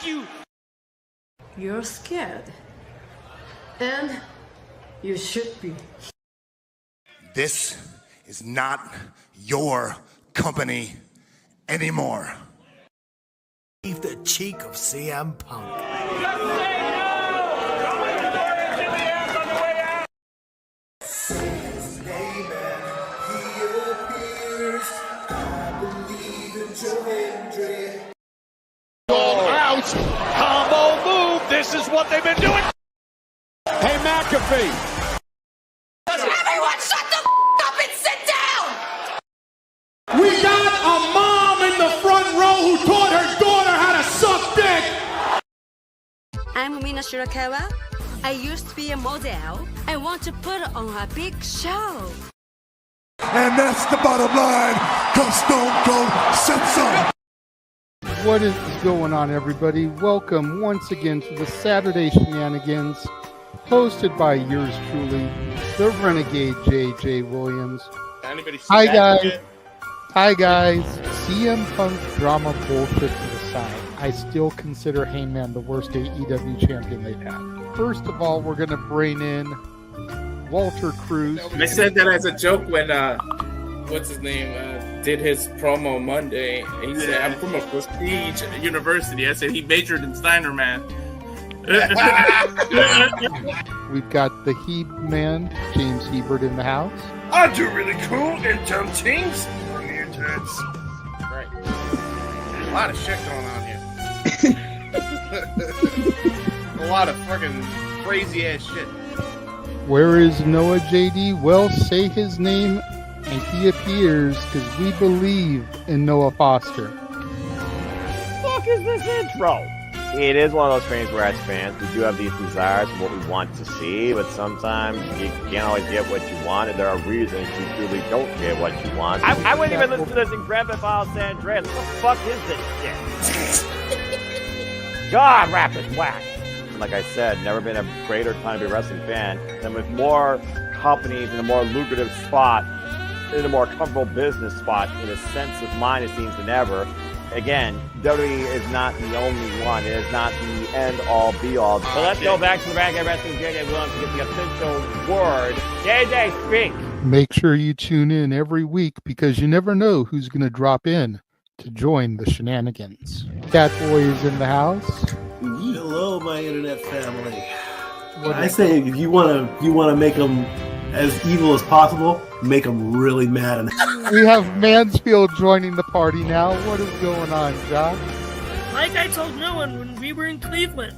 you! You're scared. And you should be. This is not your company anymore. Leave the cheek of CM Punk. Out! Combo move! This is what they've been doing! Hey, McAfee! Everyone shut the up and sit down! We got a mom in the front row who taught her daughter how to suck dick! I'm Mina Shirakawa. I used to be a model. I want to put on a big show. And that's the bottom line, because Stone Cold said so. What is going on, everybody? Welcome once again to the Saturday Shenanigans, hosted by yours truly, the Renegade J.J. Williams. Hi, guys. Hi, guys. CM Punk drama bullshit to the side. I still consider Hangman the worst AEW champion they've had. First of all, we're going to bring in Walter Cruz. I said that as a joke when, what's his name, did his promo Monday. He said, I'm from a prestige university. I said he majored in Steiner, man. We've got the Heb man, James Hebert, in the house. I do really cool and dumb things. Mutants. Right. A lot of shit going on here. A lot of fucking crazy ass shit. Where is Noah JD? Well, say his name and he appears, because we believe in Noah Foster. Fuck is this intro? It is one of those things where as fans we do have these desires for what we want to see, but sometimes you can't always get what you want, and there are reasons you truly don't get what you want. I wouldn't even listen to this in Grand Theft Auto San Andreas. What the fuck is this shit? God, rap is whack. Like I said, never been a greater time to be a wrestling fan, and with more companies in a more lucrative spot, in a more comfortable business spot, in a sense of mind, it seems, than ever. Again, WWE is not the only one. It is not the end-all, be-all. So let's go back to the Renegade Wrestling JJ Williams to get the official word. JJ, speak! Make sure you tune in every week, because you never know who's going to drop in to join the shenanigans. Catboy is in the house. Hello, my internet family. I say if you want to make them as evil as possible, make them really mad. We have Mansfield joining the party now. What is going on, Josh? Like I told no one when we were in Cleveland,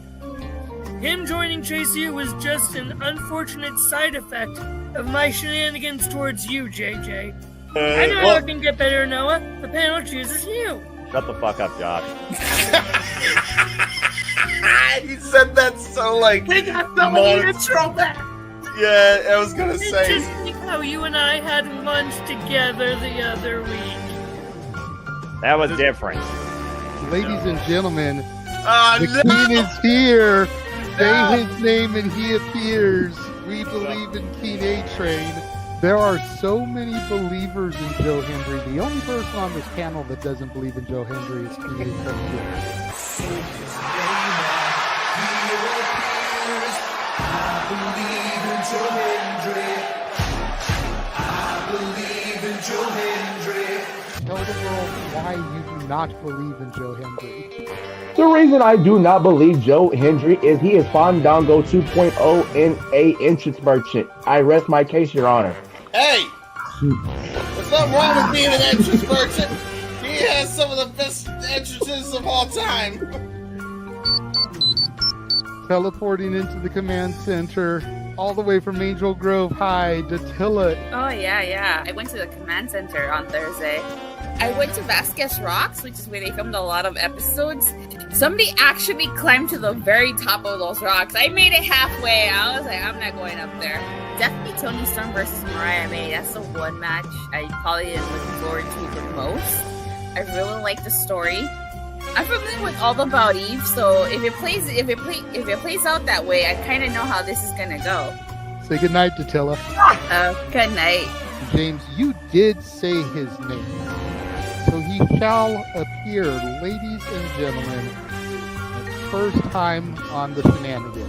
him joining Chase U was just an unfortunate side effect of my shenanigans towards you, JJ. I know how it can get better, Noah. The panel chooses you. Shut the fuck up, Josh. He said that so like. We got the intro back. Yeah, I was gonna say. Just like how you and I had lunch together the other week. That was different. Ladies and gentlemen, the King is here. Say his name and he appears. We believe in King A-Train. There are so many believers in Joe Hendry. The only person on this panel that doesn't believe in Joe Hendry is King A-Train. Tell the world why you do not believe in Joe Hendry. The reason I do not believe Joe Hendry is he is Fandango 2.0 in a entrance merchant. I rest my case, Your Honor. Hey! There's nothing wrong with being an entrance merchant. He has some of the best entrances of all time. Teleporting into the command center, all the way from Angel Grove High, Datilla. Oh, yeah. I went to the command center on Thursday. I went to Vasquez Rocks, which is where they filmed a lot of episodes. Somebody actually climbed to the very top of those rocks. I made it halfway. I was like, I'm not going up there. Definitely Toni Storm versus Mariah May. That's the one match I probably am looking forward to the most. I really like the story. I'm familiar with all about Eve, so if it plays out that way, I kind of know how this is gonna go. Say goodnight, Datilla. Good night. James, you did say his name. So he shall appear, ladies and gentlemen, first time on the Shenanigans.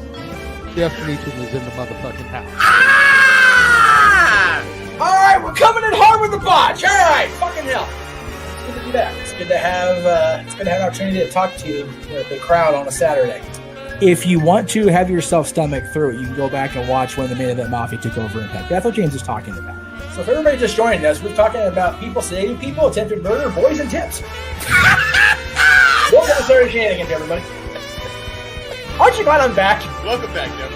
Jeff Meacham is in the motherfucking house. Ah! All right, we're coming in hard with the botch. All right, fucking hell. It's good to be back. It's good to have an opportunity to talk to the crowd on a Saturday. If you want to have yourself stomach through it, you can go back and watch when the Main Event Mafia took over Impact. That's what James was talking about. So if everybody just joined us, we're talking about people sedating people, attempted murder, boys, and tips. Welcome to Saturday Shenanigans, everybody. Aren't you glad I'm back? Welcome back, Jim.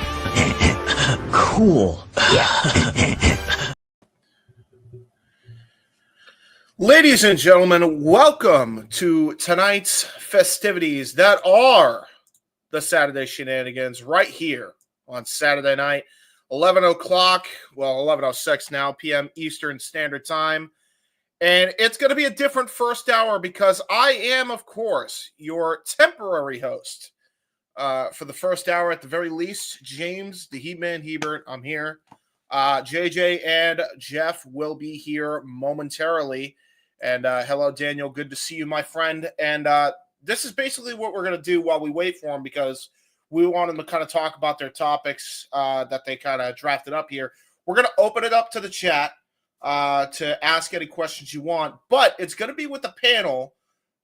Cool. Ladies and gentlemen, welcome to tonight's festivities that are the Saturday Shenanigans right here on Saturday night, 11 o'clock, well, 11:06 now, p.m. Eastern Standard Time. And it's going to be a different first hour because I am, of course, your temporary host for the first hour at the very least. James, the Heatman Hebert, I'm here. JJ and Jeff will be here momentarily. And hello, Daniel. Good to see you, my friend. And this is basically what we're going to do while we wait for them because we want them to kind of talk about their topics that they kind of drafted up here. We're going to open it up to the chat to ask any questions you want, but it's going to be with a panel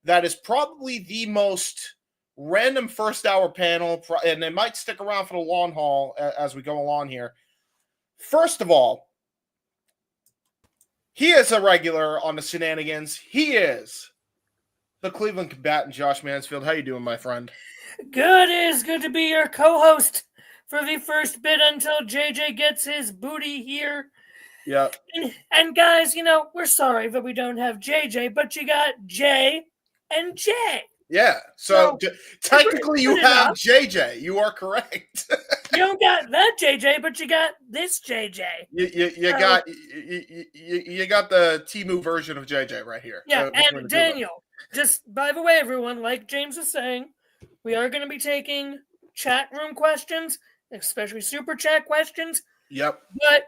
that is probably the most random first hour panel, and they might stick around for the long haul as we go along here. First of all, he is a regular on the Shenanigans. He is the Cleveland combatant, Josh Mansfield. How you doing, my friend? Good. It is good to be your co-host for the first bit until JJ gets his booty here. Yeah. And guys, we're sorry that we don't have JJ, but you got J and J. Yeah. So technically you have JJ. You are correct. You don't got that JJ, but you got this JJ. You got the Temu version of JJ right here. Yeah, and Daniel, just by the way, everyone, like James was saying, we are going to be taking chat room questions, especially super chat questions. Yep. But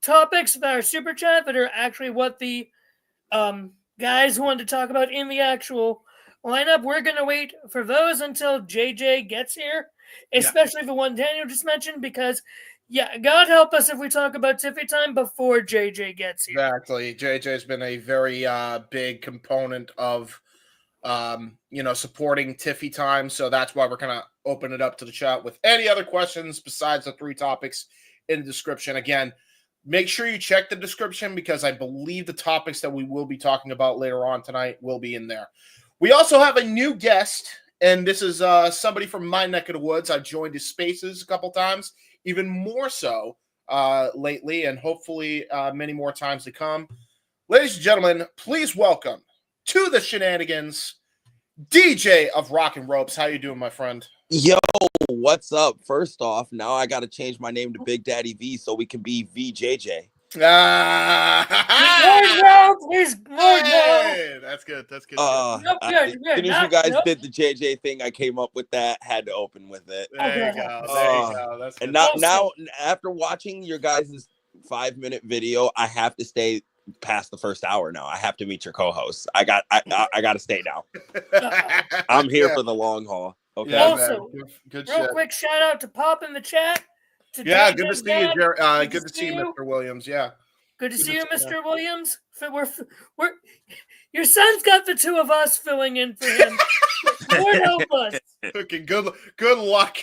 topics that are super chat that are actually what the guys wanted to talk about in the actual lineup, we're going to wait for those until JJ gets here, especially the one Daniel just mentioned, because, God help us if we talk about TIFFY Time before JJ gets here. Exactly. JJ's been a very big component of, supporting TIFFY Time, so that's why we're going to open it up to the chat with any other questions besides the three topics in the description. Again, make sure you check the description because I believe the topics that we will be talking about later on tonight will be in there. We also have a new guest, and this is somebody from my neck of the woods. I've joined his spaces a couple times, even more so lately, and hopefully many more times to come. Ladies and gentlemen, please welcome to the Shenanigans, DJ of Rock and Ropes. How you doing, my friend? Yo, what's up? First off, now I got to change my name to Big Daddy V so we can be VJJ. Please, hey, that's good. That's good. As soon as you guys did the JJ thing, I came up with that. Had to open with it. There you go. There you go. That's good. And now, after watching your guys' 5-minute video, I have to stay past the first hour. Now I have to meet your co-host. I got to stay now. I'm here for the long haul. Okay. Yeah, also, good real quick shout out to Pop in the chat. Good to see you, Jerry. Good to see you, Mr. Williams. Yeah. Good to see you, Mr. Williams. We're your son's got the two of us filling in for him. Lord help us. Okay, good luck.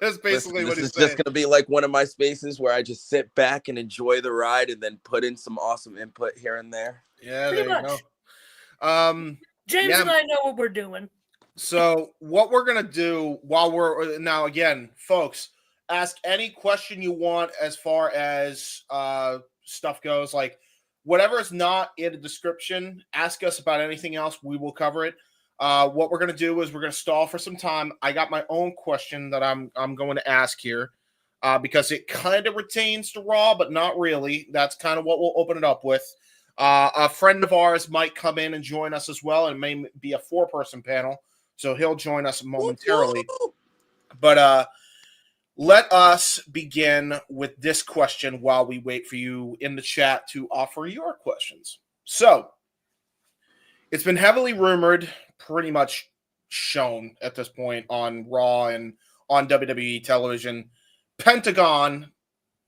That's basically what he's saying. This is just gonna be like one of my spaces where I just sit back and enjoy the ride, and then put in some awesome input here and there. Yeah, there you go. James and I know what we're doing. So what we're gonna do while we're now, again, folks, ask any question you want as far as stuff goes. Like whatever is not in the description, ask us about anything else. We will cover it. What we're going to do is we're going to stall for some time. I got my own question that I'm going to ask here because it kind of retains to Raw, but not really. That's kind of what we'll open it up with. A friend of ours might come in and join us as well. It may be a 4-person panel, so he'll join us momentarily. But let us begin with this question while we wait for you in the chat to offer your questions. So, it's been heavily rumored pretty much shown at this point on Raw and on WWE television. Pentagon,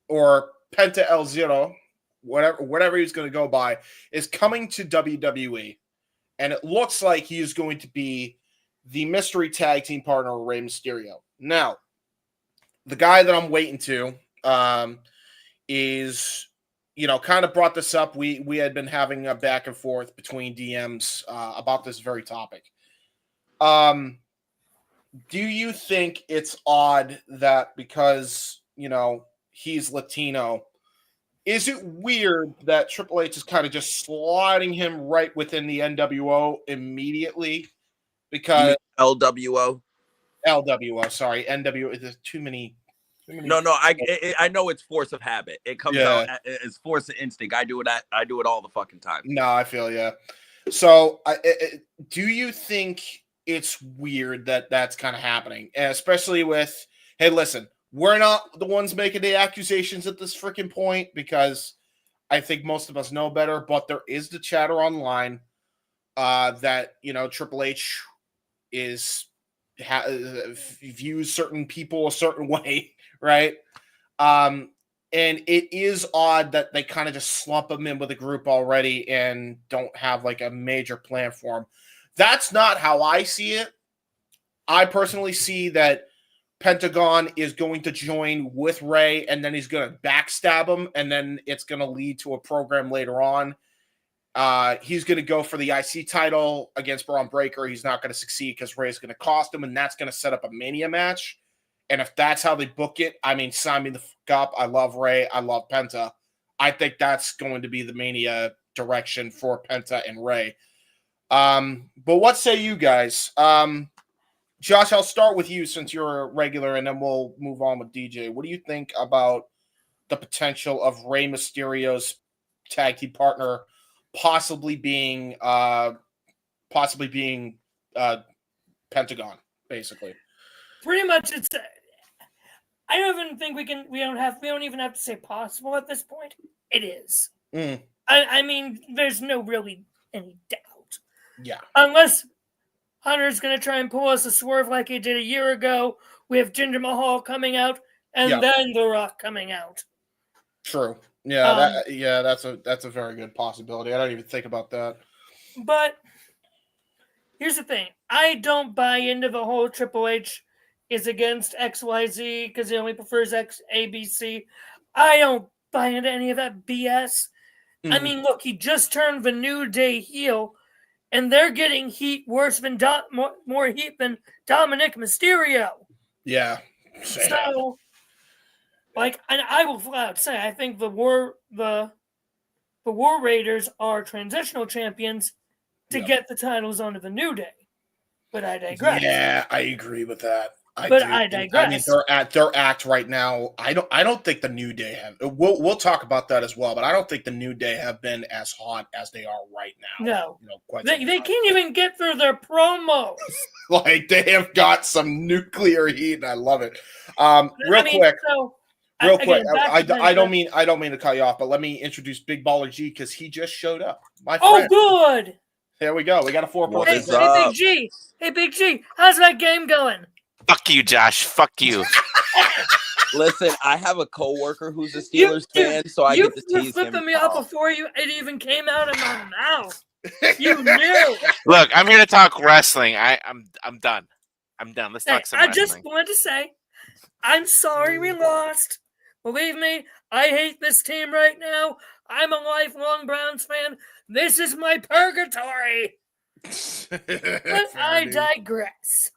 or Penta El Zero, whatever he's going to go by, is coming to WWE, and it looks like he is going to be the mystery tag team partner of Rey Mysterio. Now, the guy that I'm waiting to is, kind of brought this up. We had been having a back and forth between DMs about this very topic. Do you think it's odd that because, he's Latino, is it weird that Triple H is kind of just sliding him right within the NWO immediately? Because LWO? LWO, sorry. NWO, there's too many. No, I know it's force of habit. It comes out as force of instinct. I do it all the fucking time. No, I feel you. So, do you think it's weird that that's kind of happening? And especially with, hey, listen, we're not the ones making the accusations at this freaking point, because I think most of us know better, but there is the chatter online that, Triple H views certain people a certain way, right? And it is odd that they kind of just slump him in with a group already and don't have like a major plan for him. That's not how I see it. I personally see that Pentagon is going to join with Rey, and then he's going to backstab him, and then it's going to lead to a program later on. He's going to go for the IC title against Braun Breaker. He's not going to succeed because Rey's going to cost him, and that's going to set up a Mania match. And if that's how they book it, I mean, sign me the fuck up. I love Rey. I love Penta. I think that's going to be the Mania direction for Penta and Rey. But what say you guys? Josh, I'll start with you since you're a regular, and then we'll move on with DJ. What do you think about the potential of Rey Mysterio's tag team partner possibly being Pentagon, basically? Pretty much, it's. I don't even think we don't even have to say possible at this point. It is. I mean, there's no really any doubt. Yeah. Unless Hunter's going to try and pull us a swerve like he did a year ago. We have Jinder Mahal coming out, and then The Rock coming out. True. Yeah, that's a very good possibility. I don't even think about that. But here's the thing. I don't buy into the whole Triple H is against XYZ because he only prefers ABC. I don't buy into any of that BS. I mean, look, he just turned the New Day heel, and they're getting heat worse than more heat than Dominic Mysterio. Yeah. So, and I will flat out say, I think the War Raiders are transitional champions to get the titles onto the New Day. But I digress. Yeah, I agree with that. I digress. I mean, their act right now. I don't think the New Day have. We'll talk about that as well. But I don't think the New Day have been as hot as they are right now. No, they can't even get through their promos. Like they have got some nuclear heat, and I love it. Real quick. I don't mean to cut you off, but let me introduce Big Baller G because he just showed up. My friend. Oh, good. There we go. We got a 4-point. Hey, Big G. How's that game going? Fuck you, Josh. Fuck you. Listen, I have a coworker who's a Steelers fan, so I get to tease him. You flipping me off before it even came out of my mouth. You knew. Look, I'm here to talk wrestling. I'm done. I'm done. Let's talk some wrestling. I just wanted to say, I'm sorry we lost. Believe me, I hate this team right now. I'm a lifelong Browns fan. This is my purgatory. But I digress.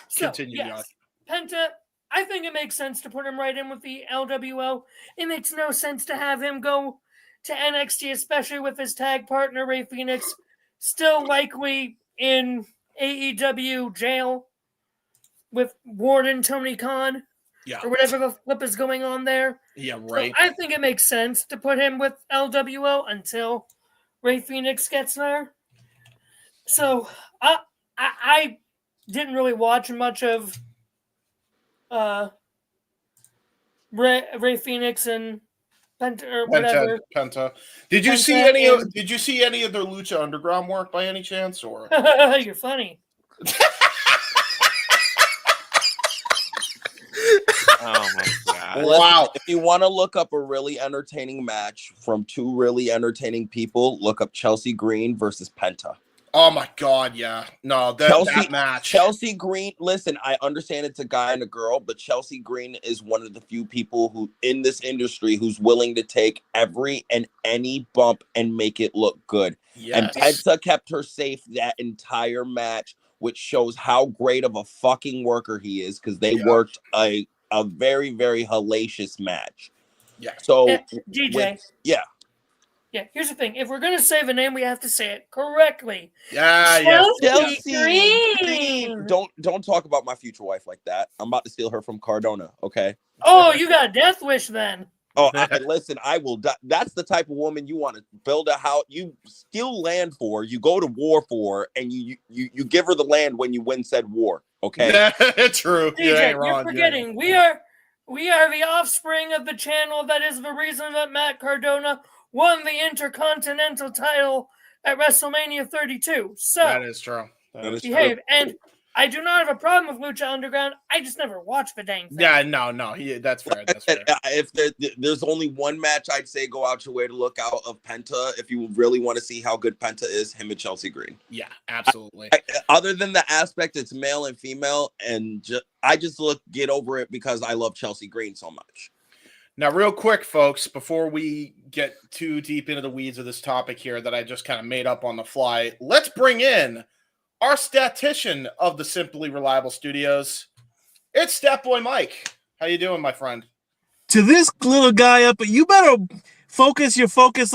So, continue, yes, Penta, I think it makes sense to put him right in with the LWO. It makes no sense to have him go to NXT, especially with his tag partner, Rey Fénix, still likely in AEW jail with Warden Tony Khan. Yeah. Or whatever the flip is going on there. Yeah, right. So I think it makes sense to put him with LWO until Rey Fénix gets there. So I didn't really watch much of Rey Fénix and Penta or whatever. Penta. Did you see any of their Lucha Underground work by any chance? Or you're funny. Oh my god! Wow. If you want to look up a really entertaining match from two really entertaining people, look up Chelsea Green versus Penta. Oh my god, yeah. No, that match. Chelsea Green, listen, I understand it's a guy and a girl, but Chelsea Green is one of the few people who in this industry who's willing to take every and any bump and make it look good. Yes. And Penta kept her safe that entire match, which shows how great of a fucking worker he is, because they worked a very, very hellacious match. Yeah. So DJ. Yeah. Yeah, here's the thing. If we're gonna say the name, we have to say it correctly. Chelsea Green. Don't talk about my future wife like that. I'm about to steal her from Cardona, okay? Oh, you got a death wish then. Oh, listen, I will die. That's the type of woman you want to build a house. You steal land for, you go to war for, and you give her the land when you win said war, okay? True. DJ, you're forgetting. We are the offspring of the channel that is the reason that Matt Cardona won the Intercontinental title at WrestleMania 32. So that is true. Behave. And I do not have a problem with Lucha Underground. I just never watched the dang thing. Yeah, no. That's fair. That's fair. If there's only one match, I'd say go out your way to look out of Penta. If you really want to see how good Penta is, him and Chelsea Green. Yeah, absolutely. Other than the aspect, it's male and female, and I just get over it because I love Chelsea Green so much. Now, real quick, folks, before we get too deep into the weeds of this topic here that I just kind of made up on the fly, let's bring in our statistician of the Simply Reliable Studios. It's Stat Boy Mike. How you doing, my friend? To this little guy up, you better focus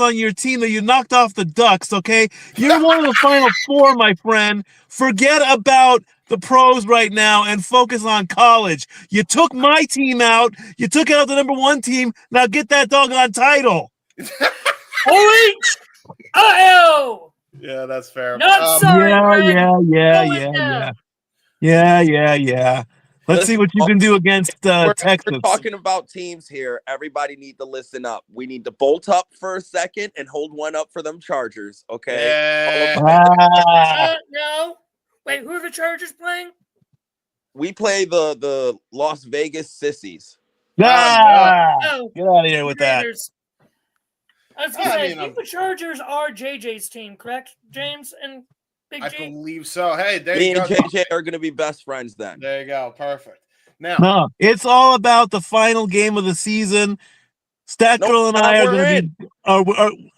on your team that you knocked off the Ducks, okay? You're one of the final four, my friend. Forget about the pros right now and focus on college. You took my team out. You took out the number one team. Now get that doggone title. Uh-oh! Yeah, that's fair. Not sorry, Yeah. Let's see what you can do against Texas. We're talking about teams here. Everybody need to listen up. We need to bolt up for a second and hold one up for them Chargers, okay? No. Wait, who are the Chargers playing? We play the Las Vegas Sissies. Get out of here with that. I was going to say, I think the Chargers are JJ's team, correct, James and Big G? I believe so. Hey, there Me you go. and JJ are going to be best friends then. There you go. Perfect. Now, no, it's all about the final game of the season. Stat Girl and I are going to be.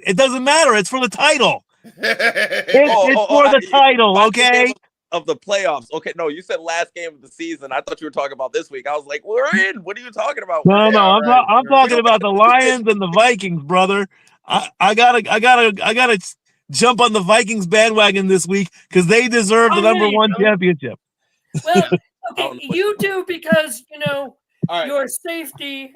It doesn't matter. It's for the title. It's for the title, okay? Of the playoffs. Okay, no, you said last game of the season. I thought you were talking about this week. I was like, we're in. What are you talking about? No, I'm talking about the Lions and the Vikings, brother. I gotta jump on the Vikings bandwagon this week because they deserve the number one championship. Well, okay, you do because your safety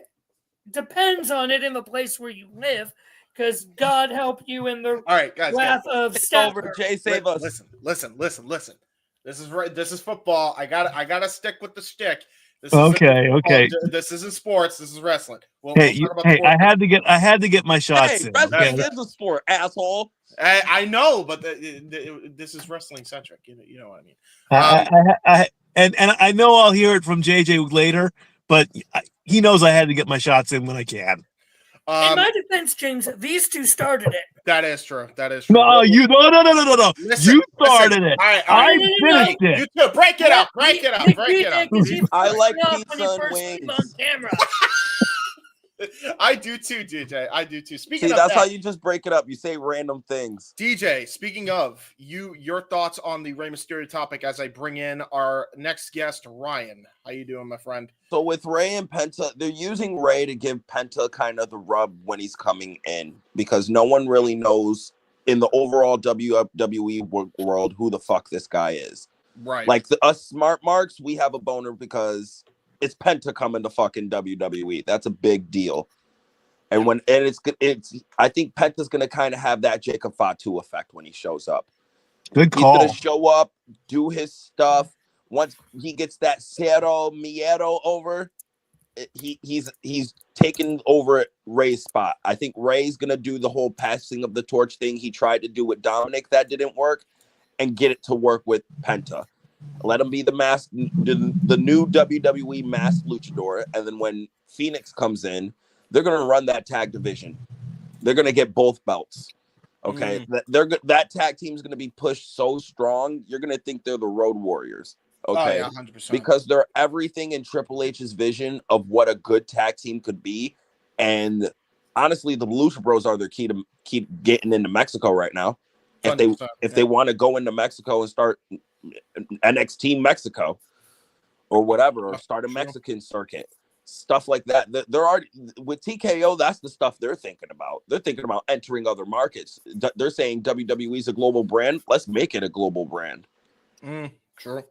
depends on it in the place where you live. Because God help you in the wrath of Stafford. Jay, save us. Listen. This is right. This is football. I gotta stick with the stick. This okay. This isn't sports. This is wrestling. I had to get my shots in. Wrestling is a sport, asshole. I know, but this is wrestling centric. You know what I mean. And I know I'll hear it from JJ later, but he knows I had to get my shots in when I can. In my defense, James, these two started it. That is true. No. You started it. I finished it. You too. Break it up. Break it up. I like pizza and wings. On camera. I do too, DJ. I do too. Speaking of that's how you just break it up. You say random things. DJ, speaking of your thoughts on the Rey Mysterio topic as I bring in our next guest, Ryan. How you doing, my friend? So with Rey and Penta, they're using Rey to give Penta kind of the rub when he's coming in because no one really knows in the overall WWE world who the fuck this guy is. Right. Like us smart marks, we have a boner because it's Penta coming to fucking WWE. That's a big deal. And it's I think Penta's gonna kind of have that Jacob Fatu effect when he shows up. Good call. He's gonna show up, do his stuff. Once he gets that Cero Miedo over, he's taking over Rey's spot. I think Rey's gonna do the whole passing of the torch thing he tried to do with Dominic that didn't work, and get it to work with Penta. Let him be the new WWE masked luchador, and then when Phoenix comes in, they're going to run that tag division. They're going to get both belts. Okay, that tag team is going to be pushed so strong, you're going to think they're the Road Warriors. Okay, 100%. Because they're everything in Triple H's vision of what a good tag team could be, and honestly, the Lucha Bros are their key to keep getting into Mexico right now. If they want to go into Mexico and start NXT Mexico or whatever, or start a Mexican circuit, stuff like that. They're already with TKO. That's the stuff they're thinking about. They're thinking about entering other markets. They're saying WWE is a global brand. Let's make it a global brand. True.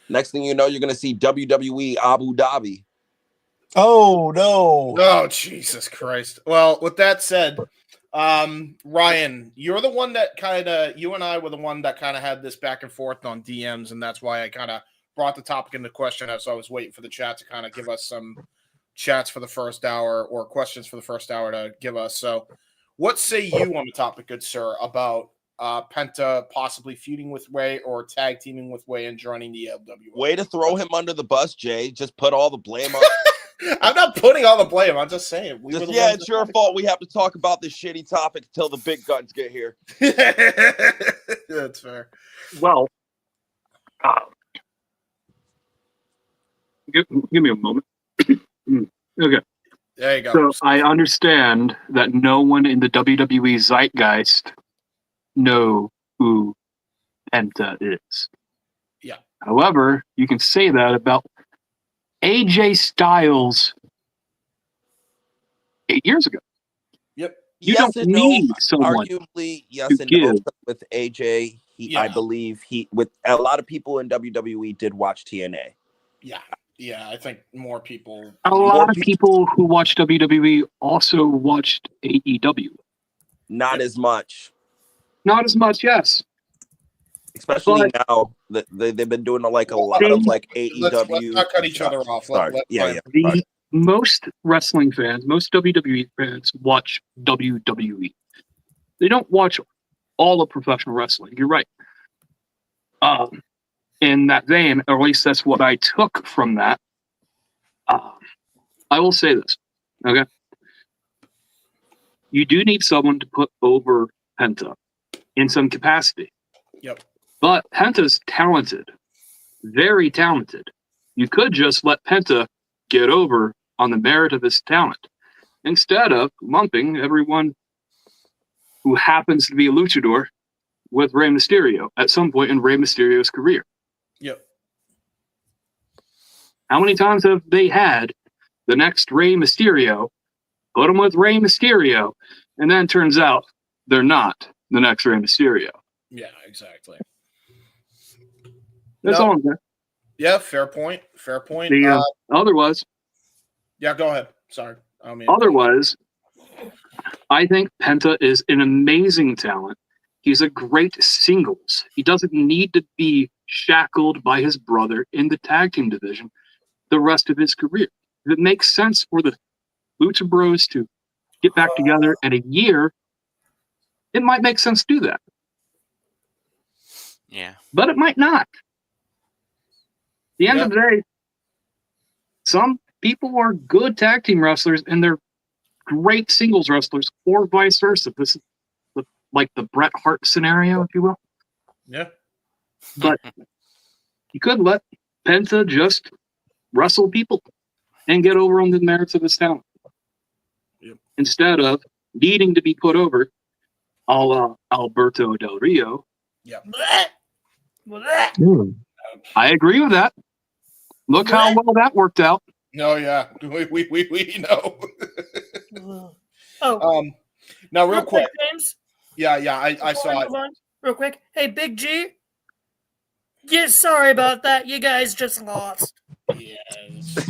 Next thing you know, you're going to see WWE Abu Dhabi. Oh no! Oh Jesus Christ! Well, with that said, Ryan, you're the one that you and I were the one that kind of had this back and forth on DMs, and that's why I kind of brought the topic into question as I was waiting for the chat to kind of give us some chats for the first hour or questions for the first hour to give us. So, what say you on the topic, good sir, about Penta possibly feuding with Way or tag teaming with Way and joining the LWO? Way to throw him under the bus, Jay. Just put all the blame on. I'm not putting all the blame. I'm just saying. It's your fault. We have to talk about this shitty topic until the big guns get here. That's fair. Well, give me a moment. Okay. There you go. So I understand that no one in the WWE zeitgeist know who Penta is. Yeah. However, you can say that about AJ Styles 8 years ago. Yep. You don't need someone. Arguably, yes and no. With AJ, I believe with a lot of people in WWE did watch TNA. Yeah, I think more people. A lot of people who watch WWE also watched AEW. Not as much. Not as much, yes. Especially now that they've been doing a lot of AEW. Let's not cut each other off. The most wrestling fans, most WWE fans watch WWE. They don't watch all of professional wrestling. You're right. In that vein, or at least that's what I took from that. I will say this, okay? You do need someone to put over Penta in some capacity. Yep. But Penta's talented, very talented. You could just let Penta get over on the merit of his talent instead of lumping everyone who happens to be a luchador with Rey Mysterio at some point in Rey Mysterio's career. Yep. How many times have they had the next Rey Mysterio, put him with Rey Mysterio, and then turns out they're not the next Rey Mysterio? Yeah, exactly. That's all I'm saying. Yeah, fair point. Fair point. Otherwise. Yeah, go ahead. Sorry. Otherwise, I think Penta is an amazing talent. He's a great singles. He doesn't need to be shackled by his brother in the tag team division the rest of his career. If it makes sense for the Lucha Bros to get back together in a year, it might make sense to do that. Yeah. But it might not. At the end of the day, some people are good tag team wrestlers and they're great singles wrestlers, or vice versa. This is like the Bret Hart scenario, if you will. Yeah. But you could let Penta just wrestle people and get over on the merits of his talent. Yep. Instead of needing to be put over a la Alberto Del Rio. Yep. I agree with that. Look how well that worked out. No, yeah. We know. Oh. Now, real quick. James? Yeah, I saw it. Real quick. Hey, Big G. Yeah, sorry about that. You guys just lost. Yes.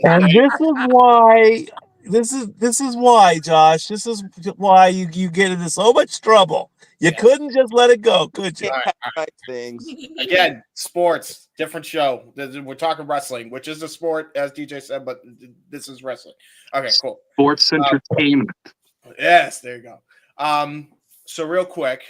And this is why, Josh. This is why you get into so much trouble. You couldn't just let it go, could you? Things. Again, sports, different show. We're talking wrestling, which is a sport, as DJ said, but this is wrestling. Okay, cool. Sports entertainment. Yes, there you go. So real quick,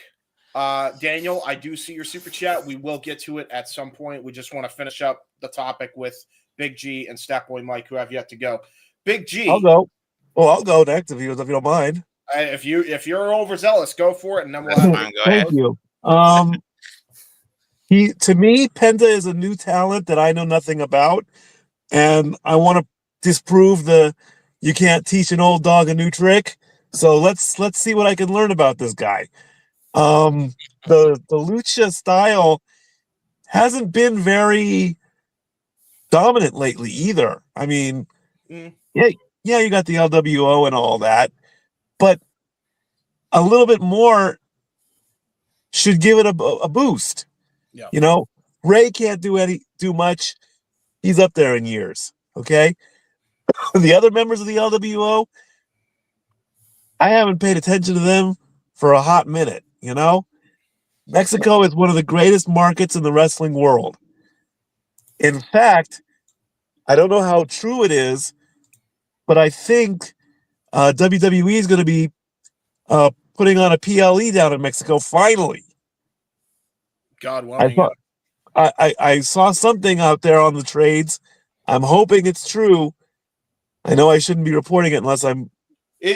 Daniel, I do see your super chat. We will get to it at some point. We just want to finish up the topic with Big G and Statboy Mike, who have yet to go. Big G. I'll go. Well, I'll go next if you don't mind. If you're overzealous, go for it, and then we'll have. Thank you. To me, Penta is a new talent that I know nothing about, and I want to disprove the you can't teach an old dog a new trick. So let's see what I can learn about this guy. The lucha style hasn't been very dominant lately either. I mean, yeah, you got the LWO and all that, but a little bit more should give it a boost. Yeah. You know, Ray can't do much. He's up there in years. Okay. The other members of the LWO, I haven't paid attention to them for a hot minute. You know, Mexico is one of the greatest markets in the wrestling world. In fact, I don't know how true it is, but I think WWE is going to be putting on a PLE down in Mexico finally. God willing. I saw something out there on the trades. I'm hoping it's true. I know I shouldn't be reporting it unless I'm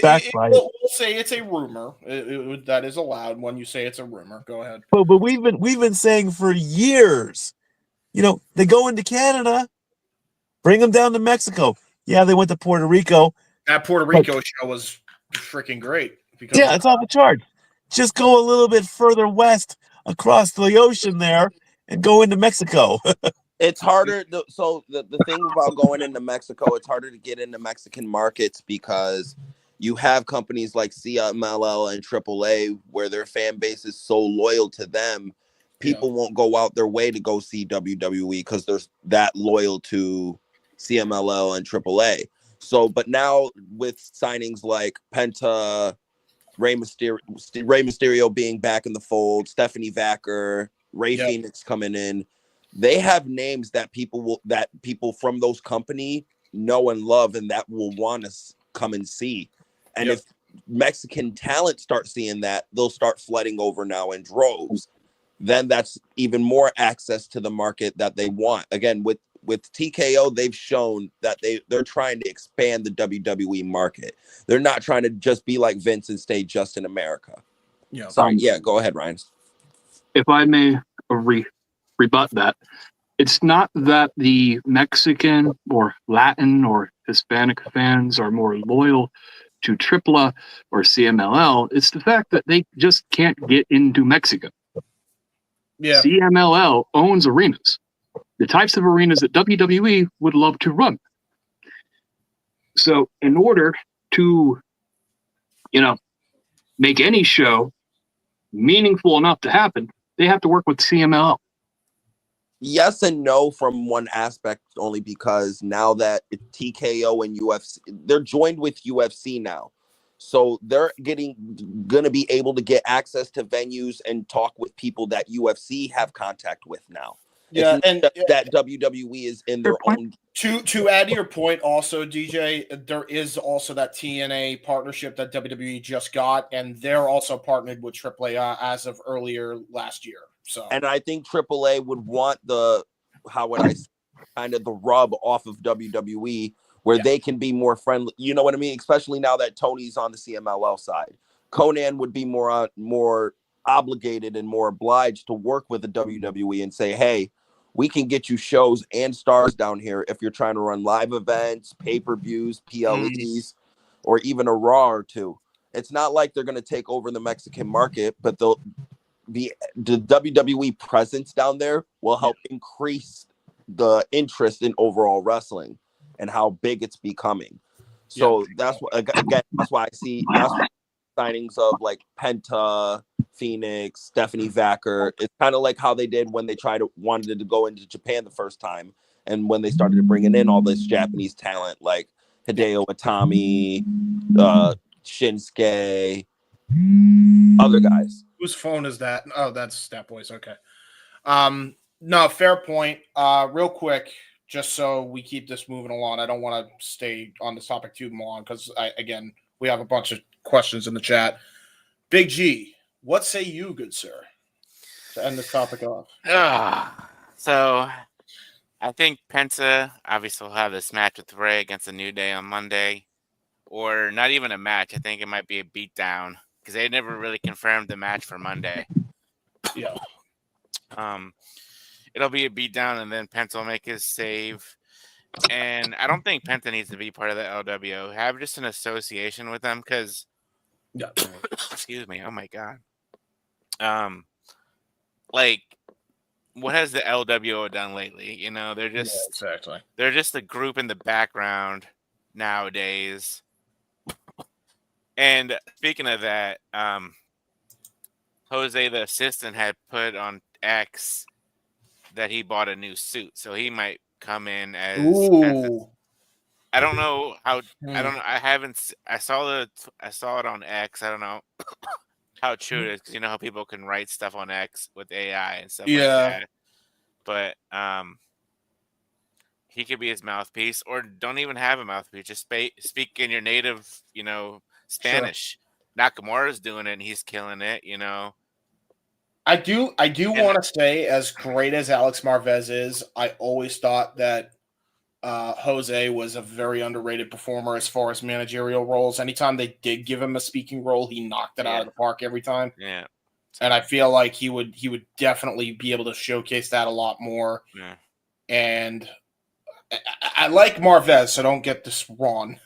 backed by it. We'll say it's a rumor. That is allowed when you say it's a rumor. Go ahead. But we've been saying for years, you know, they go into Canada, bring them down to Mexico. Yeah, they went to Puerto Rico. That Puerto Rico show was freaking great. Yeah, it's off the chart. Just go a little bit further west across the ocean there and go into Mexico. It's harder. So the thing about going into Mexico, it's harder to get into Mexican markets because you have companies like CMLL and AAA where their fan base is so loyal to them. People won't go out their way to go see WWE because they're that loyal to CMLL and AAA. So, but now with signings like Penta, Rey Mysterio being back in the fold, Stephanie Vacker, Ray Phoenix coming in, they have names that people from those company know and love, and that will want to come and see. And if Mexican talent start seeing that, they'll start flooding over now in droves. Then that's even more access to the market that they want. Again, with TKO, they've shown that they're trying to expand the WWE market. They're not trying to just be like Vince and stay just in America. Yeah. Sorry. Yeah. Go ahead, Ryan. If I may rebut that, it's not that the Mexican or Latin or Hispanic fans are more loyal to AAA or CMLL. It's the fact that they just can't get into Mexico. Yeah. CMLL owns arenas, the types of arenas that WWE would love to run. So in order to, make any show meaningful enough to happen, they have to work with CMLL. Yes and no from one aspect, only because now that TKO and UFC, they're joined with UFC now. So they're going to be able to get access to venues and talk with people that UFC have contact with now. Yeah, and that WWE is in their own. To add to your point, also DJ, there is also that TNA partnership that WWE just got, and they're also partnered with AAA as of earlier last year. So, and I think AAA would want the rub off of WWE, where they can be more friendly. You know what I mean? Especially now that Tony's on the CMLL side, Conan would be more obligated and more obliged to work with the WWE and say, hey, we can get you shows and stars down here if you're trying to run live events, pay-per-views, PLEs, or even a Raw or two. It's not like they're going to take over the Mexican market, but the WWE presence down there will help increase the interest in overall wrestling and how big it's becoming. So that's why I see signings of like Penta, Phoenix, Stephanie Vacker. It's kind of like how they did when they wanted to go into Japan the first time, and when they started bringing in all this Japanese talent like Hideo Itami, Shinsuke, other guys. Whose phone is that? Oh, that's Stat Boys. Okay. No, fair point. Real quick, just so we keep this moving along. I don't want to stay on this topic too long because we have a bunch of questions in the chat. Big G, what say you, good sir? to end this topic off. So I think Penta obviously will have this match with Ray against the New Day on Monday, or not even a match. I think it might be a beatdown because they never really confirmed the match for Monday. Yeah. It'll be a beatdown, and then Penta will make his save. And I don't think Penta needs to be part of the LWO. Have just an association with them because, excuse me, oh my god, like, what has the LWO done lately? You know, they're just they're just a group in the background nowadays. And speaking of that, Jose, the assistant, had put on X that he bought a new suit, so he might come in as Penta. I don't know how. I don't know. I haven't. I saw it on X. I don't know how true it is because you know how people can write stuff on X with AI and stuff like that. But he could be his mouthpiece, or don't even have a mouthpiece. Just speak in your native, Spanish. Nakamura's doing it, and he's killing it. I do want to say, as great as Alex Marvez is, I always thought that Jose was a very underrated performer as far as managerial roles. Anytime they did give him a speaking role, he knocked it out of the park every time. Yeah. And I feel like he would definitely be able to showcase that a lot more. Yeah. And I like Marvez, so don't get this wrong.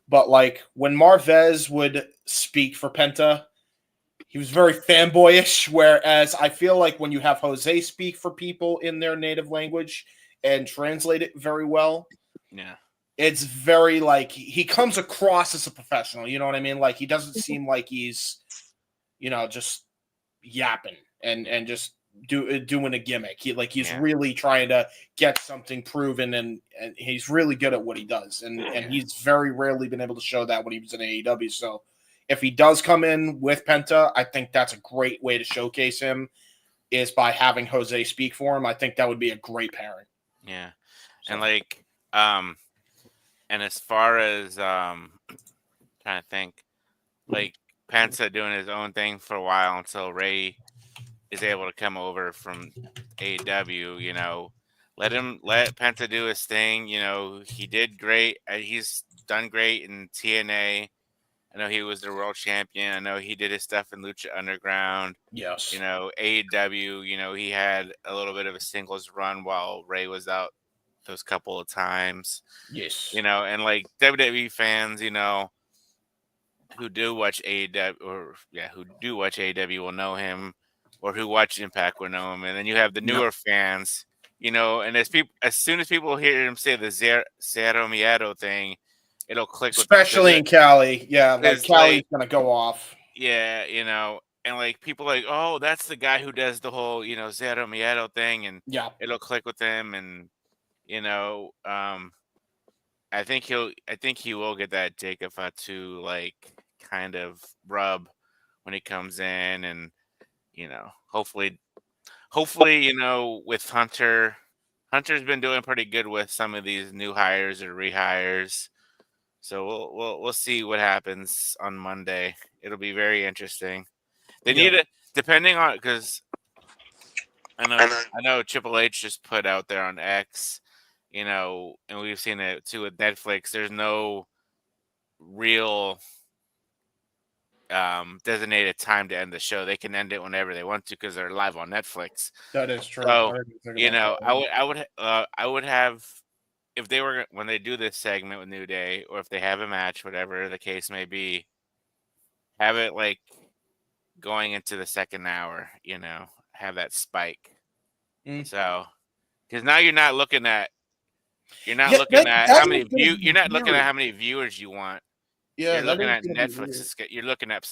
But like when Marvez would speak for Penta, he was very fanboyish, whereas I feel like when you have Jose speak for people in their native language and translate it very well, it's very like he comes across as a professional. You know what I mean? Like he doesn't seem like he's, just yapping and just doing a gimmick. He's really trying to get something proven, and he's really good at what he does. And he's very rarely been able to show that when he was in AEW. So if he does come in with Penta, I think that's a great way to showcase him, is by having Jose speak for him. I think that would be a great pairing. Yeah. And like, and as far as trying to think, like Penta doing his own thing for a while until Ray is able to come over from AEW, let Penta do his thing. He did great. He's done great in TNA. I know he was the world champion. I know he did his stuff in Lucha Underground. Yes. AEW, he had a little bit of a singles run while Ray was out those couple of times. Yes. And like WWE fans, who do watch AEW will know him, or who watch Impact will know him. And then you have the newer fans, and as soon as people hear him say the Zero Miedo thing, it'll click with especially in Cali. Yeah, like Cali's gonna go off. Yeah, and like people like, oh, that's the guy who does the whole, Zero Miedo thing, and it'll click with him, and I think he will get that Jacob Fatu like kind of rub when he comes in, and hopefully, with Hunter's been doing pretty good with some of these new hires or rehires. So we'll see what happens on Monday. It'll be very interesting. They need it, depending on, because I know Triple H just put out there on X, and we've seen it too with Netflix. There's no real designated time to end the show. They can end it whenever they want to because they're live on Netflix. That is true. So I would have. If they were, when they do this segment with New Day, or if they have a match, whatever the case may be, have it like going into the second hour, have that spike. So, because now you're not looking at how many how many viewers you want. Yeah, you're looking at Netflix. You're looking at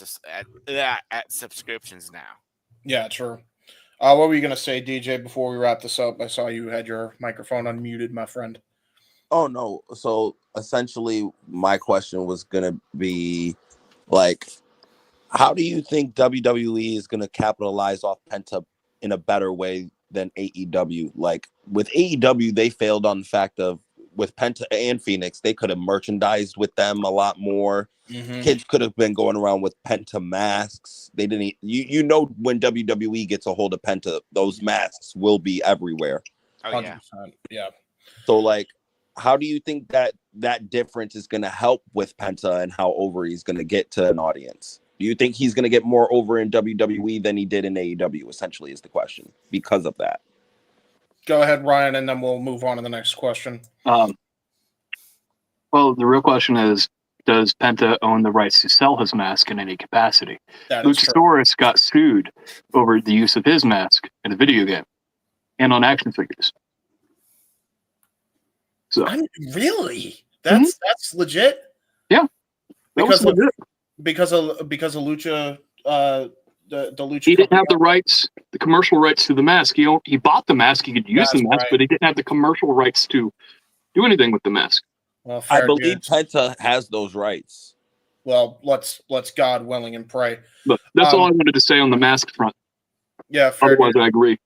subscriptions now. Yeah, true. What were you gonna say, DJ? Before we wrap this up, I saw you had your microphone unmuted, my friend. Oh no. So essentially my question was gonna be like, how do you think WWE is gonna capitalize off Penta in a better way than AEW? Like with AEW, they failed on the fact of with Penta and Phoenix, they could have merchandised with them a lot more. Mhm. Kids could have been going around with Penta masks. They didn't. You know, when WWE gets a hold of Penta, those masks will be everywhere. Oh yeah. 100%. Yeah. So like, how do you think that difference is going to help with Penta and how over he's going to get to an audience? Do you think he's going to get more over in WWE than he did in AEW? Essentially, is the question because of that. Go ahead, Ryan, and then we'll move on to the next question. Well, the real question is, does Penta own the rights to sell his mask in any capacity? That is true. Luchasaurus got sued over the use of his mask in a video game and on action figures. So, Really? That's legit? Yeah. Because of Lucha the Lucha. He didn't have the rights, the commercial rights to the mask. He bought the mask. He could use the mask, but he didn't have the commercial rights to do anything with the mask. Well, I believe Penta has those rights. Well, let's God willing and pray. But that's all I wanted to say on the mask front. Yeah, fair Otherwise, dues. I agree.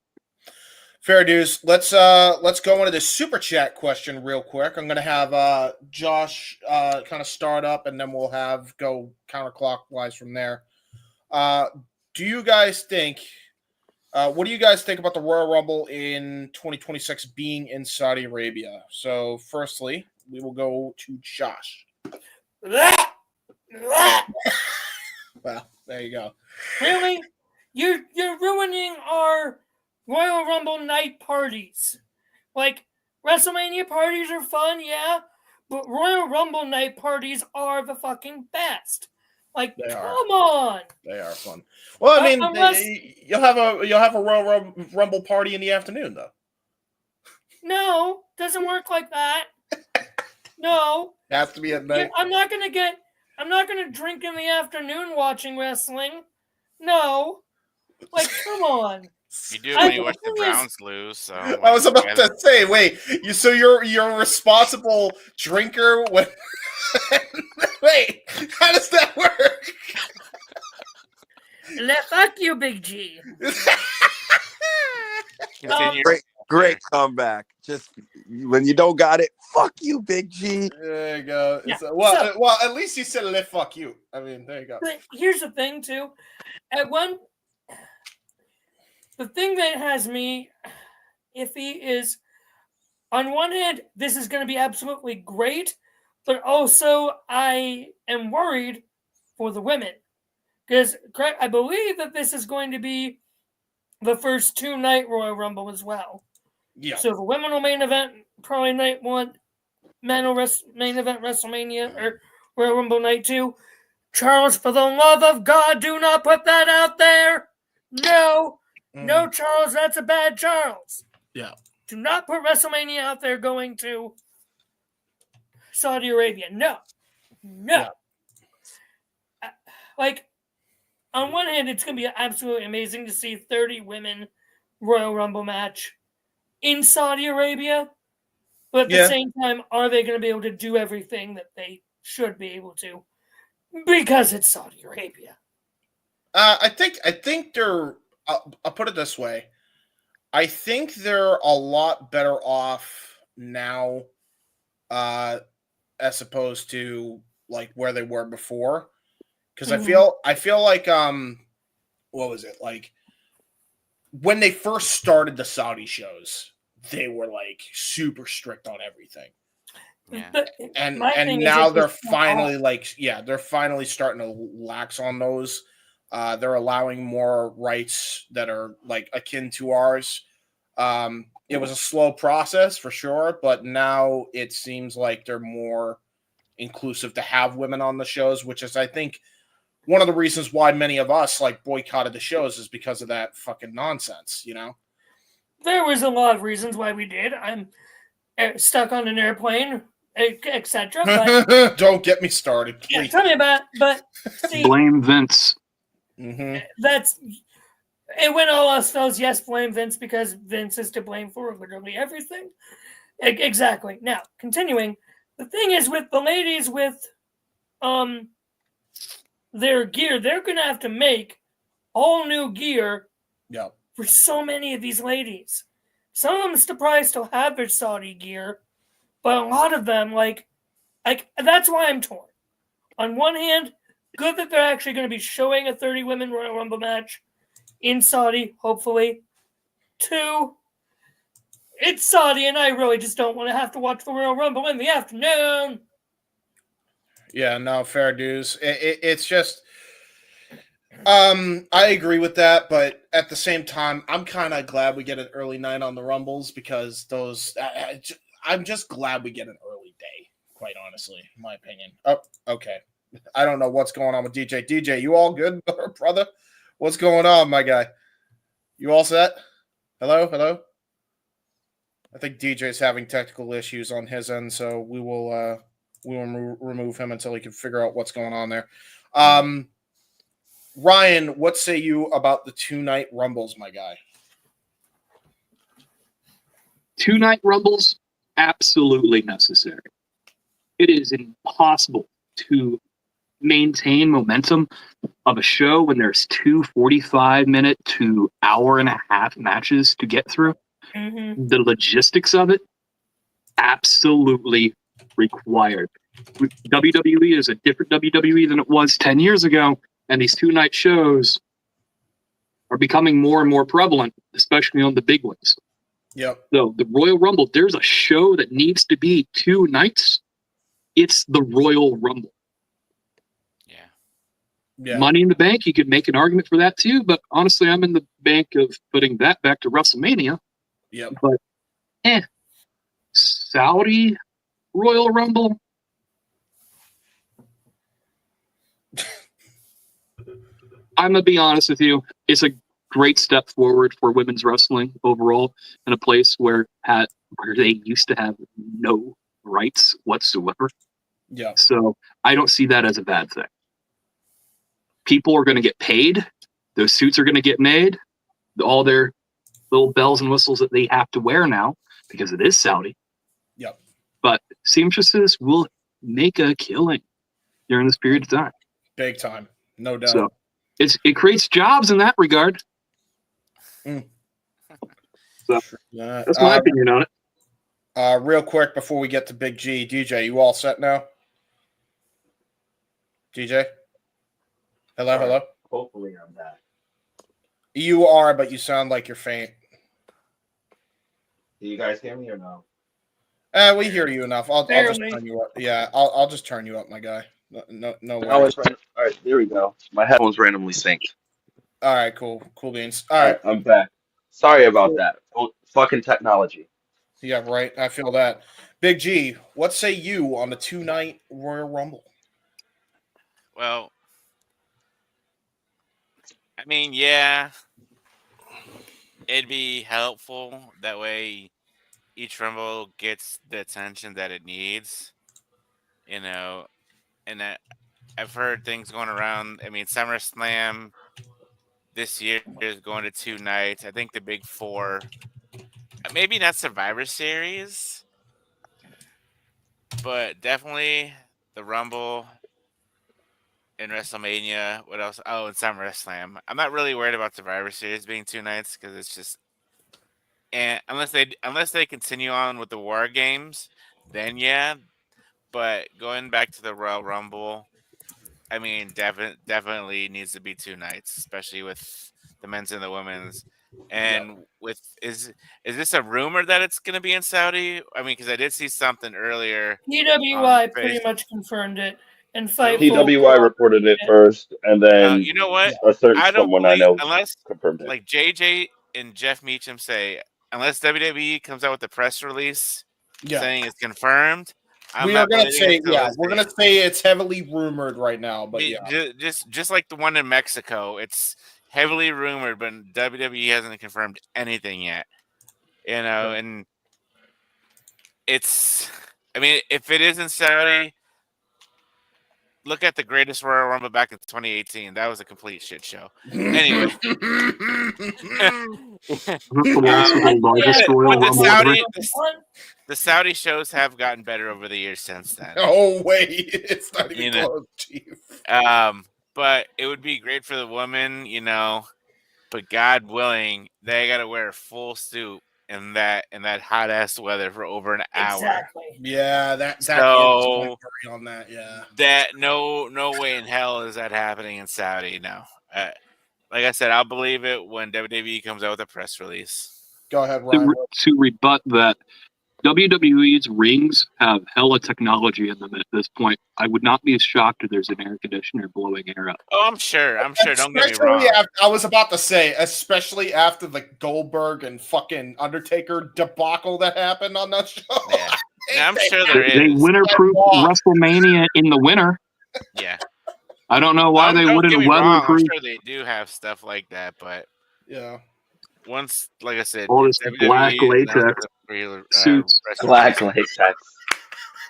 Fair dues. Let's go into the super chat question real quick. I'm gonna have Josh kind of start up, and then we'll have go counterclockwise from there. Do you guys think? What do you guys think about the Royal Rumble in 2026 being in Saudi Arabia? So, firstly, we will go to Josh. Well, there you go. Really? You're ruining our Royal Rumble night parties. Like, WrestleMania parties are fun, yeah, but Royal Rumble night parties are the fucking best. Like, come on. They are fun. Well, I mean, Unless- you'll have a Royal Rumble party in the afternoon, though. No, doesn't work like that. No. It has to be at night. I'm not gonna drink in the afternoon watching wrestling. No. Like, come on. You do it when you watch the Browns lose. So I was about to say, wait, you're a responsible drinker when wait, how does that work? Fuck you, Big G. Great comeback. Just when you don't got it, fuck you, Big G. There you go. Yeah, Well, at least you said "let fuck you." I mean, there you go. But here's the thing, too. The thing that has me iffy is, on one hand, this is going to be absolutely great, but also I am worried for the women. Because I believe that this is going to be the first 2-night Royal Rumble as well. Yeah. So the women will main event probably night 1, men will main event WrestleMania or Royal Rumble night 2. Charles, for the love of God, do not put that out there. No. No, Charles, that's a bad Charles. Yeah. Do not put WrestleMania out there going to Saudi Arabia. No. No. Yeah. Like, on one hand, it's going to be absolutely amazing to see 30 women Royal Rumble match in Saudi Arabia. But at the same time, are they going to be able to do everything that they should be able to? Because it's Saudi Arabia. I think they're. I'll put it this way. I think they're a lot better off now, as opposed to like where they were before. Because I feel like what was it like when they first started the Saudi shows? They were like super strict on everything. Yeah. And now they're finally they're finally starting to lax on those. They're allowing more rights that are like akin to ours. It was a slow process for sure, but now it seems like they're more inclusive to have women on the shows, which is, I think, one of the reasons why many of us like boycotted the shows is because of that fucking nonsense, you know? There was a lot of reasons why we did. I'm stuck on an airplane, etc. But don't get me started, please. Yeah, tell me about it. But see, Blame Vince. That's it. When all else fails, yes, blame Vince because Vince is to blame for literally everything. Exactly. Now, continuing, the thing is with the ladies with their gear, they're going to have to make all new gear for so many of these ladies. Some of them surprised to have their Saudi gear, but a lot of them, like that's why I'm torn. On one hand, good that they're actually going to be showing a 30 women Royal Rumble match in Saudi, hopefully. 2, it's Saudi, and I really just don't want to have to watch the Royal Rumble in the afternoon. Yeah, no, fair dues. It's just, I agree with that, but at the same time, I'm kind of glad we get an early night on the Rumbles because I'm just glad we get an early day, quite honestly, in my opinion. Oh, okay. I don't know what's going on with DJ. DJ, you all good, brother? What's going on, my guy? You all set? Hello? I think DJ's having technical issues on his end, so we will remove him until he can figure out what's going on there. Ryan, what say you about the 2-night Rumbles, my guy? 2-night Rumbles, absolutely necessary. It is impossible to maintain momentum of a show when there's 2 45-minute to hour-and-a-half matches to get through. Mm-hmm. The logistics of it, absolutely required. WWE is a different WWE than it was 10 years ago, and these 2-night shows are becoming more and more prevalent, especially on the big ones. Yep. So the Royal Rumble, there's a show that needs to be 2 nights. It's the Royal Rumble. Yeah. Money in the Bank, you could make an argument for that too, but honestly, I'm in the bank of putting that back to WrestleMania. Yep. But Saudi Royal Rumble. I'm gonna be honest with you. It's a great step forward for women's wrestling overall in a place where they used to have no rights whatsoever. Yeah. So I don't see that as a bad thing. People are going to get paid. Those suits are going to get made. All their little bells and whistles that they have to wear now because it is Saudi. Yep. But seamstresses will make a killing during this period of time. Big time. No doubt. So it creates jobs in that regard. Mm. So that's my opinion on it. Real quick before we get to Big G, DJ, you all set now? DJ? Hello? Hopefully I'm back. You are, but you sound like you're faint. Do you guys hear me or no? We hear you enough. I'll just turn you up. Yeah, I'll just turn you up, my guy. No worries. All right, there we go. My headphones randomly synced. All right, cool beans. All right, I'm back. Sorry about that. Fucking technology. Yeah, right. I feel that. Big G, what say you on the 2-night Royal Rumble? Well, I mean, yeah, it'd be helpful. That way, each Rumble gets the attention that it needs, and that I've heard things going around. I mean, SummerSlam this year is going to 2 nights. I think the Big 4, maybe not Survivor Series, but definitely the Rumble and WrestleMania. What else? Oh, and SummerSlam. I'm not really worried about Survivor Series being 2 nights because it's just, and unless they continue on with the War Games, then yeah. But going back to the Royal Rumble, I mean, definitely needs to be 2 nights, especially with the men's and the women's. And with is this a rumor that it's going to be in Saudi? I mean, because I did see something earlier. PWI pretty much confirmed it, and PWI reported it first, and then you know what? a certain I don't someone believe, I know unless confirmed it. like JJ and Jeff Meacham say, unless WWE comes out with a press release saying it's confirmed. We're gonna say it's heavily rumored right now, but just like the one in Mexico, it's heavily rumored, but WWE hasn't confirmed anything yet. And it's, I mean, if it is in Saudi, look at the greatest Royal Rumble back in 2018. That was a complete shit show. Anyway, the Saudi shows have gotten better over the years since then. Oh wait, it's not even close, Chief. But it would be great for the women, But God willing, they got to wear a full suit in that hot ass weather for over an hour. Exactly. Yeah, that So on that. Yeah, that no way in hell is that happening in Saudi. No, like I said, I'll believe it when WWE comes out with a press release. Go ahead, Ryan. To rebut that, WWE's rings have hella technology in them at this point. I would not be as shocked if there's an air conditioner blowing air up. Oh, I'm sure. Don't get me Especially wrong. I was about to say, especially after the Goldberg and fucking Undertaker debacle that happened on that show. Yeah, I'm sure there is. They winterproof WrestleMania in the winter. Yeah. I don't know why they Don't wouldn't get me wrong, I'm weatherproof. sure they do have stuff like that, but yeah. Once, like I said, all this WWE black latex suits, black latex.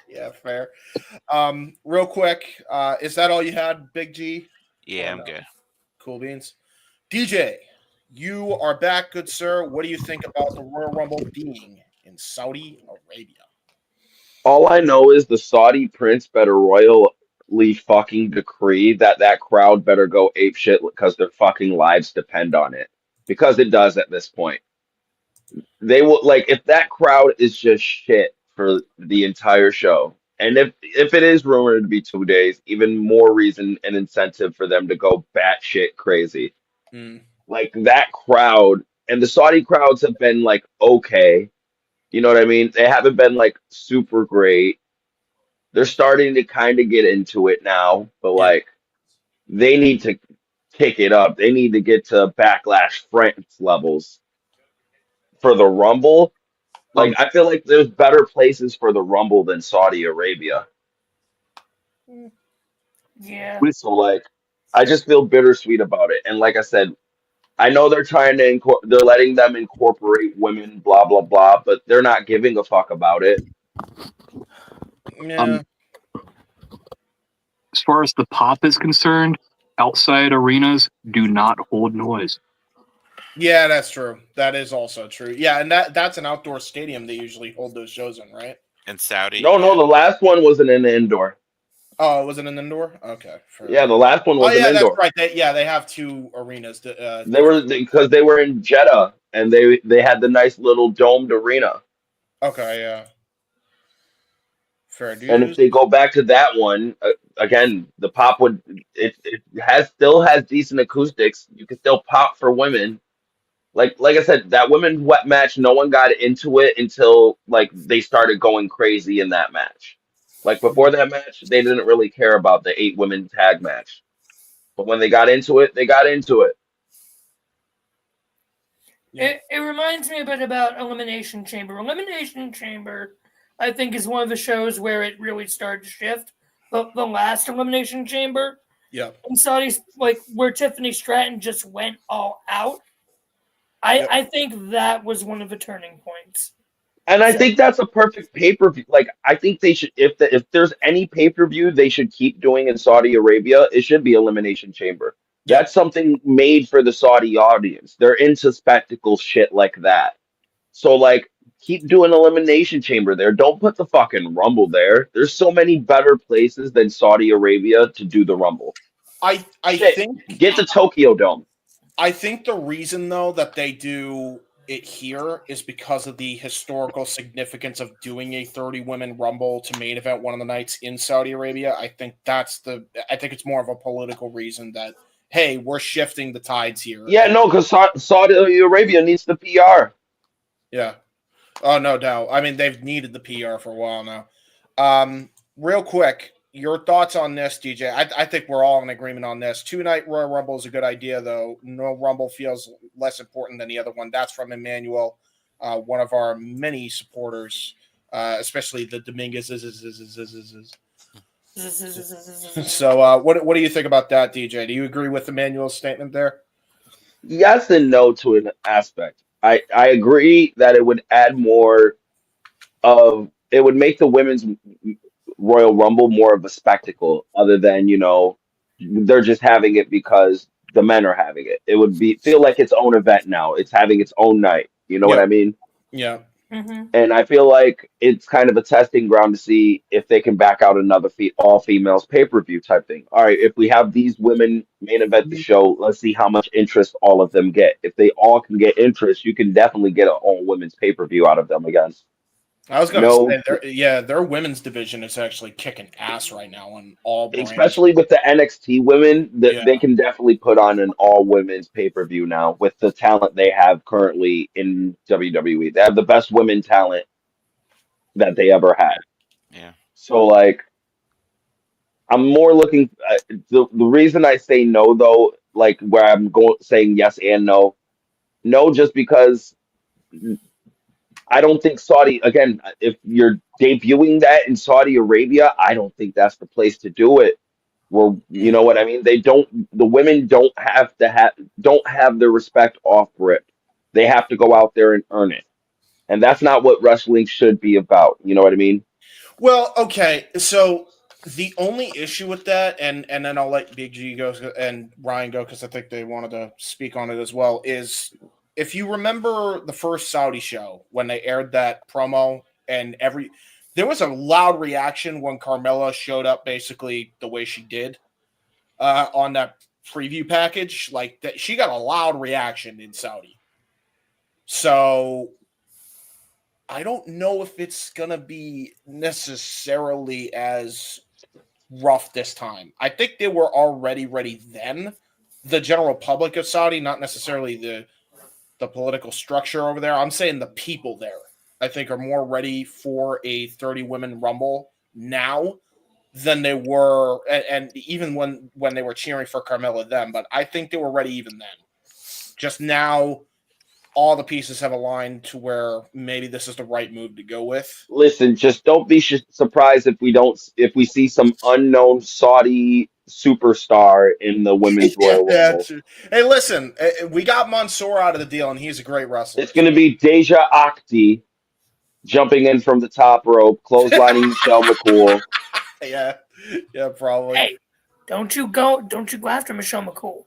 Yeah, fair. Real quick, is that all you had, Big G? Yeah, I'm good. Cool beans. DJ, you are back, good sir. What do you think about the Royal Rumble being in Saudi Arabia? All I know is the Saudi prince better royally fucking decree that crowd better go apeshit because their fucking lives depend on it. Because it does at this point. They will, like, if that crowd is just shit for the entire show, and if it is rumored to be 2 days, even more reason and incentive for them to go batshit crazy. Like that crowd, and the Saudi crowds have been like okay, you know what I mean? They haven't been like super great. They're starting to kind of get into it now, but like they need to kick it up. They need to get to Backlash France levels for the Rumble. Like I feel like there's better places for the Rumble than Saudi Arabia. Yeah. So like, I just feel bittersweet about it. And like I said, I know they're trying to they're letting them incorporate women, blah blah blah, but they're not giving a fuck about it. Yeah. As far as the pop is concerned, outside arenas do not hold noise. Yeah, that's true. That is also true. Yeah, and that's an outdoor stadium they usually hold those shows in, right? In Saudi. No, the last one wasn't in the indoor. Oh, was it an indoor? Okay. Yeah, the last one was an indoor. That's right. They have two arenas. They were because they were in Jeddah and they had the nice little domed arena. Okay, yeah. Fair dues. And if they go back to that one again, the pop would it still has decent acoustics. You can still pop for women. Like I said, that women's wet match, no one got into it until like they started going crazy in that match. Like before that match, they didn't really care about the 8 women tag match. But when they got into it, they got into it. It reminds me a bit about Elimination Chamber. Elimination Chamber, I think, is one of the shows where it really started to shift. The last Elimination Chamber. Yeah. In Saudi's, like, where Tiffany Stratton just went all out. I think that was one of the turning points. And I think that's a perfect pay-per-view. Like, I think they should, if there's any pay-per-view they should keep doing in Saudi Arabia, it should be Elimination Chamber. That's something made for the Saudi audience. They're into spectacle shit like that. So, like, keep doing Elimination Chamber there. Don't put the fucking Rumble there. There's so many better places than Saudi Arabia to do the Rumble. I think get the Tokyo Dome. I think the reason though that they do it here is because of the historical significance of doing a 30 women Rumble to main event one of the nights in Saudi Arabia. I think it's more of a political reason that, hey, we're shifting the tides here. Yeah, no, because Saudi Arabia needs the PR. Yeah. Oh, no doubt. I mean, they've needed the PR for a while now. Real quick, your thoughts on this, DJ? I think we're all in agreement on this. 2-night Royal Rumble is a good idea, though. No Rumble feels less important than the other one. That's from Emmanuel, one of our many supporters, especially the Dominguez. So, what do you think about that, DJ? Do you agree with Emmanuel's statement there? Yes and no to an aspect. I agree that it would add more of it would make the women's Royal Rumble more of a spectacle, other than they're just having it because the men are having it. It would feel like its own event now. It's having its own night. You know what I mean? Yeah. And I feel like it's kind of a testing ground to see if they can back out another all females pay-per-view type thing. All right, if we have these women main event the show, let's see how much interest all of them get. If they all can get interest, you can definitely get an all women's pay-per-view out of them again. I was going to say, their women's division is actually kicking ass right now on all brands. Especially with the NXT women, they can definitely put on an all women's pay per view now with the talent they have currently in WWE. They have the best women talent that they ever had. Yeah. So, like, I'm more looking. The reason I say no, though, like where I'm saying yes and no, just because I don't think Saudi, again, if you're debuting that in Saudi Arabia, I don't think that's the place to do it. Well, you know what I mean? The women don't have the respect off rip. They have to go out there and earn it. And that's not what wrestling should be about. You know what I mean? Well, okay. So the only issue with that, and then I'll let Big G go and Ryan go because I think they wanted to speak on it as well, is if you remember the first Saudi show when they aired that promo and there was a loud reaction when Carmella showed up basically the way she did on that preview package. Like that, she got a loud reaction in Saudi. So I don't know if it's going to be necessarily as rough this time. I think they were already ready then. The general public of Saudi, not necessarily the political structure over there. I'm saying the people there, I think, are more ready for a 30 women rumble now than they were, and even when they were cheering for Carmella then. But I think they were ready even then. Just now, all the pieces have aligned to where maybe this is the right move to go with. Listen, just don't be surprised if we see some unknown Saudi superstar in the women's Royal Rumble. Hey, listen, we got Mansoor out of the deal, and he's a great wrestler. It's going to be Deja Akhti jumping in from the top rope, clotheslining Michelle McCool. Yeah, probably. Hey, don't you go after Michelle McCool.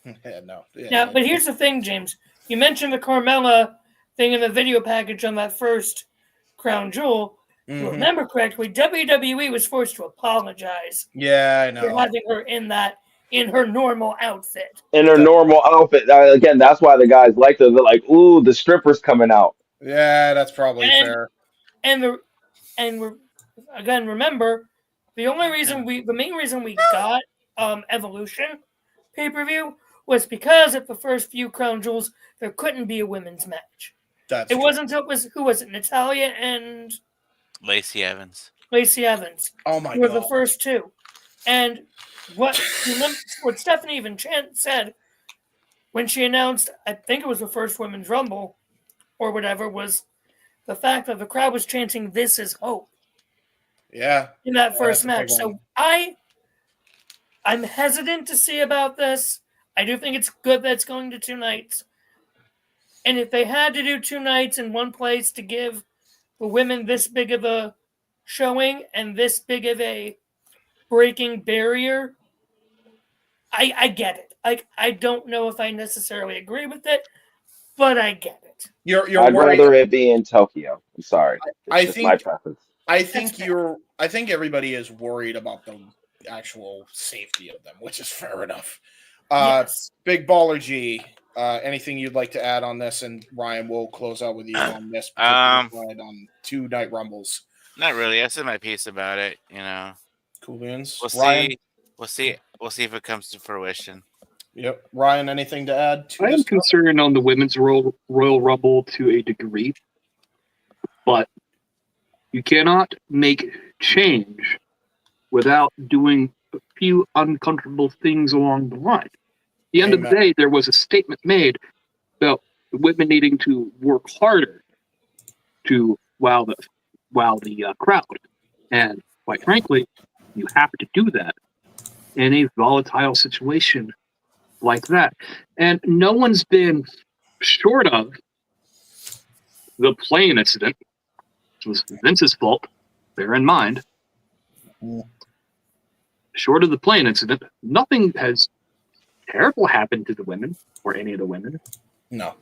Yeah, no. Yeah, now, but here's the thing, James. You mentioned the Carmella thing in the video package on that first Crown Jewel. If you remember correctly, WWE was forced to apologize. Yeah, I know. For having her in her normal outfit. In her normal outfit. Again, that's why the guys like her. They're like, ooh, the stripper's coming out. Yeah, that's probably fair. And remember, the main reason we got Evolution pay-per-view was because at the first few Crown Jewels there couldn't be a women's match. It wasn't until who was it? Natalya and Lacey Evans. Oh my god. Were the first two. And what Stephanie even said when she announced, I think it was the first Women's Rumble or whatever, was the fact that the crowd was chanting "This is hope." Yeah. In that first match. So I'm hesitant to see about this. I do think it's good that it's going to 2 nights. And if they had to do 2 nights in one place to give the women this big of a showing and this big of a breaking barrier, I get it. I don't know if I necessarily agree with it, but I get it. I'd rather it be in Tokyo. I'm sorry. It's just my preference. I think everybody is worried about the actual safety of them, which is fair enough. Yes. Big Baller G, anything you'd like to add on this? And Ryan, we'll close out with you on this on 2 night rumbles. Not really. I said my piece about it. Cool beans. We'll see if it comes to fruition. Yep. Ryan, anything to add to I am concerned on the women's Royal Rumble to a degree, but you cannot make change without doing a few uncomfortable things along the line. At the end of the day, there was a statement made about the women needing to work harder to wow the crowd. And quite frankly, you have to do that in a volatile situation like that. And no one's been short of the plane incident, which was Vince's fault, bear in mind. Short of the plane incident, nothing has terrible happened to the women or any of the women. No.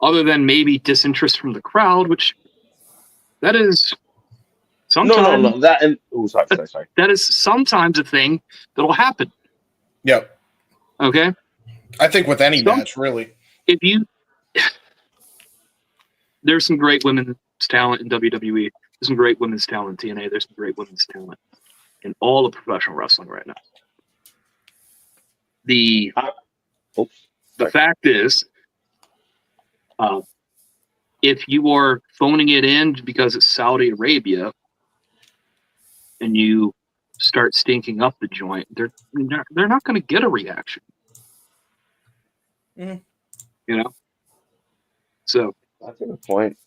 other than maybe disinterest from the crowd, which that is sometimes No. That and sorry. that is sometimes a thing that'll happen. Yep. Okay. I think with any match, really. If you, there's some great women's talent in WWE. There's some great women's talent in TNA. There's some great women's talent in all of professional wrestling right now. The fact is, if you are phoning it in because it's Saudi Arabia and you start stinking up the joint, they're not going to get a reaction. Mm-hmm. You know? So that's a good point.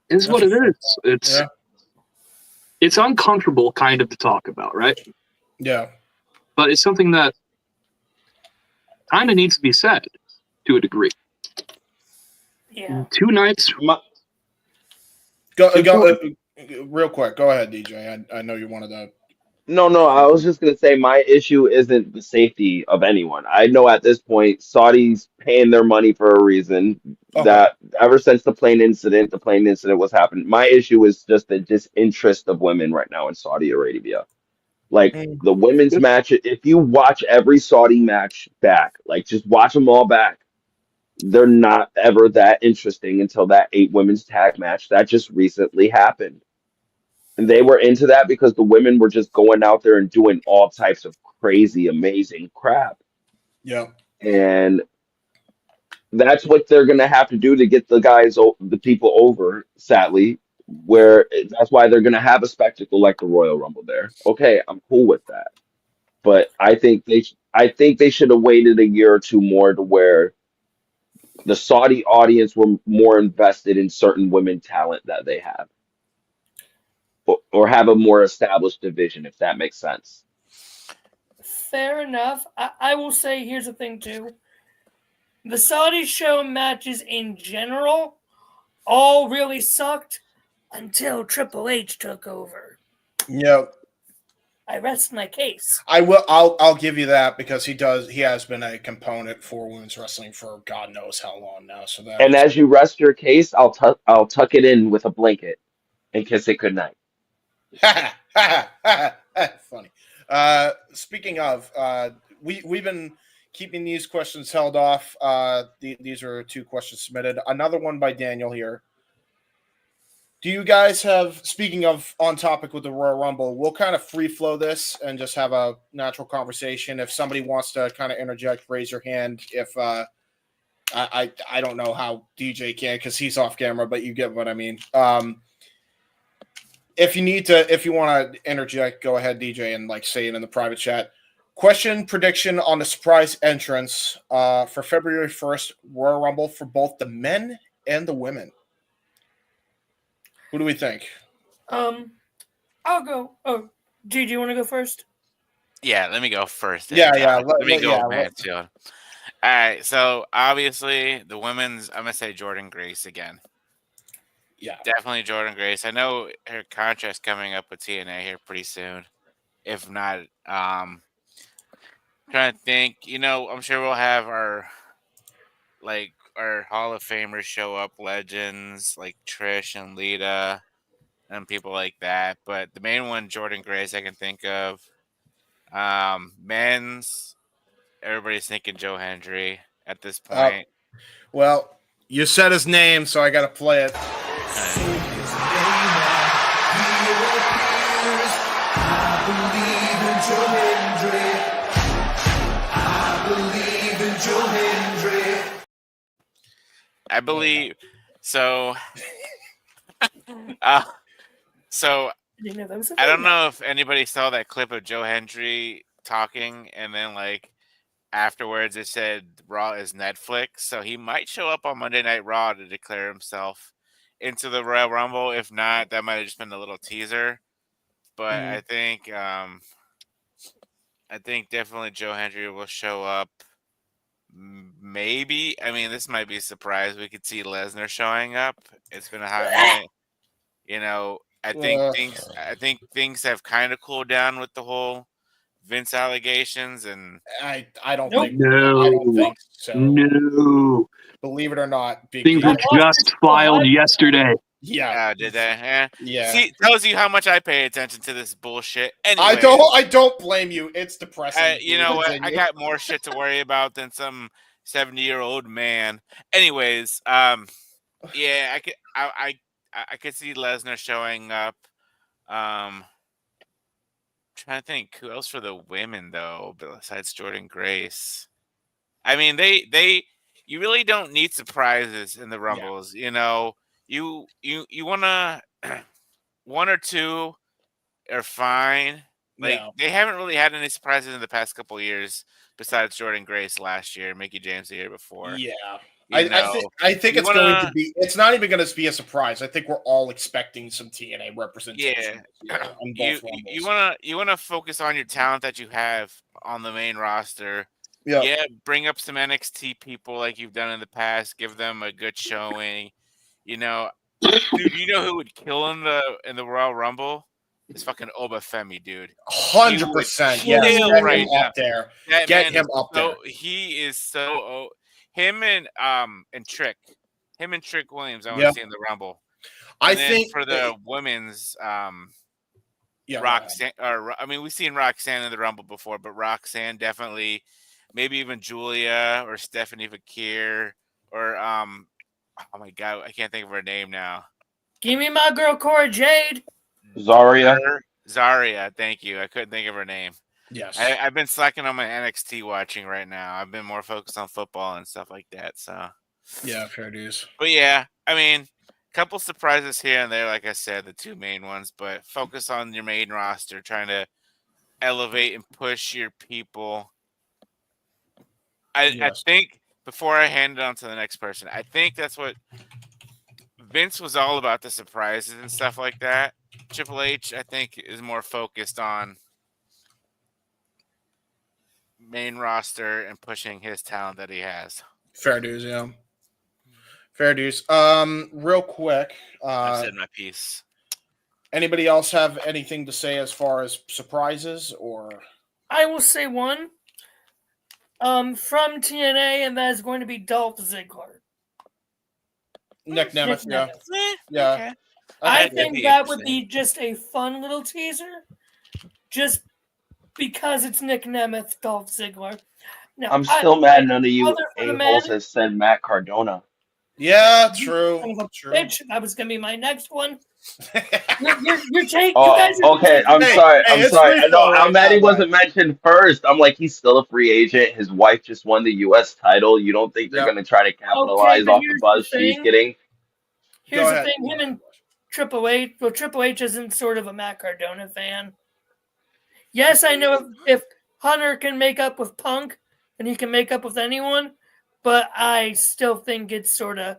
It's what it is. It's uncomfortable kind of to talk about, right? Yeah. But it's something that kind of needs to be said to a degree. Yeah. 2 nights. Go real quick. Go ahead, DJ. I know you wanted to. No, I was just gonna say my issue isn't the safety of anyone. I know at this point Saudi's paying their money for a reason. That ever since the plane incident was happening. My issue is just the disinterest of women right now in Saudi Arabia. Like the women's match, if you watch every Saudi match back, like just watch them all back, they're not ever that interesting until that 8 women's tag match that just recently happened. And they were into that because the women were just going out there and doing all types of crazy, amazing crap. Yeah. And that's what they're going to have to do to get the people over, sadly, where that's why they're going to have a spectacle like the Royal Rumble there. Okay, I'm cool with that. But I think they should have waited a year or 2 more to where the Saudi audience were more invested in certain women talent that they have. Or have a more established division, if that makes sense. Fair enough. I will say here's the thing too. The Saudi show matches in general all really sucked until Triple H took over. Yep. I rest my case. I will. I'll give you that because he has been a component for women's wrestling for God knows how long now. So that. And as you rest your case, I'll tuck it in with a blanket and kiss it goodnight. Funny. Speaking of, we've been keeping these questions held off. These are 2 questions submitted. Another one by Daniel here. Do you guys have, speaking of on topic with the Royal Rumble, we'll kind of free flow this and just have a natural conversation. If somebody wants to kind of interject, raise your hand. If I don't know how DJ can because he's off camera, but you get what I mean. If you want to interject, go ahead, DJ, and say it in the private chat. Question prediction on the surprise entrance for February 1st Royal Rumble for both the men and the women. Who do we think? I'll go. Oh, G, do you want to go first? Yeah, let me go first. Yeah. Let me go, man. All right, so obviously the women's, I'm gonna say Jordynne Grace again. Yeah, definitely Jordynne Grace. I know her contract's coming up with TNA here pretty soon. If not, trying to think. I'm sure we'll have our Hall of Famers show up, legends like Trish and Lita and people like that. But the main one, Jordynne Grace, I can think of. Men's, everybody's thinking Joe Hendry at this point. Well, you said his name, so I got to play it. I believe so. So I don't know if anybody saw that clip of Joe Hendry talking, and then afterwards it said Raw is Netflix, so he might show up on Monday Night Raw to declare himself into the Royal Rumble. If not, that might have just been a little teaser. But I think definitely Joe Hendry will show up. Maybe, this might be a surprise. We could see Lesnar showing up. It's been a hot minute. I think things have kind of cooled down with the whole Vince allegations, and I don't think so. No, Believe it or not, Big Things were E. just filed yesterday. Yeah. Did they? Yeah. Yeah. See, tells you how much I pay attention to this bullshit. Anyway, I don't blame you. It's depressing. you know what? I Continue. got more shit to worry about than some 70-year-old man. Anyways, yeah, I could see Lesnar showing up. Trying to think who else for the women though, besides Jordan Grace. I mean, you really don't need surprises in the Rumbles. You know, you wanna one or two are fine. Like they haven't really had any surprises in the past couple of years, besides Jordan Grace last year, Mickey James the year before. Yeah. You I think you it's going wanna- to be. It's not even going to be a surprise. I think we're all expecting some TNA representation. Yeah, on both you wanna focus on your talent that you have on the main roster. Yeah. Yeah, bring up some NXT people like you've done in the past. Give them a good showing. You know, dude, you know who would kill in the Royal Rumble? It's fucking Obafemi, dude. 100%. Yeah, Yes, get right him now. up there. That Get man him is up there. He is so. Him and Trick, him and Trick Williams. I want Yeah. to see in the Rumble. I And then think for the women's, yeah, Roxanne. Or I mean, we've seen Roxanne in the Rumble before, but Roxanne definitely. Maybe even Julia or Stephanie Fakir or oh my god, I can't think of her name now. Give me my girl Cora Jade. Zarya. Zarya, thank you. I couldn't think of her name. Yes. I've been slacking on my NXT watching right now. I've been more focused on football and stuff like that. So Yeah, fair dues. but yeah, I mean, a couple surprises here and there, like I said, the two main ones, but focus on your main roster, trying to elevate and push your people. I think before I hand it on to the next person, I think that's what Vince was all about, the surprises and stuff like that. Triple H, I think, is more focused on main roster and pushing his talent that he has. Fair dues, yeah. Fair dues. Real quick. I've said my piece. Anybody else have anything to say as far as surprises or? I will say one. From TNA, and that is going to be Dolph Ziggler. Nick Nemeth, yeah. Yeah. Okay. I That'd think be that would interesting. be just a fun little teaser, just because it's Nick Nemeth, Dolph Ziggler. Now, I'm still mad none of you other for the a-holes man- has said Matt Cardona. Yeah, true. Son of a True. bitch. That was going to be my next one. You're taking. Oh, you guys are okay. I'm Hey, sorry. hey, I'm it's sorry. free No, fall right I'm mad now, he wasn't mentioned first. I'm like, he's still a free agent. His wife just won the U.S. title. You don't think they're Yep. going to try to capitalize but off the here's buzz the she's thing. getting? Here's Go the ahead. thing. Him and Triple H. Well, Triple H isn't sort of a Matt Cardona fan. Yes, I know if Hunter can make up with Punk, then he can make up with anyone. But I still think it's sort of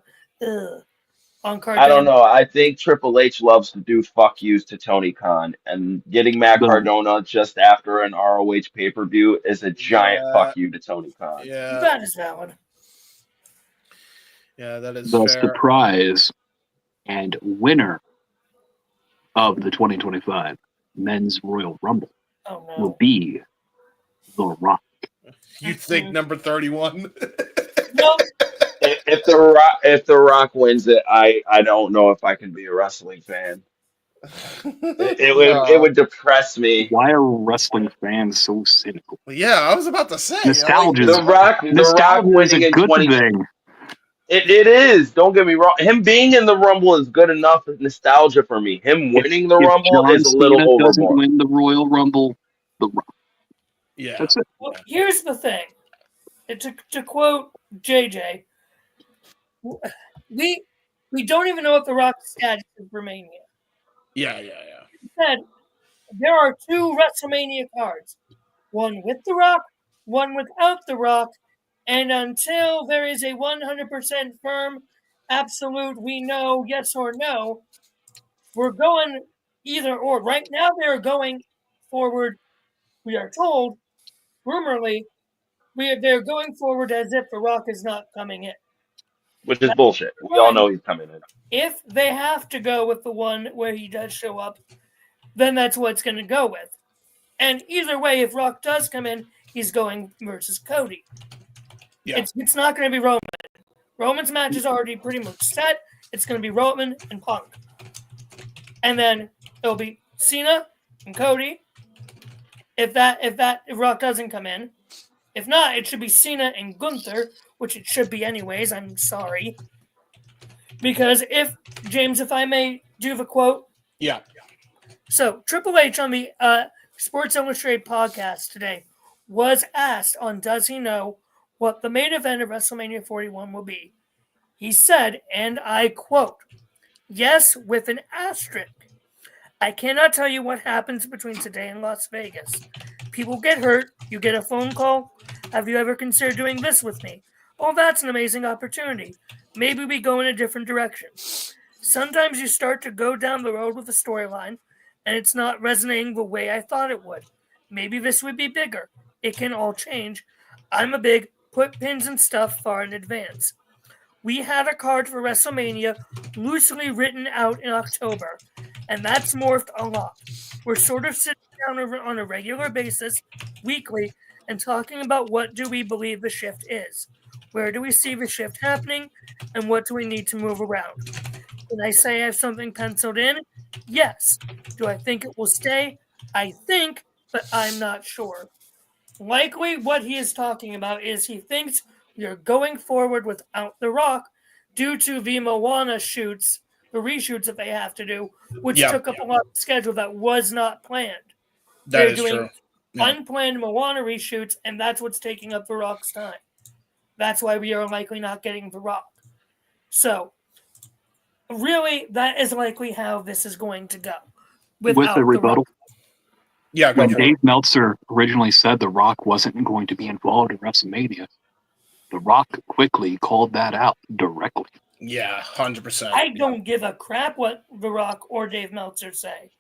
on Cardona. I don't know. I think Triple H loves to do fuck yous to Tony Khan, and getting Matt Cardona just after an ROH pay-per-view is a giant fuck you to Tony Khan. Yeah. That is valid. Yeah, that is The fair. surprise and winner of the 2025 Men's Royal Rumble Oh no. will be The Rock. You think number 31? No. If the Rock wins it, I don't know if I can be a wrestling fan. It would depress me. Why are wrestling fans so cynical? Yeah, I was about to say. Nostalgia. The Rock is a winning in good 20. thing. It is. Don't get me wrong. Him being in the Rumble is good enough nostalgia for me. Him winning the If Rumble John is a little Cena doesn't overboard. win the Royal Rumble, The Rock. Yeah. That's it. Well, here's the thing. To quote JJ, we don't even know what the Rock's status is for Mania. Yeah. He said there are 2 WrestleMania cards, one with the Rock, one without the Rock, and until there is a 100% firm, absolute, we know, yes or no, we're going either or. Right now, they're going forward. We are told, rumorly, they're going forward as if the Rock is not coming in. Which is bullshit. We all know he's coming in. If they have to go with the one where he does show up, then that's what it's going to go with. And either way, if Rock does come in, he's going versus Cody. Yeah. It's not going to be Roman. Roman's match is already pretty much set. It's going to be Roman and Punk. And then it'll be Cena and Cody. If Rock doesn't come in. If not, it should be Cena and Gunther, which it should be anyways. I'm sorry. Because if I may do the quote. Yeah. So, Triple H on the Sports Illustrated podcast today was asked on does he know what the main event of WrestleMania 41 will be. He said, and I quote, "Yes, with an asterisk. I cannot tell you what happens between today and Las Vegas. People get hurt. You get a phone call. Have you ever considered doing this with me? Oh, that's an amazing opportunity. Maybe we go in a different direction. Sometimes you start to go down the road with a storyline, and it's not resonating the way I thought it would. Maybe this would be bigger. It can all change. I'm a big put pins and stuff far in advance. We had a card for WrestleMania loosely written out in October, and that's morphed a lot. We're sort of sitting down on a regular basis, weekly, and talking about what do we believe the shift is. Where do we see the shift happening, and what do we need to move around? Can I say I have something penciled in? Yes. Do I think it will stay? I think, but I'm not sure. Likely what he is talking about is he thinks we are going forward without The Rock due to the Moana shoots, the reshoots that they have to do, which took up a lot of schedule that was not planned. They're doing unplanned Moana reshoots, and that's what's taking up The Rock's time. That's why we are likely not getting The Rock. So, really, that is likely how this is going to go. With the rebuttal. Yeah, when Dave Meltzer originally said The Rock wasn't going to be involved in WrestleMania, The Rock quickly called that out directly. Yeah, 100%. I don't give a crap what The Rock or Dave Meltzer say.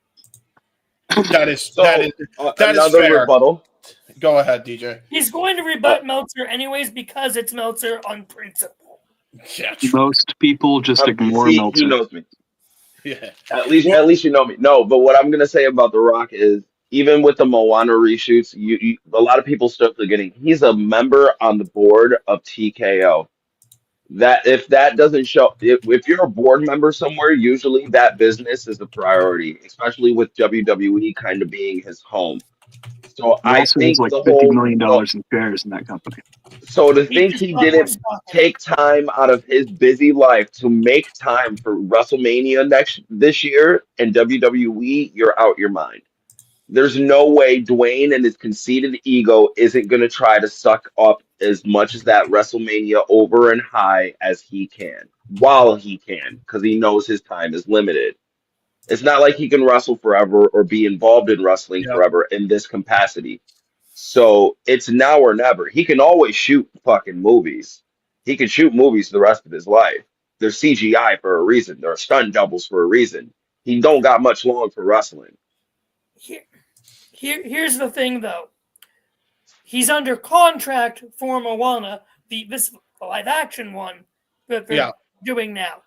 That is another fair. rebuttal. Go ahead, DJ. He's going to rebut Meltzer anyways because it's Meltzer on principle. Yeah, most people just ignore Meltzer. He knows me. Yeah. At least you know me. No, but what I'm gonna say about The Rock is even with the Moana reshoots, a lot of people start forgetting he's a member on the board of TKO. That if that doesn't show, if you're a board member somewhere, usually that business is a priority, especially with WWE kind of being his home. So I Meltzer think has like the $50 whole million in shares in that company. So to think he didn't take time out of his busy life to make time for WrestleMania this year and WWE, you're out your mind. There's no way Dwayne and his conceited ego isn't going to try to suck up as much as that WrestleMania over and high as he can, while he can, because he knows his time is limited. It's not like he can wrestle forever or be involved in wrestling forever in this capacity. So it's now or never. He can always shoot fucking movies. He can shoot movies the rest of his life. There's CGI for a reason. There are stunt doubles for a reason. He don't got much long for wrestling. Here's the thing, though. He's under contract for Moana, this live action one that they're doing now.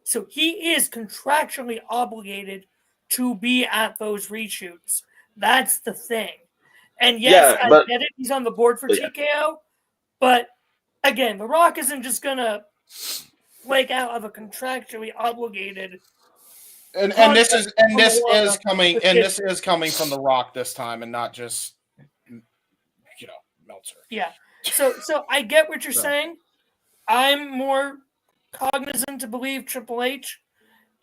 So he is contractually obligated to be at those reshoots. That's the thing. And yes, I get it. He's on the board for TKO. But again, The Rock isn't just going to flake out of a contractually obligated. And this is coming from The Rock this time, and not just Meltzer. Yeah. So I get what you're saying. I'm more cognizant to believe Triple H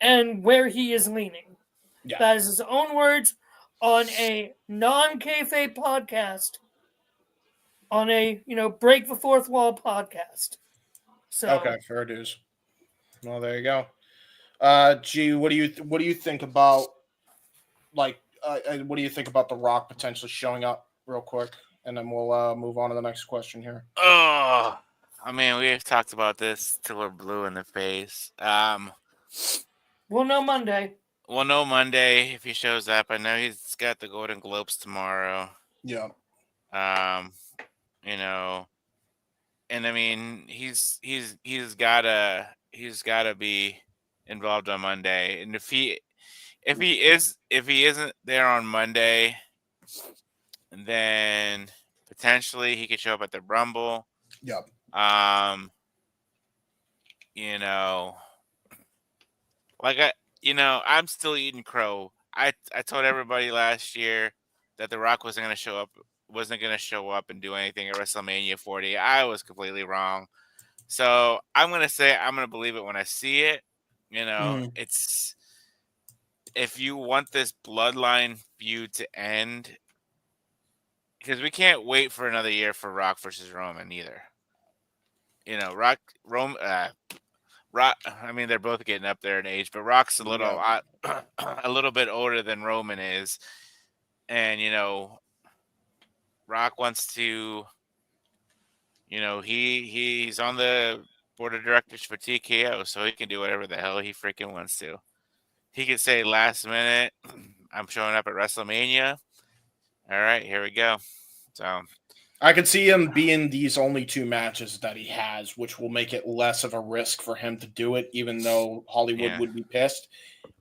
and where he is leaning. Yeah. That is his own words on a non-kayfabe podcast, on a break the fourth wall podcast. So okay, fair dues. Well, there you go. G, what do you think about what do you think about The Rock potentially showing up real quick, and then we'll move on to the next question here. Oh, I mean, we've talked about this till we're blue in the face. We'll know Monday. We'll know Monday if he shows up. I know he's got the Golden Globes tomorrow. Yeah. And I mean, he's gotta be involved on Monday. And if he isn't there on Monday, then potentially he could show up at the Rumble. Yep. you know, I'm still eating crow. I told everybody last year that The Rock wasn't going to show up and do anything at WrestleMania 40. I was completely wrong. So I'm going to say I'm going to believe it when I see it. It's if you want this bloodline feud to end, because we can't wait for another year for Rock versus Roman either. Rock. I mean, they're both getting up there in age, but Rock's a little bit older than Roman is, and Rock wants to. He's on the board of directors for TKO, so he can do whatever the hell he freaking wants to. He could say last minute, "I'm showing up at WrestleMania." All right, here we go. So I could see him being these only 2 matches that he has, which will make it less of a risk for him to do it, even though Hollywood would be pissed.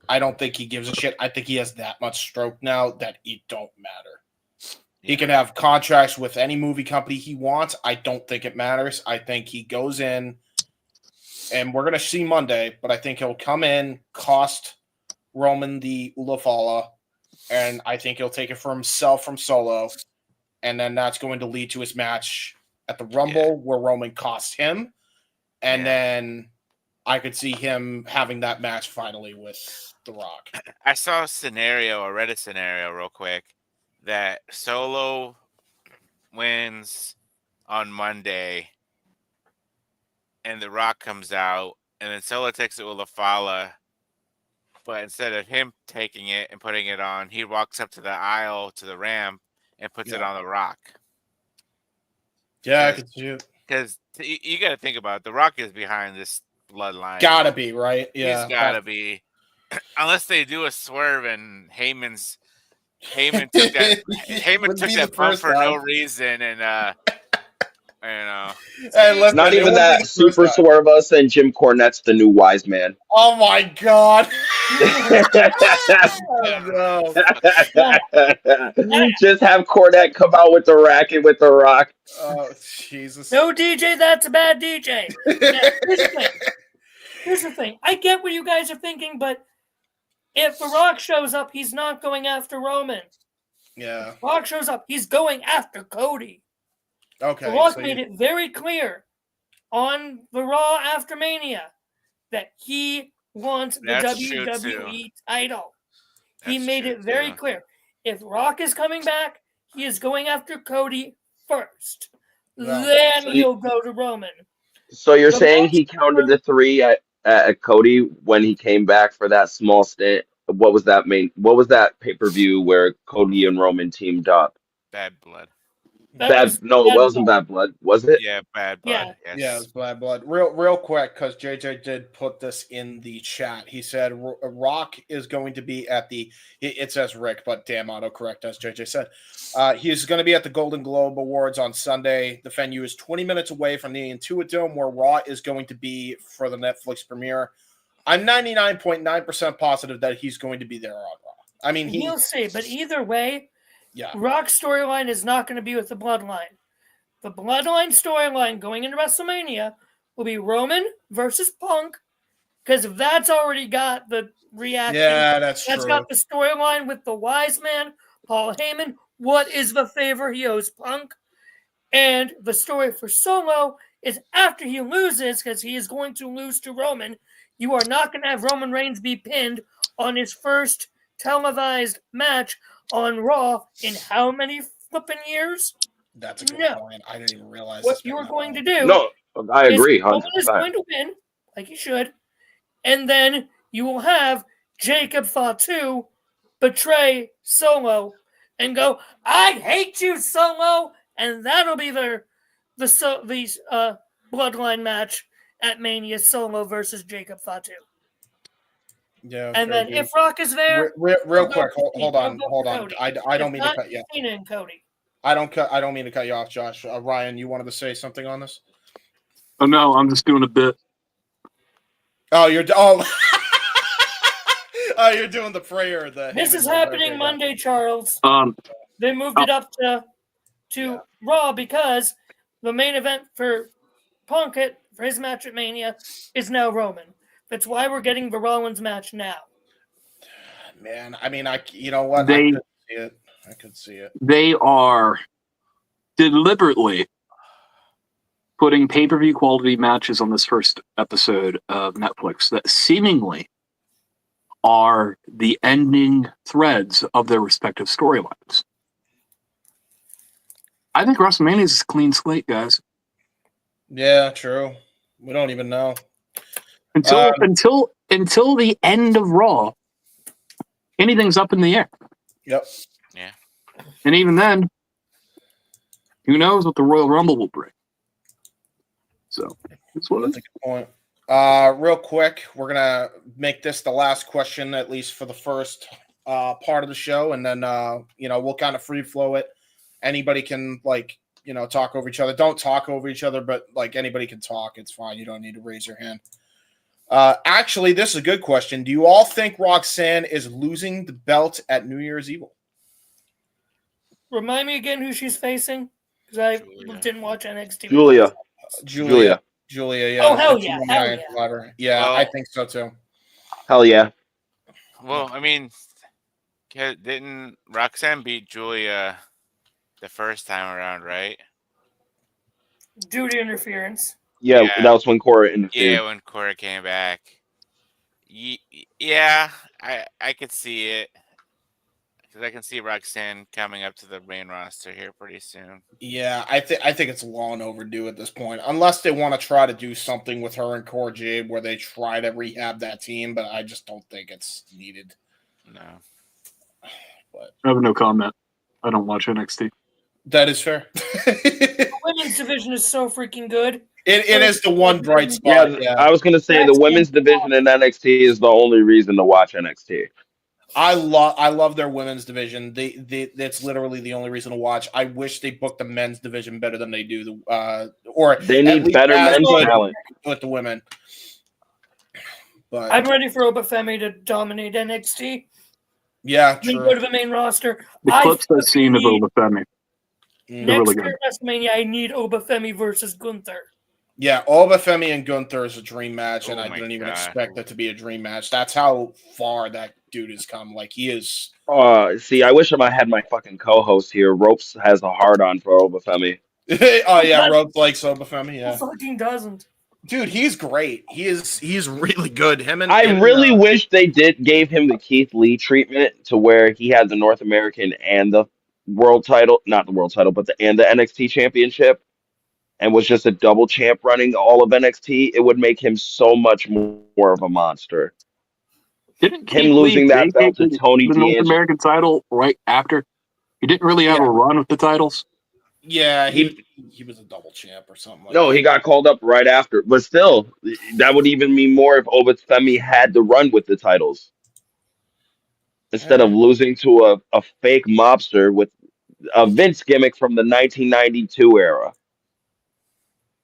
I don't think he gives a shit. I think he has that much stroke now that it don't matter. He can have contracts with any movie company he wants. I don't think it matters. I think he goes in, and we're going to see Monday, but I think he'll come in, cost Roman the Ulafala, and I think he'll take it for himself from Solo. And then that's going to lead to his match at the Rumble where Roman costs him. And then I could see him having that match finally with The Rock. I saw a Reddit scenario real quick, that Solo wins on Monday and The Rock comes out, and then Solo takes it with Ulafala, but instead of him taking it and putting it on, he walks up to the aisle to the ramp and puts it on The Rock. Yeah, I could see it. Because you got to think about it. The Rock is behind this bloodline. Gotta be, right? Yeah. He's got to be. Unless they do a swerve and Heyman took that bump for no reason, and Not even that. Super Swerve Us and Jim Cornette's the new wise man. Oh my God! Just have Cornette come out with the racket with The Rock. Oh Jesus! No DJ, that's a bad DJ. Here's the thing. I get what you guys are thinking, but if The Rock shows up, he's not going after Roman. Yeah. Rock shows up, he's going after Cody. Okay. The Rock made it very clear on the Raw after Mania that he wants the WWE title. He made it very clear. If Rock is coming back, he is going after Cody first. Then he'll go to Roman. So you're saying he counted the 3 at Cody when he came back for that small stint? What was that pay-per-view where Cody and Roman teamed up? Bad Blood. It wasn't Bad Blood, was it? Yeah, Bad Blood. Yeah, yeah, it was Bad Blood. Real quick, because JJ did put this in the chat. He said Rock is going to be at the. It says Rick, but damn autocorrect, as JJ said. He is going to be at the Golden Globe Awards on Sunday. The venue is 20 minutes away from the Intuit Dome, where Raw is going to be for the Netflix premiere. I'm 99.9% positive that he's going to be there on Raw. I mean, we'll see, but either way. Yeah. Rock's storyline is not going to be with the Bloodline. The Bloodline storyline going into WrestleMania will be Roman versus Punk, because if that's already got the reaction, that's true. Got the storyline with the wise man, Paul Heyman. What is the favor he owes Punk? And the story for Solo is after he loses, because he is going to lose to Roman, you are not going to have Roman Reigns be pinned on his first televised match on Raw in how many flipping years? That's a good point. I didn't even realize what you were going to do. No, I agree. Roman is going to win, like he should, and then you will have Jacob Fatu betray Solo and go, "I hate you, Solo," and that'll be the Bloodline match at Mania: Solo versus Jacob Fatu. Yeah, and then if Rock is there, real quick, hold on. I don't mean to cut you. Cena and Cody. I don't mean to cut you off, Josh. Ryan, you wanted to say something on this? Oh no, I'm just doing a bit. Oh, you're doing the prayer. This is happening Monday, Charles. They moved it up to Raw because the main event for Plunkett for his match at Mania is now Roman. That's why we're getting the Rollins match now. Man, I mean, you know what? They- I could see it. I could see it. They are deliberately putting pay-per-view quality matches on this first episode of Netflix that seemingly are the ending threads of their respective storylines. I think WrestleMania is a clean slate, guys. Yeah, true. We don't even know. Until the end of Raw, anything's up in the air. Yep. Yeah. And even then, who knows what the Royal Rumble will bring. So, that's what That's a good point. Real quick, we're gonna make this the last question, at least for the first part of the show, and then we'll kind of free flow it. Anybody can talk over each other. Don't talk over each other, but anybody can talk. It's fine. You don't need to raise your hand. Actually, this is a good question. Do you all think Roxanne is losing the belt at New Year's Evil? Remind me again who she's facing, because I didn't watch NXT. Julia. Yeah. Oh, hell yeah. Yeah, I think so too. Hell yeah. Well, I mean, didn't Roxanne beat Julia the first time around, right? Due to interference. Yeah, that was when Cora interfered. Yeah, when Cora came back. Yeah, I could see it. Because I can see Roxanne coming up to the main roster here pretty soon. Yeah, I think it's long overdue at this point. Unless they want to try to do something with her and Cora Jade where they try to rehab that team, but I just don't think it's needed. No. But I have no comment. I don't watch NXT. that is fair. The women's division is so freaking good. It is the one bright spot. Yeah, I was going to say the women's division in NXT is the only reason to watch NXT. I love their women's division. That's literally the only reason to watch. I wish they booked the men's division better than they do. Or they need better men's talent with the women. But I'm ready for Obafemi to dominate NXT. Yeah, Then true. go to the main roster. The clips I've seen of Obafemi. They're Next really year good. at WrestleMania, I need Obafemi versus Gunther. Yeah, Obafemi and Gunther is a dream match, and Oh I my didn't even God. expect it to be a dream match. That's how far that dude has come. Like, he is. See, I wish I had my fucking co-host here. Ropes has a hard-on for Obafemi. Oh yeah, Rhodes likes Obafemi. Who Yeah, fucking doesn't? dude, he's great. He's really good. Him and I really wish they gave him the Keith Lee treatment to where he had the North American and the world title, not the world title, but the NXT championship, and was just a double champ running all of NXT. It would make him so much more of a monster. Didn't Him Keith losing Lee that belt to vacate Tony the North D'Angelo? American title right after? He didn't really have a run with the titles. Yeah, he was a double champ or something like No, that. he got called up right after. But still, that would even mean more if Obafemi had the run with the titles. Instead of losing to a fake mobster with a Vince gimmick from the 1992 era.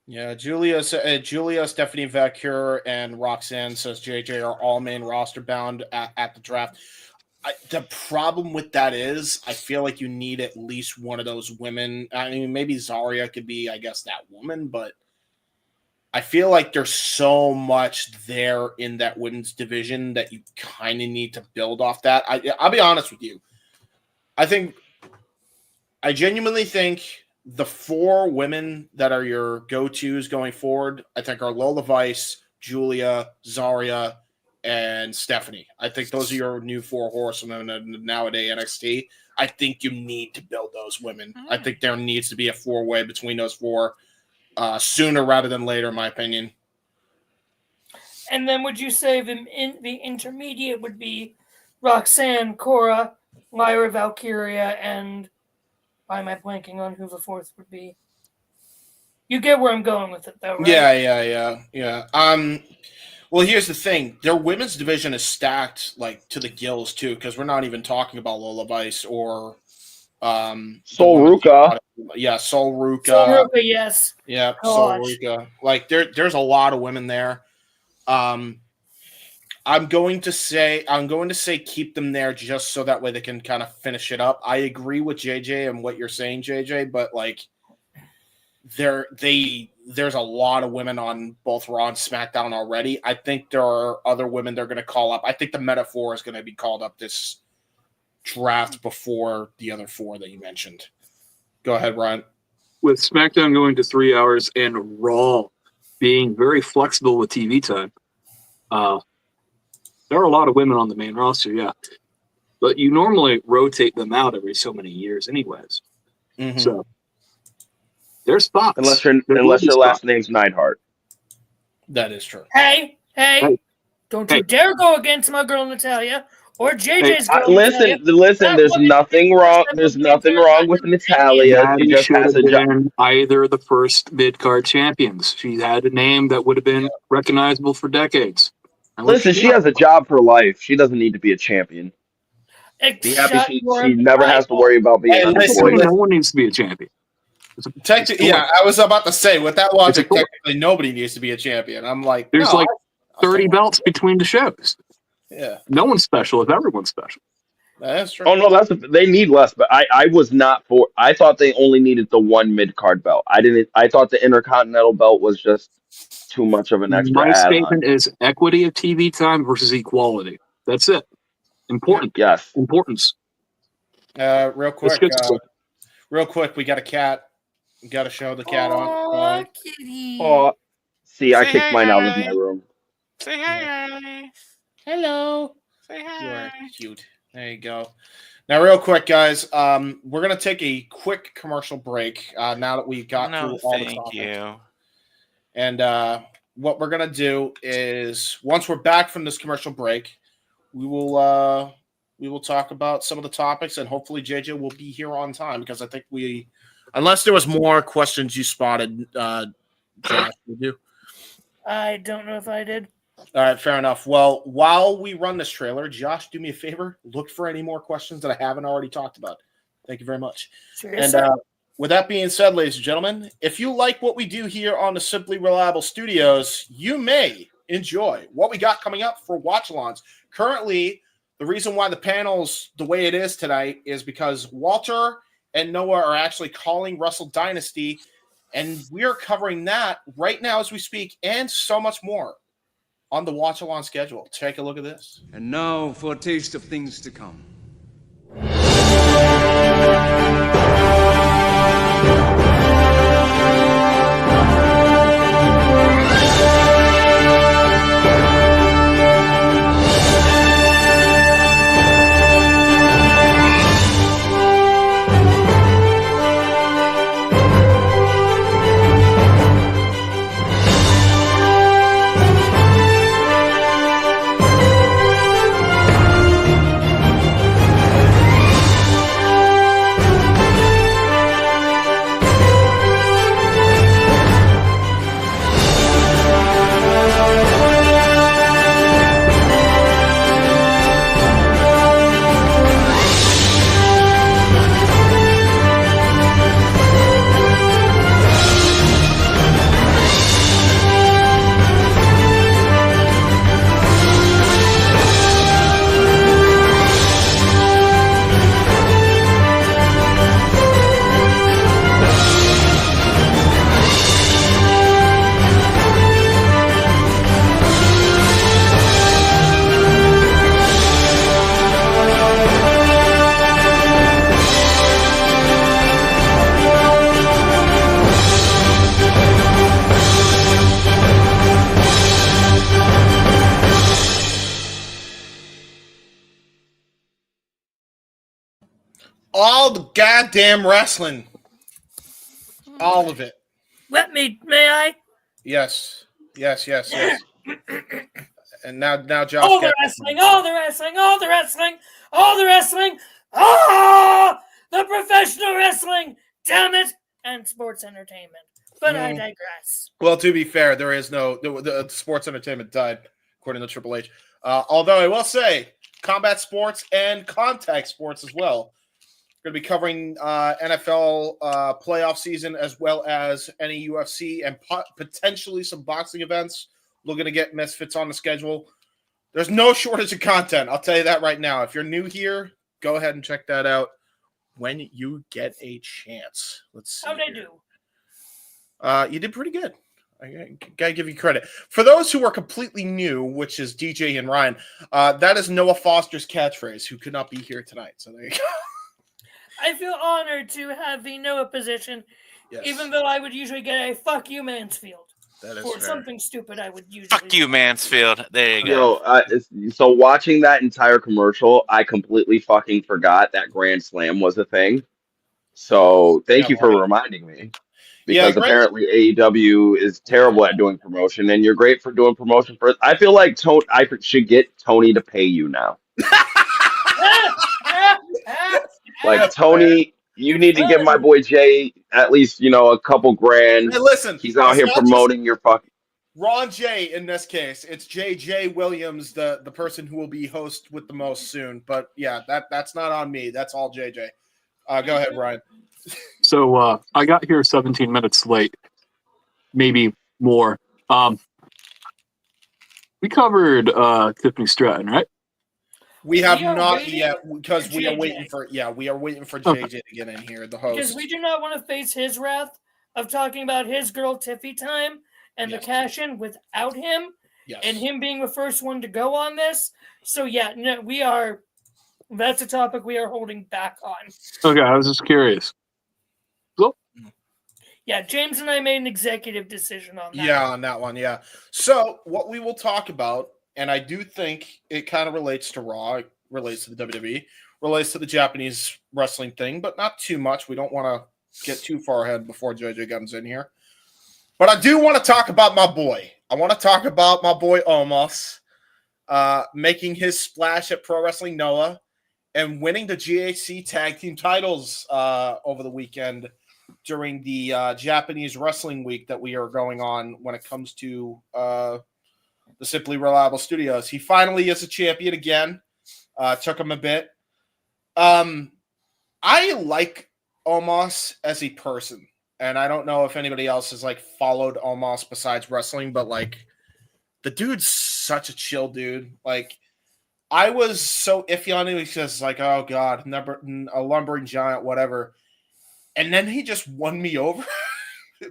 Yeah, Julia, Stephanie Vacure, and Roxanne says JJ are all main roster bound at the draft. The problem with that is I feel like you need at least one of those women. I mean, maybe Zarya could be, I guess, that woman, but I feel like there's so much there in that women's division that you kind of need to build off that. I'll be honest with you. I genuinely think the four women that are your go-tos going forward, I think are Lola Vice, Julia, Zarya, and Stephanie. I think those are your new four horsewomen nowadays NXT. I think you need to build those women. I think there needs to be a four-way between those four sooner rather than later, in my opinion. And then would you say the intermediate would be Roxanne, Cora, Lyra Valkyria, and why am I blanking on who the fourth would be? You get where I'm going with it, though, right? Yeah. Well, here's the thing. Their women's division is stacked, like, to the gills, too, because we're not even talking about Lola Vice or Sol Ruka. Yeah, Sol Ruka. Sol Ruka, yes. Yeah, Sol Gosh. Ruka. Like, there's a lot of women there. I'm going to say keep them there just so that way they can kind of finish it up. I agree with JJ and what you're saying, JJ, but like there's a lot of women on both Raw and SmackDown already. I think there are other women they're going to call up. I think the Metaphor is going to be called up this draft before the other 4 that you mentioned. Go ahead, Ryan. With SmackDown going to 3 hours and Raw being very flexible with TV time, there are a lot of women on the main roster, yeah. But you normally rotate them out every so many years anyways. Mm-hmm. So there's spots. Unless your last name's Neidhart. That is true. Hey, don't you dare go against my girl Natalia or JJ's girl Natalia. Listen. There's nothing wrong. There's nothing wrong with Natalia. She just has a job. Either the first mid-card champions. She had a name that would have been recognizable for decades. Listen, she has a job for life. She doesn't need to be a champion. Be happy she never has to worry about being a champion. No one needs to be a champion. I was about to say, with that logic, technically nobody needs to be a champion. I'm like, there's 30 belts between the shows. Yeah. No one's special if everyone's special. That's true. Oh no, they need less. But I was not for. I thought they only needed the 1 mid card belt. I thought the Intercontinental belt was just too much of an extra. My add-on. statement is equity of TV time versus equality. That's it. Important. Yes. Importance. Real quick, we got a cat. We got to show the cat on. Kitty. Oh, see, I Say kicked hi, mine out of hi. my room. Say hi. Hello. Say hi. You are cute. There you go. Now, real quick, guys, we're going to take a quick commercial break now that we've got through all the topics. You. And what we're going to do is, once we're back from this commercial break, we will talk about some of the topics, and hopefully JJ will be here on time, because I think unless there was more questions you spotted, Josh, did you? I don't know if I did. All right, fair enough. Well, while we run this trailer, Josh, do me a favor. Look for any more questions that I haven't already talked about. Thank you very much. Seriously? And with that being said, ladies and gentlemen, if you like what we do here on the Simply Reliable Studios, you may enjoy what we got coming up for watch-alongs. Currently, the reason why the panel's the way it is tonight is because Walter and Noah are actually calling Wrestle Dynasty, and we're covering that right now as we speak, and so much more on the watch-along schedule. Take a look at this. And now for a taste of things to come. All the goddamn wrestling. All of it. May I? Yes. And now Josh. All the wrestling. The professional wrestling. Damn it. And sports entertainment. But I digress. Well, to be fair, there is no the sports entertainment died, according to Triple H. Although I will say, combat sports and contact sports as well. Going to be covering NFL playoff season, as well as any UFC and potentially some boxing events. Looking to get Misfits on the schedule. There's no shortage of content. I'll tell you that right now. If you're new here, go ahead and check that out when you get a chance. Let's see. How'd they do? You did pretty good. I gotta give you credit. For those who are completely new, which is DJ and Ryan, that is Noah Foster's catchphrase, who could not be here tonight. So there you go. I feel honored to have the Noah position, even though I would usually get a "fuck you, Mansfield" that is for fair. something stupid. I would usually. Fuck you, Mansfield. There you go. So watching that entire commercial, I completely fucking forgot that Grand Slam was a thing. So thank you for reminding me. Because apparently AEW is terrible at doing promotion, and you're great for doing promotion for. I feel like I should get Tony to pay you now. Like Tony, you need to give my boy Jay at least a couple grand. Hey, listen, he's out here promoting your fucking. Ron J in this case. It's J.J. Williams, the person who will be host with the most soon. But yeah, that's not on me. That's all JJ. Go ahead, Ryan. So I got here 17 minutes late, maybe more. We covered Tiffany Stratton, right? We have not yet because we are waiting for JJ to get in here, the host. Because we do not want to face his wrath of talking about his girl Tiffy Time and the cash in without him, and him being the first one to go on this. So yeah, no, we are. That's a topic we are holding back on. Okay, I was just curious. Cool. Yeah, James and I made an executive decision on that. Yeah, on that one, yeah. So what we will talk about, and I do think it kind of relates to Raw, it relates to the WWE, relates to the Japanese wrestling thing, but not too much. We don't want to get too far ahead before JJ comes in here. But I do want to talk about my boy. I want to talk about my boy Omos making his splash at Pro Wrestling Noah and winning the GHC tag team titles over the weekend during the Japanese Wrestling Week that we are going on when it comes to the Simply Reliable Studios. He finally is a champion again. Took him a bit. I like Omos as a person, and I don't know if anybody else has followed Omos besides wrestling, but the dude's such a chill dude. I was so iffy on him. He's just oh God, a lumbering giant, whatever. And then he just won me over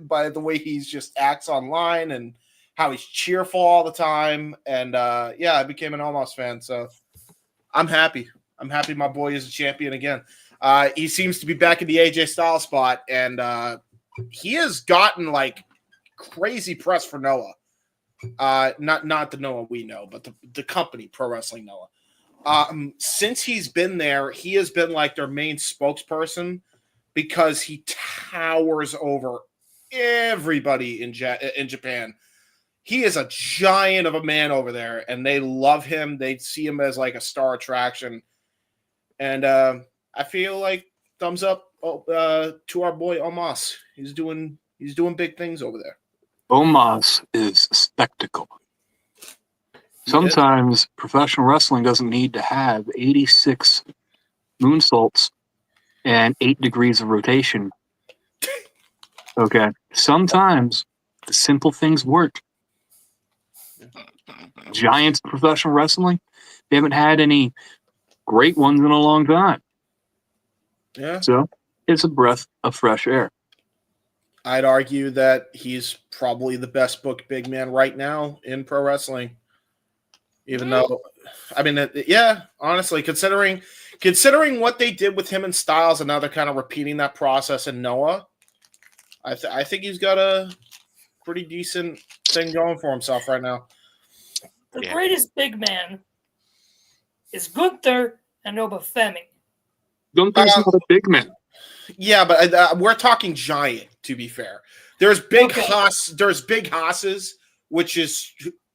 by the way he's just acts online and how he's cheerful all the time. And I became an Omos fan. So I'm happy. I'm happy my boy is a champion again. He seems to be back in the AJ Styles spot, and he has gotten crazy press for Noah. Not the Noah we know, but the company Pro Wrestling Noah. Since he's been there, he has been their main spokesperson because he towers over everybody in Japan. He is a giant of a man over there, and they love him. They see him as a star attraction, and I feel thumbs up to our boy Omos. He's doing big things over there. Omos is a spectacle. Sometimes professional wrestling doesn't need to have 86 moonsaults and 8 degrees of rotation. Okay. Sometimes the simple things work. Giants professional wrestling, they haven't had any great ones in a long time. Yeah. So it's a breath of fresh air. I'd argue that he's probably the best booked big man right now in pro wrestling. Even though, honestly, considering what they did with him and Styles, and now they're kind of repeating that process in Noah, I think he's got a pretty decent thing going for himself right now. The greatest big man is Gunther and Obafemi. Gunther's not a big man. Yeah, but we're talking giant, to be fair. There's big there's big Haas's, which is,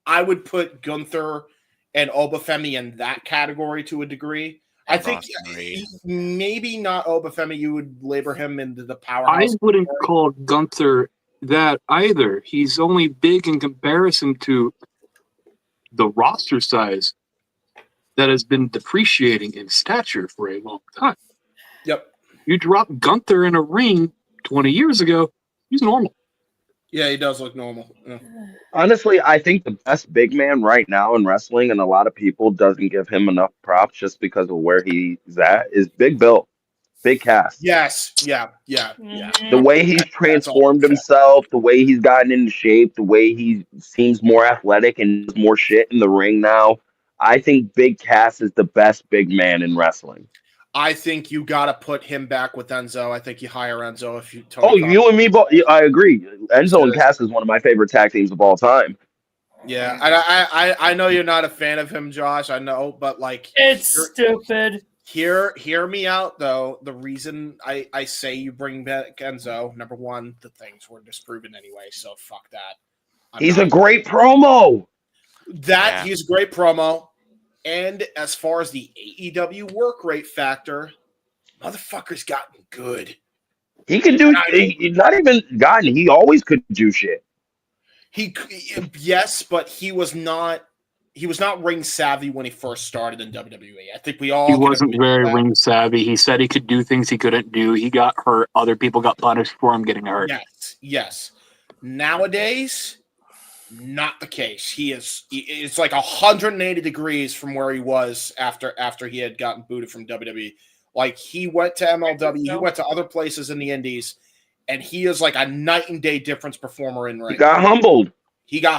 I would put Gunther and Obafemi in that category to a degree. I think maybe not Obafemi. You would label him into the powerhouse. I wouldn't call Gunther that either. He's only big in comparison to the roster size that has been depreciating in stature for a long time. Yep. You drop Gunther in a ring 20 years ago, he's normal. Yeah, he does look normal. Yeah. Honestly, I think the best big man right now in wrestling, and a lot of people doesn't give him enough props just because of where he's at, is Big Bill. Big Cass. Yes. Yeah. The way he's transformed himself, the way he's gotten into shape, the way he seems more athletic and does more shit in the ring now. I think Big Cass is the best big man in wrestling. I think you got to put him back with Enzo. I think you hire Enzo if you. You and me both. I agree. Enzo and Cass is one of my favorite tag teams of all time. Yeah, I know you're not a fan of him, Josh. I know, but like, it's stupid. Hear me out though. The reason I say you bring back Enzo, number one, the things were disproven anyway, so fuck that. He's a great promo. He's a great promo. And as far as the AEW work rate factor, motherfucker's gotten good. He can do not even gotten. He always could do shit. Yes, but he was not ring savvy when he first started in WWE. I think we all. He wasn't very ring savvy. He said he could do things he couldn't do. He got hurt. Other people got punished for him getting hurt. Yes. Nowadays, not the case. It's like 180 degrees from where he was after he had gotten booted from WWE. Like, he went to MLW, he went to other places in the Indies, and he is like a night and day difference performer in ring. He got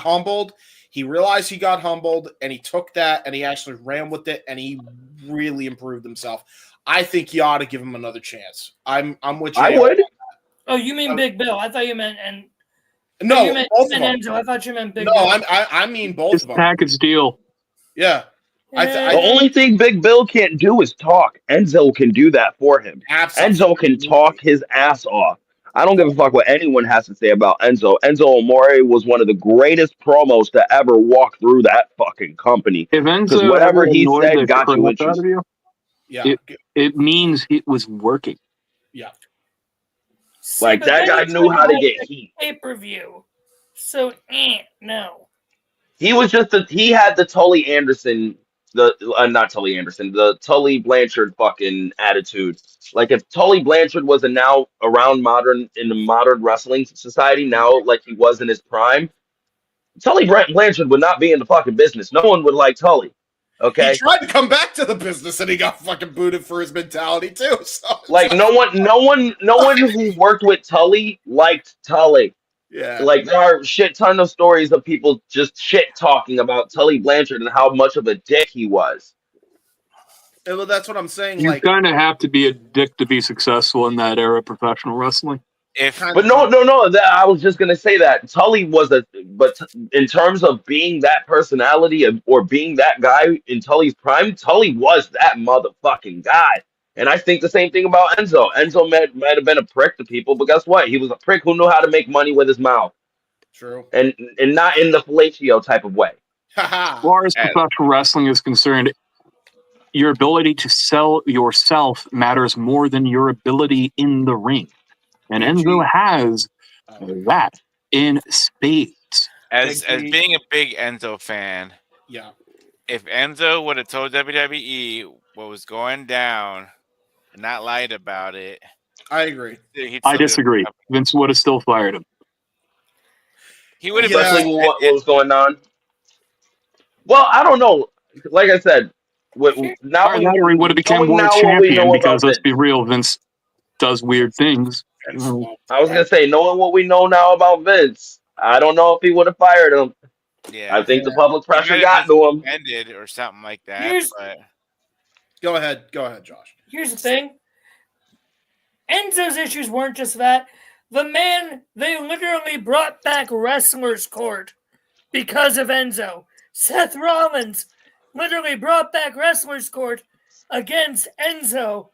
humbled. He realized he got humbled, and he took that, and he actually ran with it, and he really improved himself. I think you ought to give him another chance. I'm with you. I would. Oh, you mean Big Bill? I thought you meant No, you meant Enzo. I thought you meant Big Bill. No, I mean both of them. Package deal. Yeah. The only thing Big Bill can't do is talk. Enzo can do that for him. Absolutely. Enzo can talk his ass off. I don't give a fuck what anyone has to say about Enzo. Enzo Amore was one of the greatest promos to ever walk through that fucking company. If Enzo whatever he annoyed said the got you crap out interested. of you, it means it was working. Yeah. Like, that guy knew how to get heat. Pay-per-view. So, no. He was just he had the Tully Anderson, not Tully Anderson, the Tully Blanchard fucking attitude. Like, if Tully Blanchard was now around in the modern wrestling society now, like he was in his prime, Tully Blanchard would not be in the fucking business. No one would like Tully. Okay. He tried to come back to the business and he got fucking booted for his mentality too. So like no one who worked with Tully liked Tully. Yeah. Like, there are a shit ton of stories of people just shit talking about Tully Blanchard and how much of a dick he was. Well, that's what I'm saying. You like, kind of have to be a dick to be successful in that era of professional wrestling. But no. I was just gonna say that Tully was but in terms of being that personality or being that guy in Tully's prime, Tully was that motherfucking guy. And I think the same thing about Enzo. Enzo might have been a prick to people, but guess what? He was a prick who knew how to make money with his mouth. True. And not in the fellatio type of way. As far as professional wrestling is concerned, your ability to sell yourself matters more than your ability in the ring. And Enzo has that in spades. As being a big Enzo fan, yeah. If Enzo would have told WWE what was going down and not lied about it, I agree. I disagree. Vince would have still fired him. He would have been what was going on. Well, I don't know. Like I said, now he would have become world champion because let's be real, Vince does weird things. I was gonna say, knowing what we know now about Vince, I don't know if he would have fired him. Yeah, I think the public pressure got to him. Ended or something like that. But Go ahead, Josh. Here's the thing. Enzo's issues weren't just that. The man, they literally brought back Wrestler's Court because of Enzo. Seth Rollins literally brought back Wrestler's Court against Enzo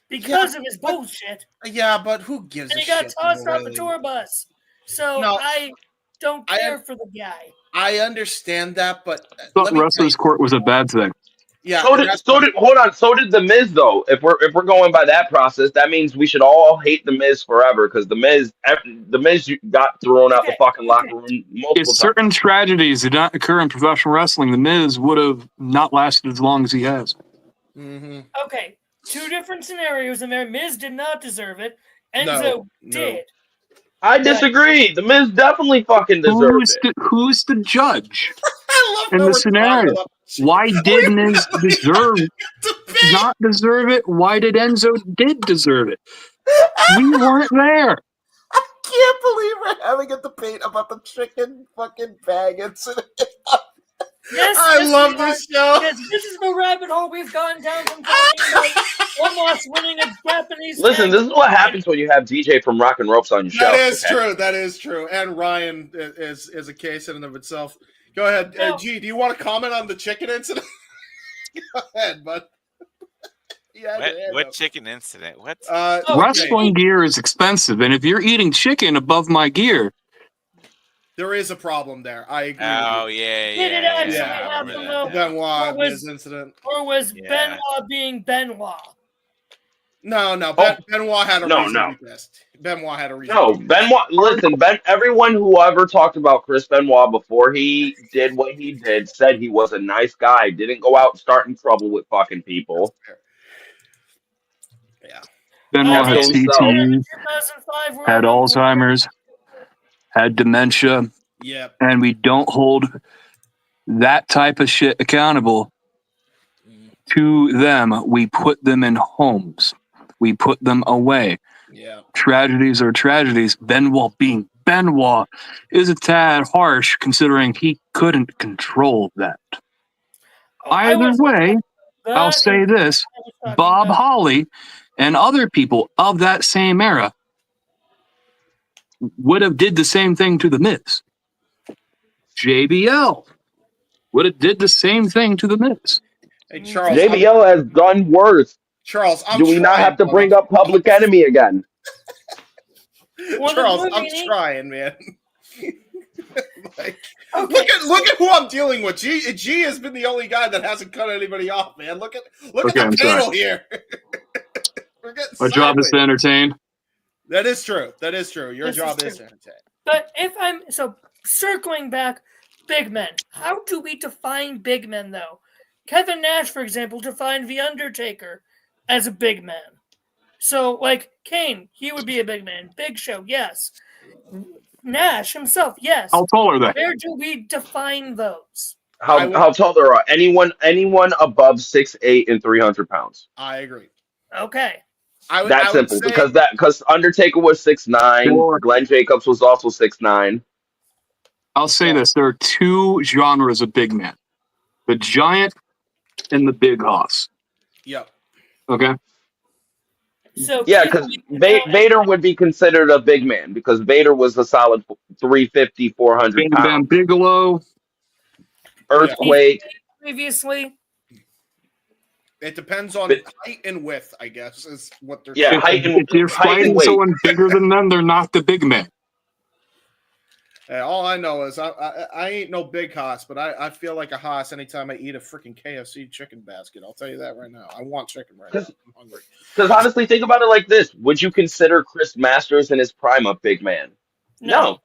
because of his bullshit. Yeah, but who gives a shit? And he got tossed off the tour bus. So I don't care for the guy. I understand that, but Wrestler's Court was a bad thing. Yeah. So did the Miz though. If we're going by that process, that means we should all hate the Miz forever because the Miz got thrown out the fucking locker room multiple If times. certain tragedies did not occur in professional wrestling, the Miz would have not lasted as long as he has. Mm-hmm. Okay, two different scenarios in there. Miz did not deserve it. Enzo did. I disagree. The Miz definitely fucking deserved it. Who's the judge I love in the scenario? Why did Miz deserve not deserve it? Why did Enzo did deserve it? We weren't there. I can't believe we're having a debate about the chicken fucking bag incident. Yes, I yes, love we are. this show. Yes, this is the rabbit hole we've gone down from talking about almost winning a Japanese. Listen, tag this is what happens when you have DJ from Rock and Ropes on your show. That is okay? true. That is true. And Ryan is a case in and of itself. Go ahead. G, do you want to comment on the chicken incident? Go ahead, bud. What chicken incident? What? Wrestling gear is expensive, and if you're eating chicken above my gear, there is a problem there. I agree. Oh, with you. yeah, Did it actually happen though? Benoit, Or his incident. Or was Benoit being Benoit? No, Benoit had a reason to be pissed. Benoit had a reason. No, Benoit. Listen, everyone who ever talked about Chris Benoit before he did what he did said he was a nice guy. Didn't go out starting trouble with fucking people. Yeah. Benoit had CTE, had Alzheimer's, had dementia. Yep. And we don't hold that type of shit accountable to them. We put them in homes. We put them away. Yeah. Tragedies are tragedies. Benoit being Benoit is a tad harsh considering he couldn't control that. Either way, I'll say this. Bob Holly and other people of that same era would have did the same thing to The Miz. JBL would have did the same thing to The Miz. Hey, Charles. JBL has done worse. Charles, do we not have to bring up Public Enemy again? Charles, I'm trying, man. Look at who I'm dealing with. G has been the only guy that hasn't cut anybody off, man. Look at the panel here. My job is to entertain. That is true. That is true. Your job is to entertain. But circling back, big men. How do we define big men, though? Kevin Nash, for example, defined The Undertaker as a big man. So, like, Kane, he would be a big man. Big Show, yes. Nash himself, yes. How tall are they? Where do we define those? How tall there are? Anyone above 6'8" and 300 pounds. I agree. Okay. That's simple because Undertaker was 6'9", Glenn Jacobs was also 6'9". I'll say this: there are two genres of big man: the giant and the big hoss. Yep. Okay. So yeah, because Vader would be considered a big man because Vader was a solid 350, 400 Bam pounds. Bam Bigelow, Earthquake. Previously. It depends on height and width, I guess, is what they're saying. If you're fighting someone bigger than them, they're not the big man. Hey, all I know is I ain't no big hoss, but I feel like a hoss anytime I eat a freaking KFC chicken basket. I'll tell you that right now. I want chicken right now. I'm hungry. Because honestly, think about it like this. Would you consider Chris Masters in his prime a big man? No.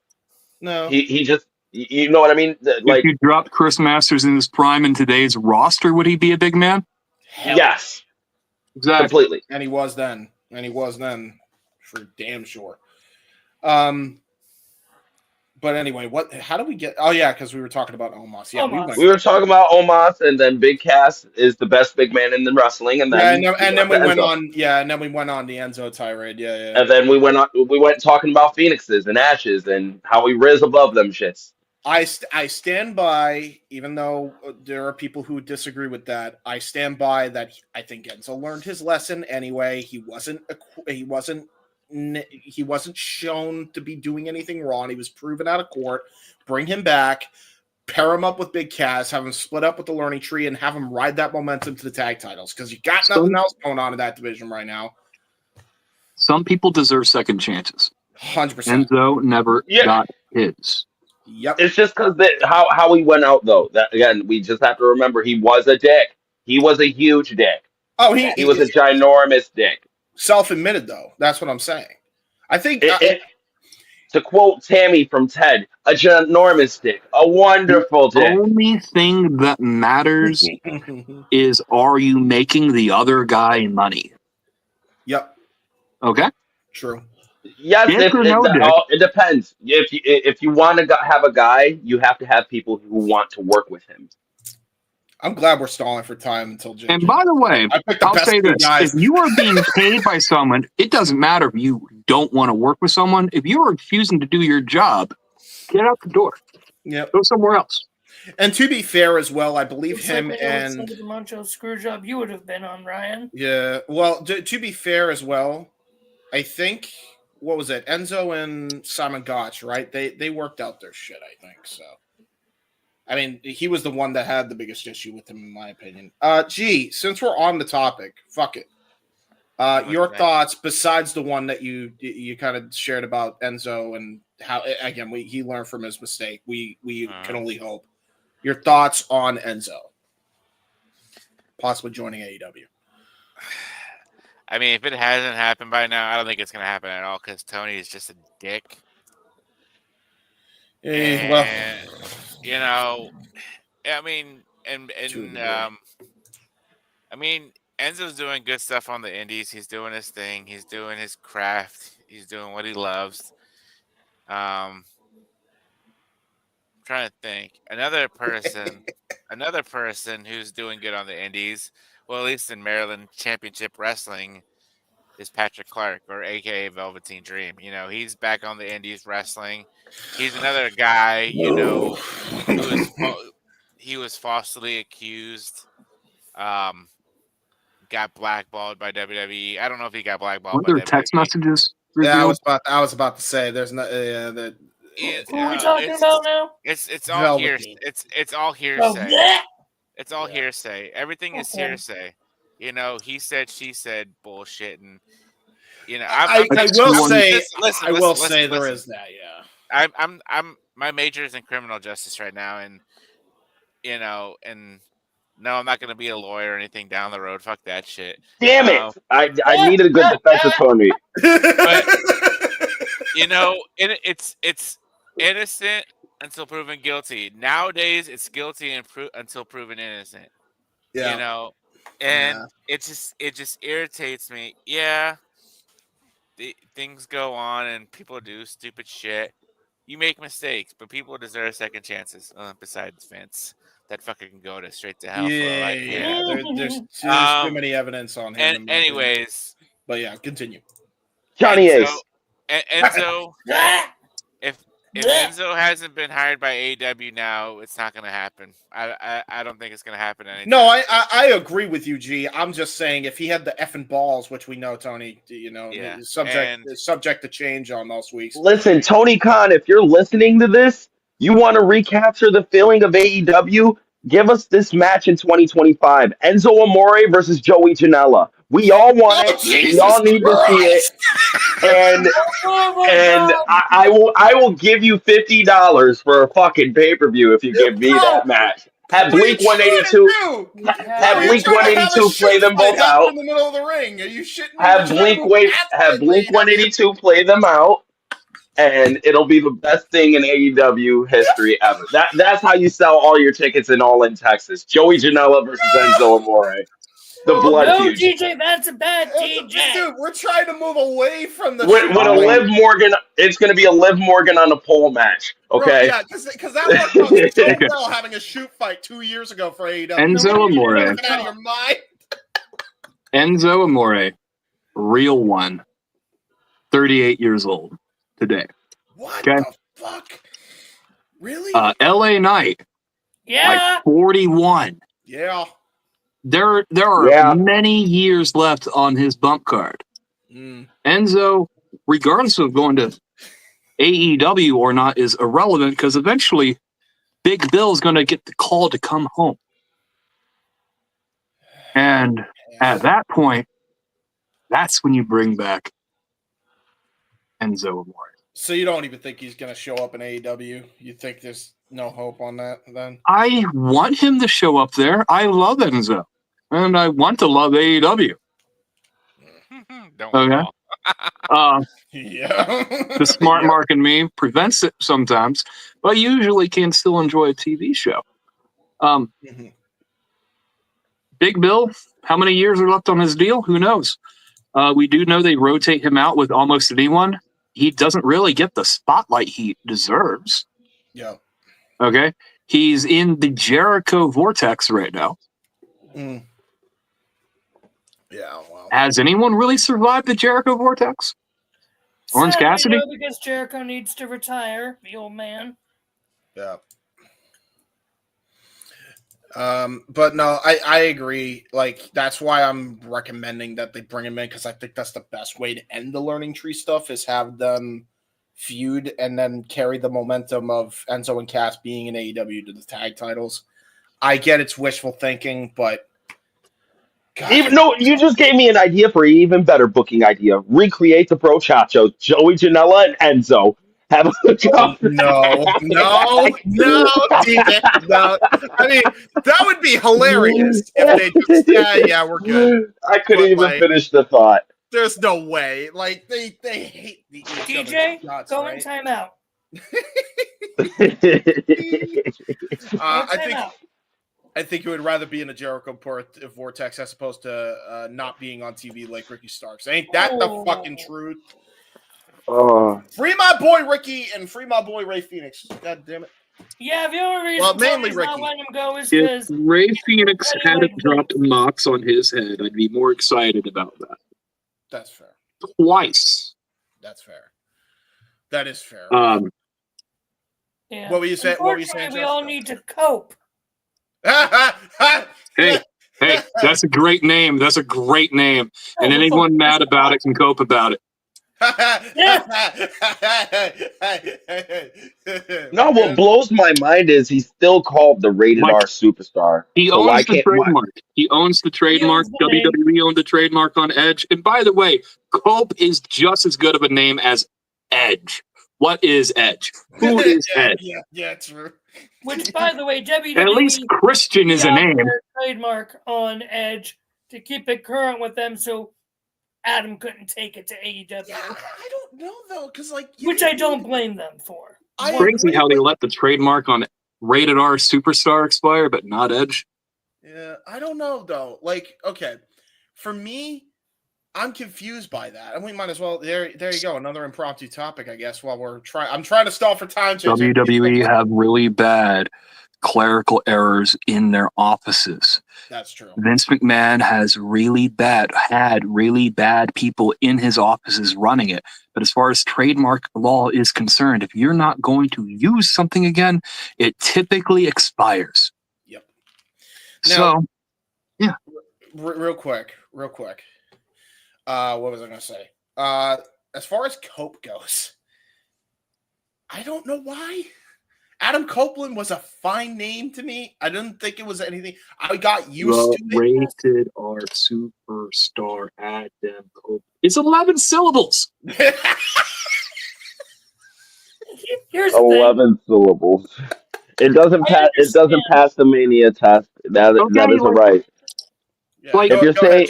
He just, you know what I mean? If you dropped Chris Masters in his prime in today's roster, would he be a big man? Yes. Exactly. Completely. And he was then. For damn sure. But anyway, how do we get? Oh yeah, because we were talking about Omos. Yeah, we were talking about Omos, and then Big Cass is the best big man in the wrestling, and then we went on. Yeah, and then we went on the Enzo tirade. Yeah. And then we went talking about Phoenixes and Ashes and how we riz above them shits. I stand by, even though there are people who disagree with that. I stand by that. I think Enzo learned his lesson anyway. He wasn't shown to be doing anything wrong. He was proven out of court. Bring him back, pair him up with Big Cass, have him split up with the Learning Tree, and have him ride that momentum to the tag titles because you got nothing else going on in that division right now. Some people deserve second chances. 100%. Enzo never got his. Yep. It's just because how he went out though. That again, we just have to remember he was a dick. He was a huge dick. Oh, he was a ginormous dick. Self-admitted though. That's what I'm saying. I think to quote Tammy from Ted, a ginormous dick, a wonderful dick. The only thing that matters is, are you making the other guy money? Yep. Okay. True. Yes, it depends. If you want to have a guy, you have to have people who want to work with him. I'm glad we're stalling for time until JJ. And by the way, I picked the I'll best say two this. guys. If you are being paid by someone, it doesn't matter if you don't want to work with someone. If you are refusing to do your job, get out the door. Yep. Go somewhere else. And to be fair as well, I believe Looks him like we know what and side of the Moncho screw job you would have been on, Ryan. yeah. Well, to be fair as well, I think what was it? Enzo and Simon Gotch, right? They worked out their shit, I think. So I mean, he was the one that had the biggest issue with him, in my opinion. Gee, since we're on the topic, fuck it. Your thoughts besides the one that you kind of shared about Enzo and how again he learned from his mistake. We can only hope. Your thoughts on Enzo possibly joining AEW? I mean, if it hasn't happened by now, I don't think it's going to happen at all because Tony is just a dick. Well, you know, I mean, I mean, Enzo's doing good stuff on the indies. He's doing his thing. He's doing his craft. He's doing what he loves. Trying to think. Another person who's doing good on the indies, well, at least in Maryland Championship Wrestling, is Patrick Clark, or AKA Velveteen Dream. You know, he's back on the indies wrestling. He's another guy, you know, he was falsely accused. Got blackballed by WWE. I don't know if he got blackballed Were by there text WWE. messages? Yeah, revealed? I was about to say there's no that. Who are we talking about now? It's all hearsay. It's all hearsay. yeah. It's all hearsay. Everything is hearsay. You know, he said, she said bullshit, and you know, I will say there is that. Yeah, I'm my major is in criminal justice right now, and you know, and no, I'm not going to be a lawyer or anything down the road. Fuck that shit. Damn it! I needed a good defense attorney. But you know, it's innocent until proven guilty. Nowadays, it's guilty until proven innocent. Yeah. You know, and it just irritates me. Yeah, things go on and people do stupid shit. You make mistakes, but people deserve second chances. Besides Vince, that fucker can go straight to hell. There's too many evidence on him. And anyways, but yeah, continue. Johnny Ace. Enzo, if Enzo hasn't been hired by AEW now, it's not going to happen. I don't think it's going to happen anytime. No, I agree with you, G. I'm just saying if he had the effing balls, which we know, Tony, you know, is subject to change on most weeks. Listen, Tony Khan, if you're listening to this, you want to recapture the feeling of AEW? Give us this match in 2025. Enzo Amore versus Joey Janela. We all want it. We all need to see it. And I will give you $50 for a fucking pay-per-view if you give me that match. Have Blink 182 play them both out. In the middle of the ring. Are you shitting me? Have Blink 182 play them out. And it'll be the best thing in AEW history ever. That's how you sell all your tickets in All In Texas. Joey Janela versus Enzo Amore. The blood feud. DJ, that's a bad DJ. Dude, we're trying to move away from the. With a Liv Morgan, it's going to be a Liv Morgan on a pole match. Okay. Bro, yeah, because that worked out so well having a shoot fight 2 years ago for AEW. Enzo Amore. Out of your mind. Enzo Amore, real one, 38 years old today. What the fuck? Really? LA Knight. Yeah. Like 41. Yeah. There are many years left on his bump card. Enzo, regardless of going to AEW or not, is irrelevant because eventually Big Bill's going to get the call to come home. And at that point, that's when you bring back Enzo Amore. So you don't even think he's going to show up in AEW? You think there's no hope on that then? I want him to show up there. I love Enzo. And I want to love AEW. Okay. The smart mark in me prevents it sometimes, but I usually can still enjoy a TV show. Big Bill, how many years are left on his deal? Who knows? We do know they rotate him out with almost anyone. He doesn't really get the spotlight he deserves. Yeah. Okay, he's in the Jericho Vortex right now. Mm. Yeah, well. Has anyone really survived the Jericho Vortex? Orange Sadly, Cassidy? no, because Jericho needs to retire, the old man. Yeah. But no, I agree. Like, that's why I'm recommending that they bring him in, because I think that's the best way to end the learning tree stuff, is have them feud and then carry the momentum of Enzo and Cass being in AEW to the tag titles. I get it's wishful thinking, but Even no, you just gave me an idea for an even better booking idea. Recreate the Pro Chacho, Joey Janela and Enzo. Have a no, DJ, no. I mean, that would be hilarious if they just, yeah, we're good. I couldn't even finish the thought. There's no way. Like, they hate each DJ, other's guts, go right? in timeout. I think you would rather be in a Jericho Vortex as opposed to not being on TV like Ricky Starks. Ain't that the fucking truth? Free my boy Ricky and free my boy Ray Phoenix. God damn it. Yeah, the only reason Well, mainly Tony's not Ricky. letting him go is If because Ray Phoenix hadn't dropped Mox on his head, I'd be more excited about that. That's fair. Twice. That's fair. That is fair. yeah. What were you saying? What were you Unfortunately, saying? we all need to cope. Hey, that's a great name. That's a great name. And anyone mad about it can cope about it. No, what blows my mind is he's still called the Rated R Superstar. He So why owns the can't trademark. He owns the trademark. WWE owned the trademark on Edge. And by the way, Cope is just as good of a name as Edge. What is Edge? Who is Edge? Yeah, true. Which, by the way, WWE At least Christian is a got name. their trademark on Edge to keep it current with them, so Adam couldn't take it to AEW. I don't know though, because which I don't blame them for. Crazy how they let the trademark on Rated R Superstar expire, but not Edge. Yeah, I don't know though. Like, okay, for me, I'm confused by that, and we might as well. There you go. Another impromptu topic, I guess. While we're trying, I'm trying to stall for time. WWE have really bad clerical errors in their offices. That's true. Vince McMahon had really bad people in his offices running it. But as far as trademark law is concerned, if you're not going to use something again, it typically expires. Yep. So, Now, yeah. Real quick. What was I going to say? As far as Cope goes, I don't know why. Adam Copeland was a fine name to me. I didn't think it was anything. I got used to it. Rated R Superstar Adam Copeland. It's 11 syllables. Here's 11 syllables. It doesn't pass. It doesn't pass the Mania test. That is a right. Like, if you're saying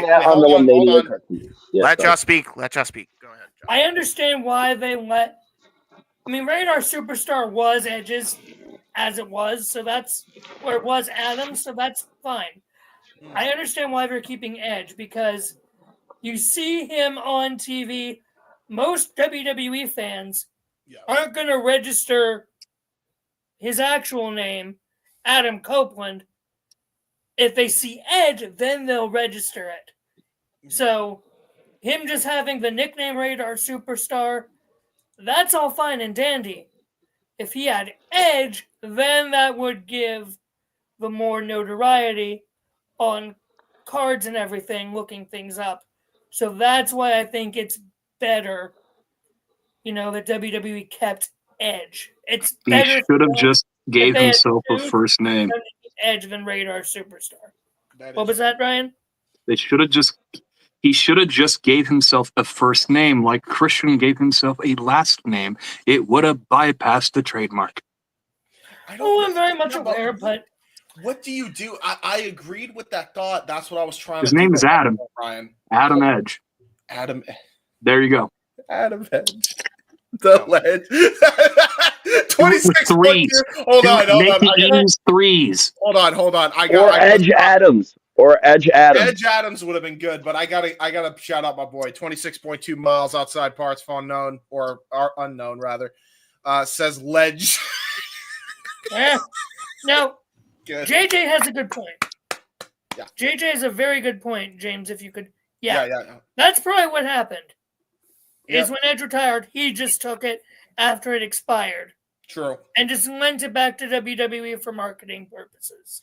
that on the Mania cartoon, Let y'all speak. Let y'all speak. Go ahead. I understand why they let. I mean, Radar Superstar was Edge's as it was, so that's where it was Adam, so that's fine. I understand why they're keeping Edge, because you see him on TV. Most WWE fans aren't going to register his actual name, Adam Copeland. If they see Edge, then they'll register it. So, him just having the nickname Radar Superstar, that's all fine and dandy. If he had Edge, then that would give the more notoriety on cards and everything, looking things up. So that's why I think it's better, that WWE kept Edge. It's better. He should have just gave himself a first name. Edge than Radar Superstar. What was that, Ryan? He should have just gave himself a first name like Christian gave himself a last name. It would have bypassed the trademark. I'm very much aware, but what do you do? I agreed with that thought. That's what I was trying His to do. name is Adam. Ryan. Adam Edge. Adam. There you go. Adam Edge. The ledge. 26 threes. Hold on. Use threes. Hold on. Edge Adams. Edge Adams would have been good, but I gotta shout out my boy. 26.2 miles outside parts unknown, or unknown rather. Says ledge. Now, Good. JJ has a good point. Yeah. JJ has a very good point, James. If you could, Yeah. that's probably what happened. Yep. Is when Edge retired, he just took it after it expired. True. And just lent it back to WWE for marketing purposes.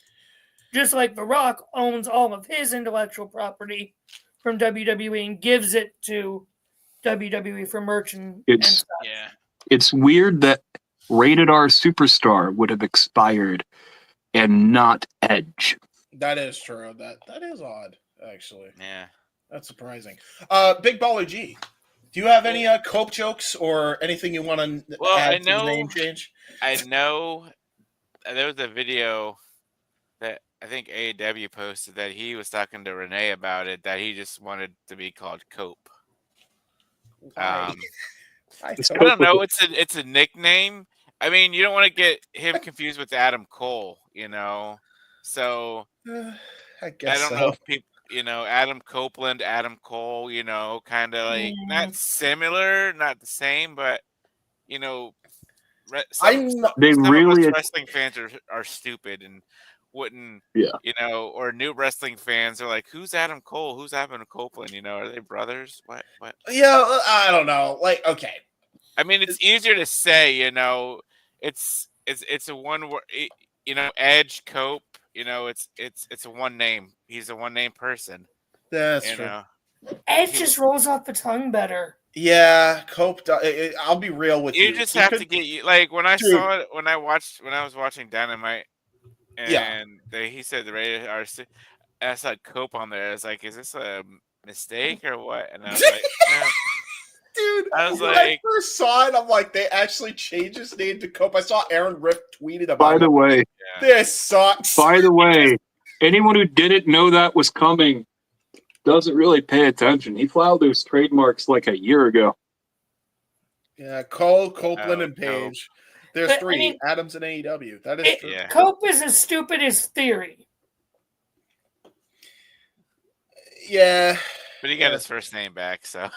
Just like The Rock owns all of his intellectual property from WWE and gives it to WWE for merch and It's stuff. It's weird that Rated R Superstar would have expired and not Edge. That is true. That is odd, actually. Yeah. That's surprising. Big Baller G, do you have any cope jokes or anything you want to add to the name change? I know there was a video that I think AEW posted that he was talking to Renee about it, that he just wanted to be called Cope. I don't know. It's a nickname. I mean, you don't want to get him confused with Adam Cole, you know. So I guess I don't know if people, you know, Adam Copeland, Adam Cole, you know, kind of like not similar, not the same, but you know, some of us wrestling fans are stupid and wouldn't, you know, or new wrestling fans are like, who's Adam Cole? Who's Adam Copeland? You know, are they brothers? What? Yeah, I don't know. Like, okay. I mean, it's easier to say, you know, it's a one word, you know, Edge, Cope, you know, it's a one name. He's a one name person. That's you true. know. Edge just rolls off the tongue better. Yeah, Cope. I'll be real with you. You just have to get like when I saw it when I was watching Dynamite, and he said the rated R. I saw Cope on there. I was like, is this a mistake or what? And I was like, no. Dude, I was when like, I first saw it, I'm like, they actually changed his name to Cope. I saw Aaron Riff tweeted about By the it. way, This sucks. By the way, anyone who didn't know that was coming doesn't really pay attention. He filed those trademarks like a year ago. Yeah, Cole, Copeland, and Cope. Page. There's But, three. I mean, Adams and AEW. That is true. Cope is as stupid as Theory. Yeah. But he got his first name back, so.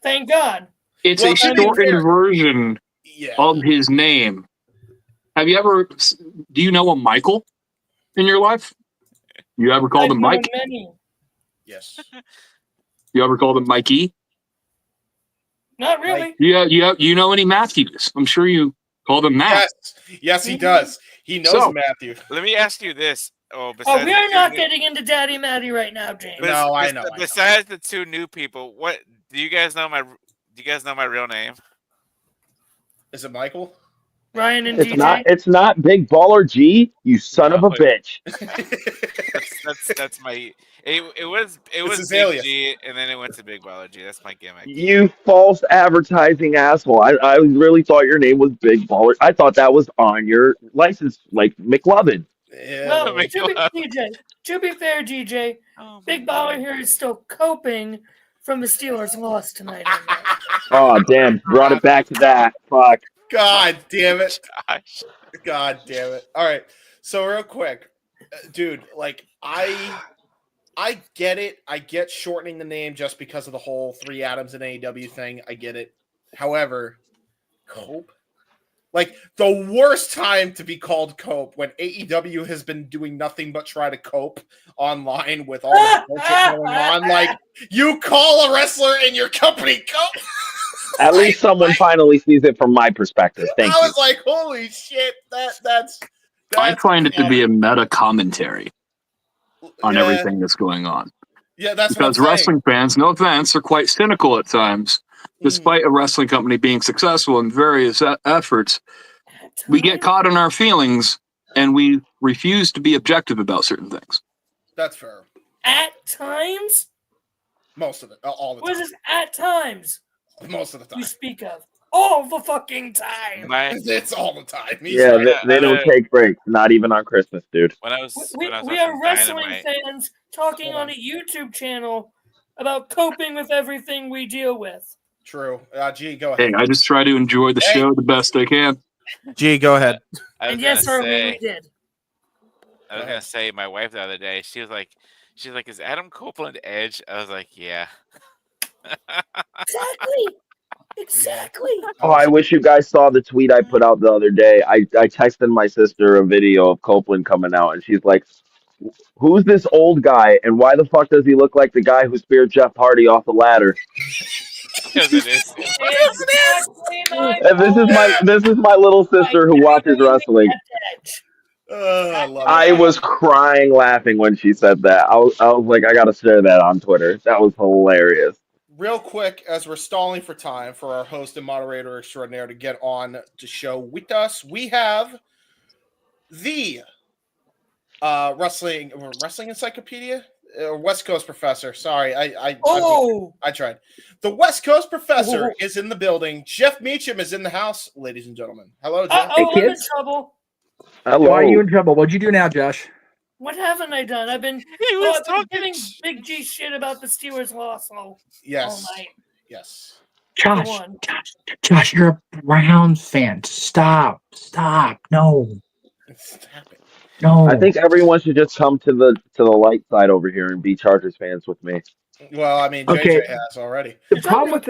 Thank God. It's a shortened version of his name. Have you ever? Do you know a Michael in your life? You ever called him Mike? Many. Yes. You ever called him Mikey? Not really. You know any Matthews? I'm sure you called him Matt. Yes, he does. He knows Matthew. Let me ask you this. Oh, we are not getting into Daddy Matty right now, James. No, I know. Besides the two new people, what do you guys know? Do you guys know my real name? Is it Michael? Ryan and It's DJ. It's not Big Baller G. You son of a bitch. That's my. It was his Big alias. G, and then it went to Big Baller G. That's my gimmick. You false advertising asshole. I really thought your name was Big Baller. I thought that was on your license, like McLovin. Well, to be fair, DJ, Big Baller here is still coping from the Steelers' loss tonight. Oh, damn. Brought it back to that. Fuck. God damn it. God damn it. All right. So real quick, dude, like I get it. I get shortening the name just because of the whole 3 Adams and AEW thing. I get it. However, Cope? Like, the worst time to be called Cope when AEW has been doing nothing but try to cope online with all the bullshit going on. Like, you call a wrestler in your company Cope? At least someone finally sees it from my perspective. Thank I you. was like, holy shit, that's I find it to be a meta commentary on everything that's going on. Yeah, that's because what I'm wrestling fans, no offense, are quite cynical at times. Despite a wrestling company being successful in various efforts, we get caught in our feelings and we refuse to be objective about certain things. That's fair. At times? Most of it. All the time. What is this at times? Most of the time. You speak of. All the fucking time. It's all the time. Yeah, they don't take breaks. Not even on Christmas, dude. We are wrestling fans talking on a YouTube channel about coping with everything we deal with. True. G, go ahead. Hey, I just try to enjoy the show the best I can. G, go ahead. And yes, sir, we did. I was gonna say, my wife the other day, she's like, is Adam Copeland Edge? I was like, yeah. Exactly. Exactly. Oh, I wish you guys saw the tweet I put out the other day. I texted my sister a video of Copeland coming out, and she's like, "Who's this old guy, and why the fuck does he look like the guy who speared Jeff Hardy off the ladder?" Because it is. And this is my little sister who watches wrestling. I love I it. was crying laughing when she said that. I was like, I gotta share that on Twitter. That was hilarious. Real quick, as we're stalling for time for our host and moderator extraordinaire to get on the show with us, we have the wrestling encyclopedia, West Coast professor. Sorry, I tried. The West Coast professor is in the building. Jeff Meacham is in the house, ladies and gentlemen. Hello, Jeff. I'm in trouble. Hello. Why are you in trouble? What'd you do now, Josh? What haven't I done? I've been giving Big G shit about the Steelers' loss all night. Yes. Josh, you're a Browns fan. Stop. No. No. I think everyone should just come to the light side over here and be Chargers fans with me. Well, I mean, Okay. JJ has already. The problem with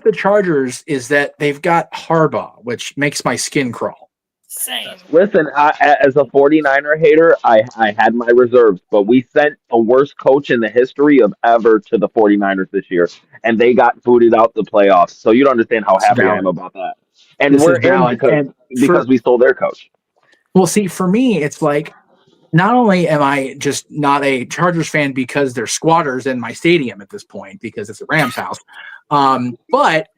the Chargers is that they've got Harbaugh, which makes my skin crawl. Same. Listen, as a 49er hater, I had my reserves, but we sent the worst coach in the history of ever to the 49ers this year, and they got booted out the playoffs. So you don't understand how happy I am about that. And This we're is valid. in because For- we stole their coach. Well, see, for me, it's like not only am I just not a Chargers fan because they're squatters in my stadium at this point because it's a Rams house, but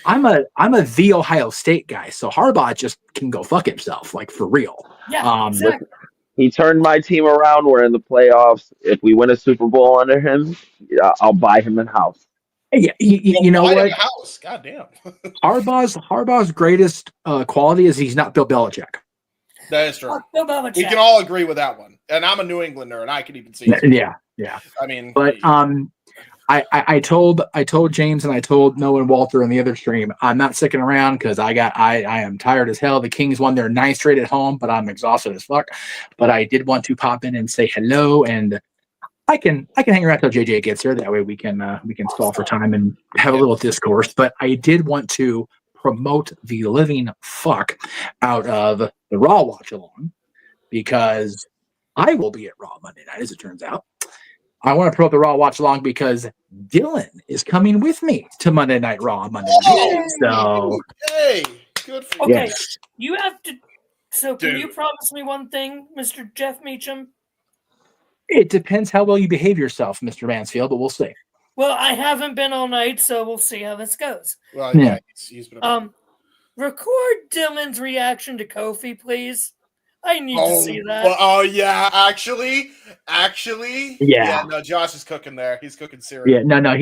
I'm a the Ohio State guy, so Harbaugh just can go fuck himself, like for real. Yeah, exactly. He turned my team around. We're in the playoffs. If we win a Super Bowl under him, I'll buy him a house. Yeah, you know Buy what? a house. God damn. Harbaugh's greatest quality is he's not Bill Belichick. That is true. Bill Belichick. We can all agree with that one. And I'm a New Englander, and I can even see it. Yeah. I mean, But I told James and I told Noah and Walter in the other stream, I'm not sticking around because I am tired as hell. The Kings won their 9th straight at home, but I'm exhausted as fuck. But I did want to pop in and say hello, and I can hang around till JJ gets here. That way we can stall for time and have a little discourse. But I did want to promote the living fuck out of the Raw watch along because I will be at Raw Monday night, as it turns out. I want to promote the Raw watch along because Dylan is coming with me to Monday Night Raw Monday night. So, hey, good for Okay, yes. you have to. So, can Dude. you promise me one thing, Mr. Jeff Meacham? It depends how well you behave yourself, Mr. Mansfield, but we'll see. Well, I haven't been all night, so we'll see how this goes. Well, Yeah. he's been Record Dylan's reaction to Kofi, please. I need to see that. Well, yeah, actually. Yeah. No, Josh is cooking there. He's cooking cereal. Yeah, no.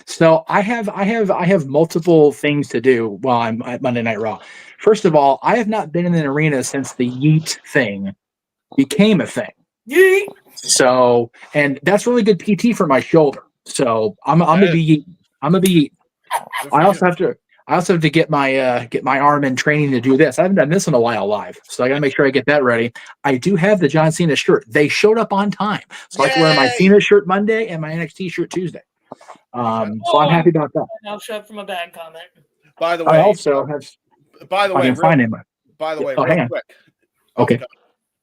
So I have multiple things to do while I'm at Monday Night Raw. First of all, I have not been in an arena since the Yeet thing became a thing. Yeet. So, and that's really good PT for my shoulder. So I'm gonna be eating. I also have to get my arm in training to do this. I haven't done this in a while live, so I gotta make sure I get that ready. I do have the John Cena shirt. They showed up on time, so I can wear my Cena shirt Monday and my NXT shirt Tuesday. So I'm happy about that. I'll shut from a bad comment. By the way, I also have. By the I way, can find him. By the way, Oh, hang real on. quick. Okay.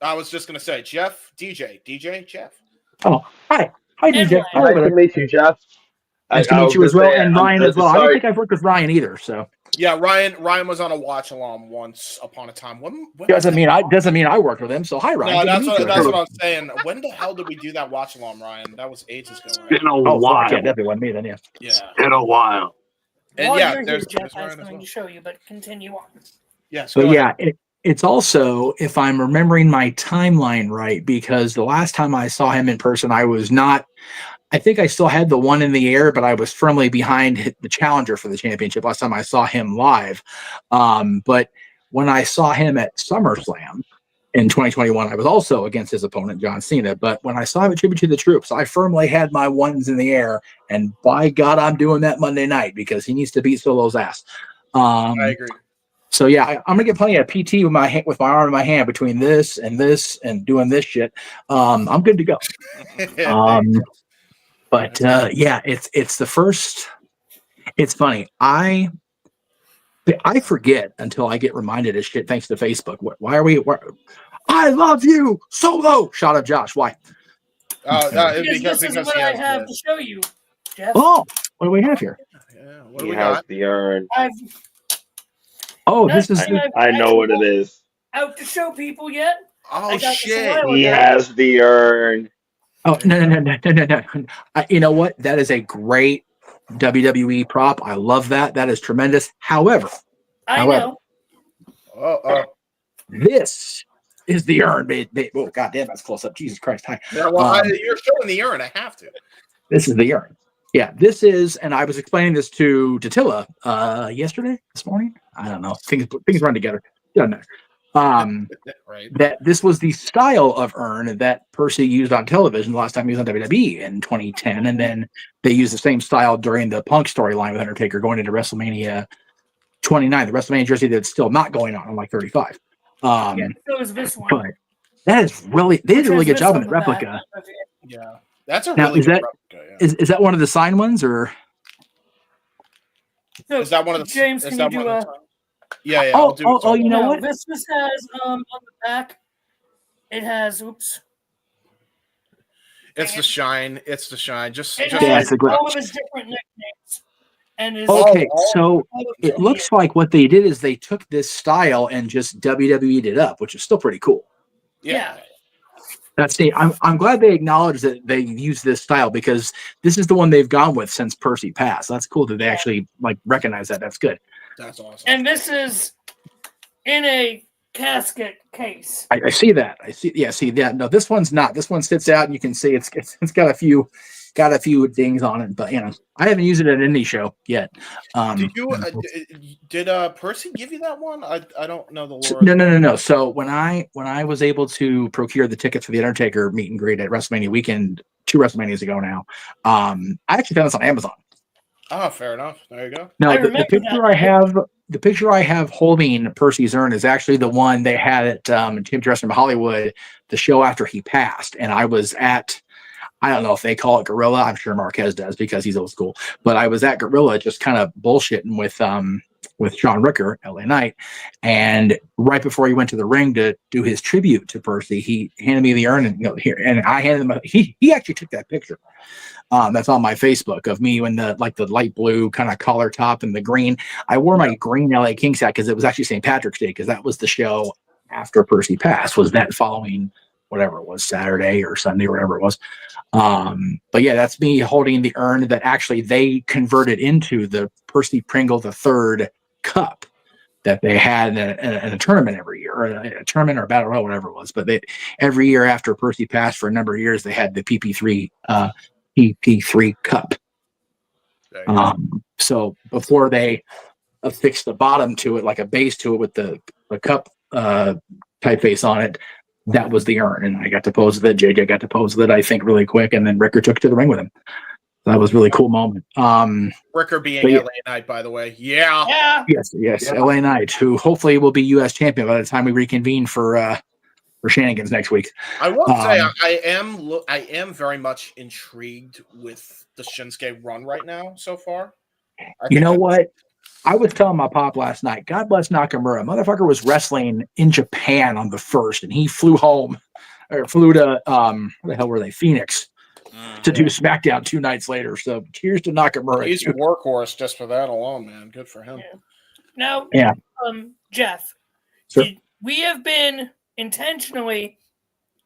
I was just gonna say, Jeff, DJ, Jeff. Oh, hi, DJ. Nice to meet you, Jeff. Nice to meet you as well, and Ryan as well. I don't think I've worked with Ryan either. So Yeah, Ryan was on a watch along once upon a time. When doesn't mean I worked with him. So hi, Ryan. No, Good to meet you. that's what I'm saying. When the hell did we do that watch along, Ryan? That was ages ago. Right? Been a Oh, while. fuck, yeah, definitely wasn't me then. Yeah. Yeah. Been a while. And While yeah, you're there's here, Jeff, I Ryan have as something well. to show you, but continue on. Yes. So go yeah, ahead. it's also, if I'm remembering my timeline right, because the last time I saw him in person, I think I still had the one in the air, but I was firmly behind the challenger for the championship last time I saw him live. But when I saw him at SummerSlam in 2021, I was also against his opponent, John Cena. But when I saw him at Tribute to the Troops, I firmly had my ones in the air. And by God, I'm doing that Monday night because he needs to beat Solo's ass. I agree. So yeah, I'm gonna get plenty of PT with my arm in my hand between this and doing this shit. I'm good to go. But yeah, it's the first. It's funny. I forget until I get reminded of shit thanks to Facebook. Why are we? I love you, Solo. Shot of Josh. Why? Because this is what I have to show you, Jeff. Oh, what do we have here? What do He we has got? the urn. Oh, this is. I know what it is. Out to show people yet? Oh I got this a shit! while He ago. has the urn. Oh no. You know what? That is a great WWE prop. I love that. That is tremendous. However, I know. This is the urn. Oh goddamn, that's close up. Jesus Christ! Hi. Yeah, well, you're showing the urn. I have to. This is the urn. Yeah, this is, and I was explaining this to Tilla yesterday, this morning. I don't know. Things run together. Doesn't matter. Right. That this was the style of urn that Percy used on television the last time he was on WWE in 2010, and then they used the same style during the Punk storyline with Undertaker going into WrestleMania 29, the WrestleMania jersey that's still not going on like 35. So is this one. But that is really, they did a really good Which job has in this the on the replica. back. Yeah, that's a Now, really is good that replica. Yeah. is that one of the signed ones or? So, Is that one of the? James, is can that you do one a? of the- Yeah. I'll do it. Oh, you know No, what? This has on the back. It has. Oops. It's the shine. It's the shine. Just It just has it's a all of his different nicknames. And his Okay, so it looks like what they did is they took this style and just WWE'd it up, which is still pretty cool. Yeah. That's neat. I'm glad they acknowledged that they use this style because this is the one they've gone with since Percy passed. That's cool that they actually like recognize that. That's good. That's awesome. And this is in a casket case. I see that. I see. Yeah. See that. No, this one's not. This one sits out, and you can see it's got a few dings on it. But I haven't used it at any show yet. Did you? Did Percy give you that one? I don't know the lore. No. So when I was able to procure the tickets for the Undertaker meet and greet at WrestleMania weekend 2 WrestleManias ago now, I actually found this on Amazon. Oh, fair enough. There you go. No, the picture I have holding Percy's urn is actually the one they had at Tim Wrestling Hollywood, the show after he passed, and I was at. I don't know if they call it Gorilla. I'm sure Marquez does because he's old school. But I was at Gorilla just kind of bullshitting with Sean Ricker, LA Knight. And right before he went to the ring to do his tribute to Percy, he handed me the urn and here. And I handed him he actually took that picture. That's on my Facebook of me in the light blue kind of collar top and the green. I wore my green LA Kings hat because it was actually St. Patrick's Day because that was the show after Percy passed, was that following whatever it was, Saturday or Sunday or whatever it was. But yeah, that's me holding the urn that actually they converted into the Percy Pringle III cup that they had in a tournament every year, or a tournament or a battle royal, whatever it was. But every year after Percy passed for a number of years, they had the PP3 cup. So before they affixed the bottom to it, like a base to it with the cup typeface on it, that was the urn, and I got to pose with it. JJ got to pose with it, I think, really quick, and then Ricker took it to the ring with him. That was a really cool moment. Ricker being LA Knight, by the way. Yeah. Yes, LA Knight, who hopefully will be U.S. champion by the time we reconvene for Shenanigans next week. I will say I am very much intrigued with the Shinsuke run right now so far. You know what? I was telling my pop last night, God bless Nakamura. Motherfucker was wrestling in Japan on the 1st, and he flew home, or flew to, where the hell were they? Phoenix, to do SmackDown 2 nights later. So cheers to Nakamura. He's a workhorse just for that alone, man. Good for him. Now, Jeff, we have been intentionally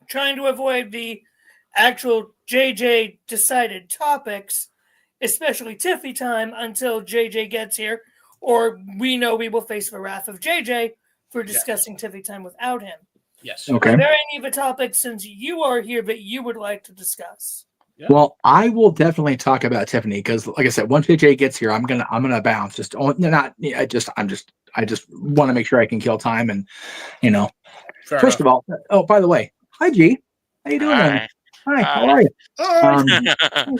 trying to avoid the actual JJ decided topics, especially Tiffy time, until JJ gets here. Or we know we will face the wrath of JJ for discussing Tiffy time without him. Yes. Okay. Are there any of the topics, since you are here, that you would like to discuss? Yeah. Well, I will definitely talk about Tiffany because, like I said, once JJ gets here, I'm gonna bounce. I just want to make sure I can kill time, and first of all, by the way, hi G, how you doing? Hi, how are you?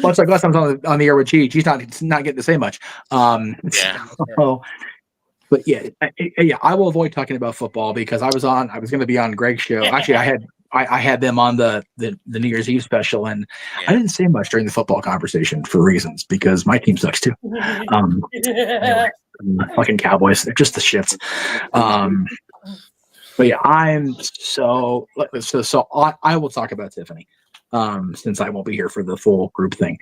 Looks like last time I was on the air with G. G's not getting to say much. But yeah, I will avoid talking about football because I was going to be on Greg's show. Actually, I had them on the New Year's Eve special, and I didn't say much during the football conversation for reasons because my team sucks too. Anyway, fucking Cowboys, they're just the shits. But yeah, I'm so I will talk about Tiffany since I won't be here for the full group thing.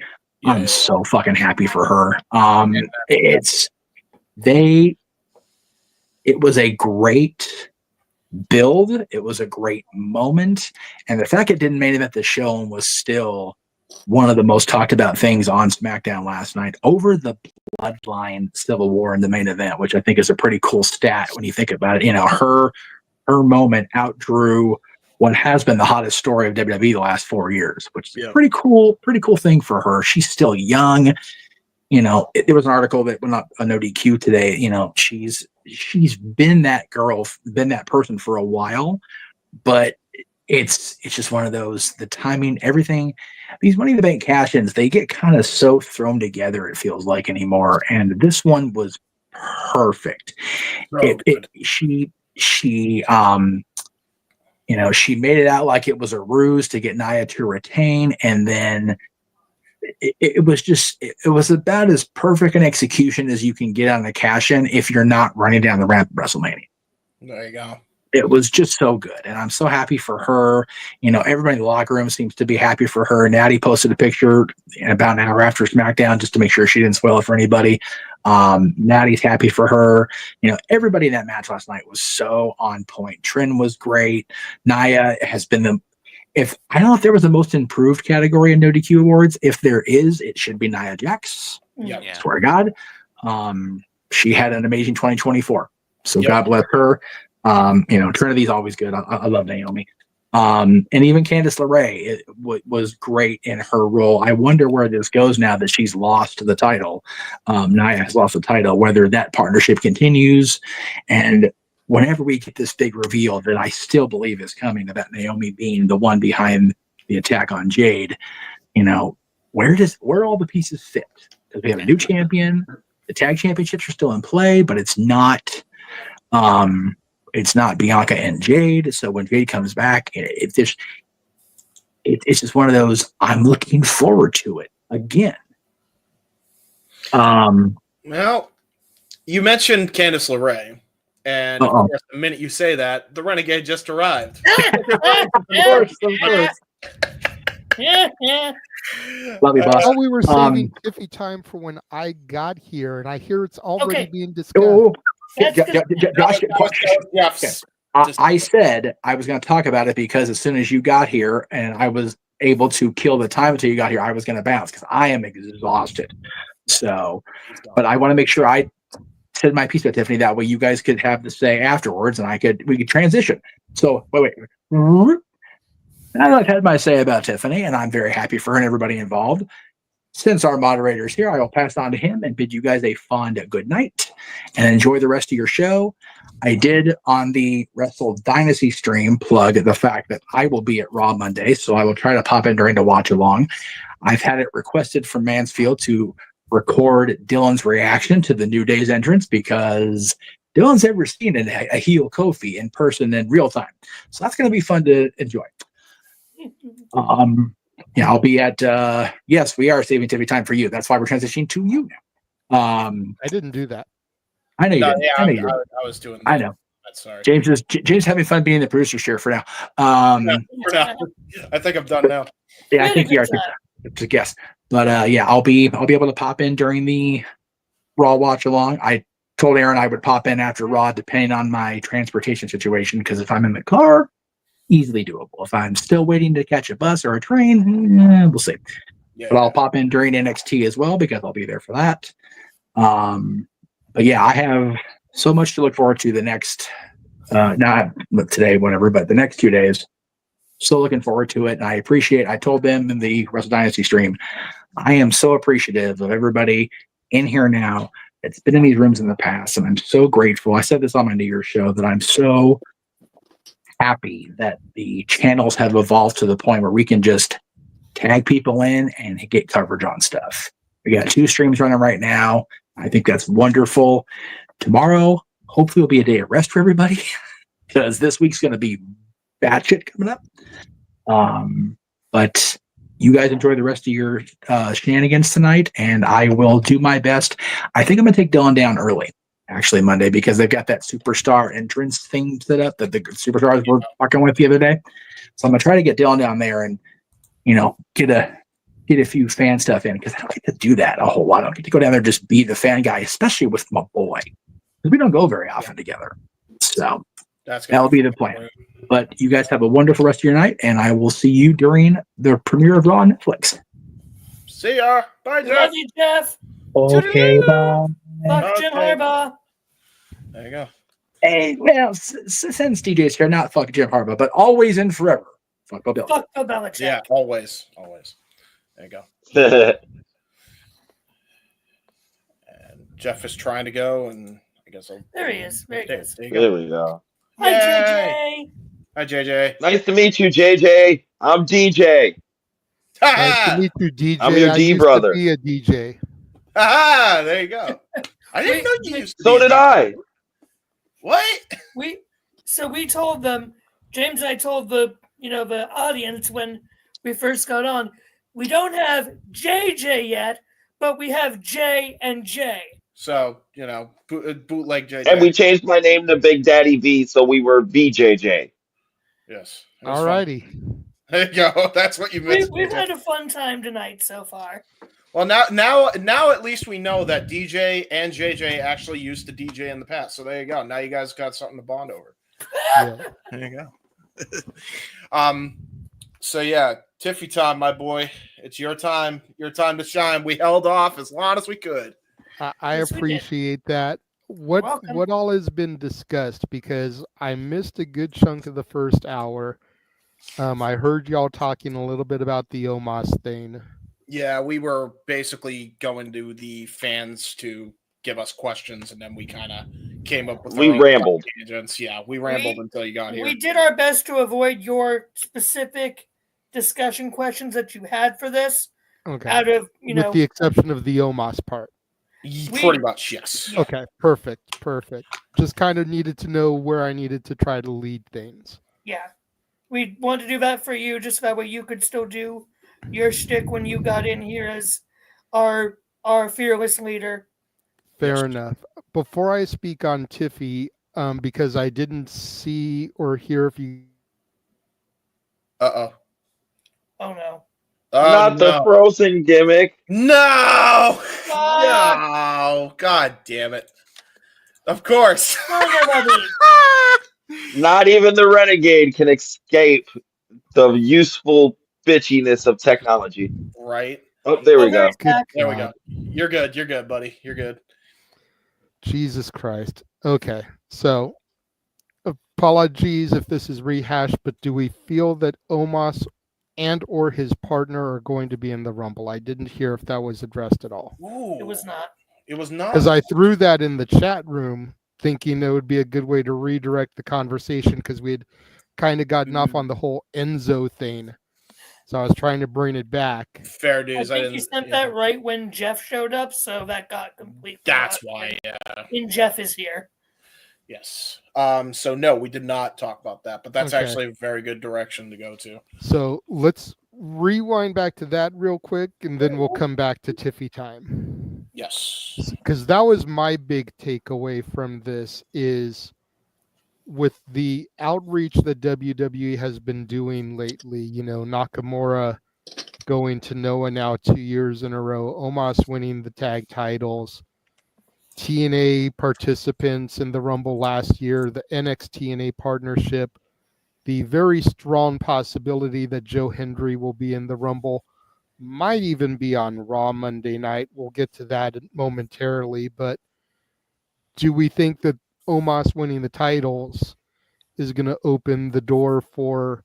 I'm so fucking happy for her. It was a great build. It was a great moment. And the fact it didn't main event the show and was still one of the most talked about things on SmackDown last night over the Bloodline Civil War in the main event, which I think is a pretty cool stat when you think about it. You know, her moment outdrew what has been the hottest story of WWE the last 4 years, which is a pretty cool thing for her. She's still young. You know, there was an article that went up on ODQ today. You know, she's been that girl, been that person for a while, but it's just one of those, the timing, everything. These Money in the Bank cash-ins, they get kind of so thrown together, it feels like anymore. And this one was perfect. She made it out like it was a ruse to get Nia to retain, and then it was about as perfect an execution as you can get on a cash-in if you're not running down the ramp of WrestleMania. There you go. It was just so good, and I'm so happy for her. You know, everybody in the locker room seems to be happy for her. Natty posted a picture about an hour after SmackDown just to make sure she didn't spoil it for anybody. Natty's happy for her. You know, everybody in that match last night was so on point. Trin was great. Nia has been I don't know if there was the most improved category in No DQ Awards. If there is, it should be Nia Jax. Yeah. Swear to God. She had an amazing 2024. So God bless her. Trinity's always good. I love Naomi. And even Candice LeRae was great in her role. I wonder where this goes now that she's lost the title. Nia has lost the title, whether that partnership continues. And whenever we get this big reveal that I still believe is coming about Naomi being the one behind the attack on Jade, you know, where all the pieces fit? Because we have a new champion. The tag championships are still in play, but it's not Bianca and Jade. So when Jade comes back, it's just one of those, I'm looking forward to it again. Well, you mentioned Candice LeRae, and of course, the minute you say that, the Renegade just arrived. Of course. Love you, boss. While we were saving TIFFY time for when I got here, and I hear it's already being discussed. Josh, I said I was going to talk about it because as soon as you got here and I was able to kill the time until you got here, I was going to bounce because I am exhausted. So, but I want to make sure I said my piece about Tiffany. That way you guys could have the say afterwards and we could transition. So wait. I've had my say about Tiffany, and I'm very happy for her and everybody involved. Since our moderator is here, I will pass on to him and bid you guys a fond good night and enjoy the rest of your show. I did on the Wrestle Dynasty stream plug the fact that I will be at Raw Monday, so I will try to pop in during the watch along. I've had it requested from Mansfield to record Dylan's reaction to the New Day's entrance because Dylan's never seen a heel Kofi in person in real time. So that's going to be fun to enjoy. I'll be at yes, we are saving TIFFY time for you. That's why we're transitioning to you now. I didn't do that. I know you didn't. Yeah, I was doing that. I know. Sorry. James having fun being the producer chair for now. For now. I think I'm done now. Yeah, I think you are to guess. But I'll be able to pop in during the Raw watch along. I told Aaron I would pop in after Raw depending on my transportation situation, because if I'm in the car, easily doable. If I'm still waiting to catch a bus or a train, we'll see. But I'll pop in during NXT as well because I'll be there for that. But yeah, I have so much to look forward to the next, not today, whatever, but the next 2 days. So looking forward to it. And I told them in the Wrestle Dynasty stream, I am so appreciative of everybody in here now that's been in these rooms in the past. And I'm so grateful. I said this on my New Year's show that I'm so happy that the channels have evolved to the point where we can just tag people in and get coverage on stuff. We got 2 streams running right now. I think that's wonderful. Tomorrow, hopefully, will be a day of rest for everybody because this week's going to be bad shit coming up. But you guys enjoy the rest of your shenanigans tonight, and I will do my best. I think I'm going to take Dylan down early, actually, Monday, because they've got that superstar entrance thing set up that the superstars were fucking with the other day. So I'm going to try to get Dylan down there and, get a few fan stuff in, because I don't get to do that a whole lot. I don't get to go down there and just be the fan guy, especially with my boy, because we don't go very often together. So that'll be the plan. But you guys have a wonderful rest of your night, and I will see you during the premiere of Raw on Netflix. See ya. Bye, Jeff. Love you, Jeff. Okay, bye. Fuck Jim Harbaugh. There you go. Hey, well, since DJ's here, not fuck Jim Harbaugh, but always and forever. Fuck Bill Belichick. Fuck Bill Belichick. Yeah, always. There you go. And Jeff is trying to go, and I guess I'll. There he is. There he is. There we go. Hi, Yay. JJ. Hi, JJ. Nice to meet you, JJ. I'm DJ. Nice to meet you, DJ. I'm your I D used brother. to be a DJ. Ah, there you go. I didn't know you used to So be did a- I. What? We told them, James and I told the audience when we first got on, we don't have JJ yet, but we have J and J. So, bootleg JJ. And we changed my name to Big Daddy V, so we were VJJ. Yes. Alrighty. There you go. That's what you missed. We've had a fun time tonight so far. Well, now at least we know that DJ and JJ actually used to DJ in the past. So there you go. Now you guys got something to bond over. Yeah. There you go. So yeah, Tiffy time, my boy. It's your time. Your time to shine. We held off as long as we could. I appreciate that. What all has been discussed, because I missed a good chunk of the first hour. I heard y'all talking a little bit about the Omos thing. Yeah, we were basically going to the fans to give us questions, and then we kind of came up with We our own rambled. tangents. Yeah, we rambled until you got here. We did our best to avoid your specific discussion questions that you had for this. Okay. Out of, with the exception of the Omos part. Pretty much, yes. Okay, perfect. Just kind of needed to know where I needed to try to lead things. Yeah. We wanted to do that for you, just that way you could still do your shtick when you got in here as our fearless leader. Fair enough. Before I speak on Tiffy, because I didn't see or hear if you... Uh-oh. Oh, no. Not the frozen gimmick. No! No! God damn it. Of course. Not even the renegade can escape the useful bitchiness of technology. Right. Oh, there we go. There we go. You're good, buddy. You're good. Jesus Christ. Okay, so apologies if this is rehashed, but do we feel that Omos and or his partner are going to be in the Rumble? I didn't hear if that was addressed at all. It was not. It was not. Because I threw that in the chat room thinking it would be a good way to redirect the conversation, because we had kind of gotten off on the whole Enzo thing. So I was trying to bring it back. Fair I dues. think you sent that right when Jeff showed up, so that got completely. That's lost. why, yeah. And Jeff is here. Yes. So no, we did not talk about that, but that's Okay. actually a very good direction to go to. So let's rewind back to that real quick, and then we'll come back to Tiffy time. Yes. Because that was my big takeaway from this, is with the outreach that WWE has been doing lately, Nakamura going to Noah now 2 years in a row, Omos winning the tag titles, TNA participants in the Rumble last year, the NXT-TNA partnership, the very strong possibility that Joe Hendry will be in the Rumble, might even be on Raw Monday night. We'll get to that momentarily, but do we think that Omos winning the titles is going to open the door for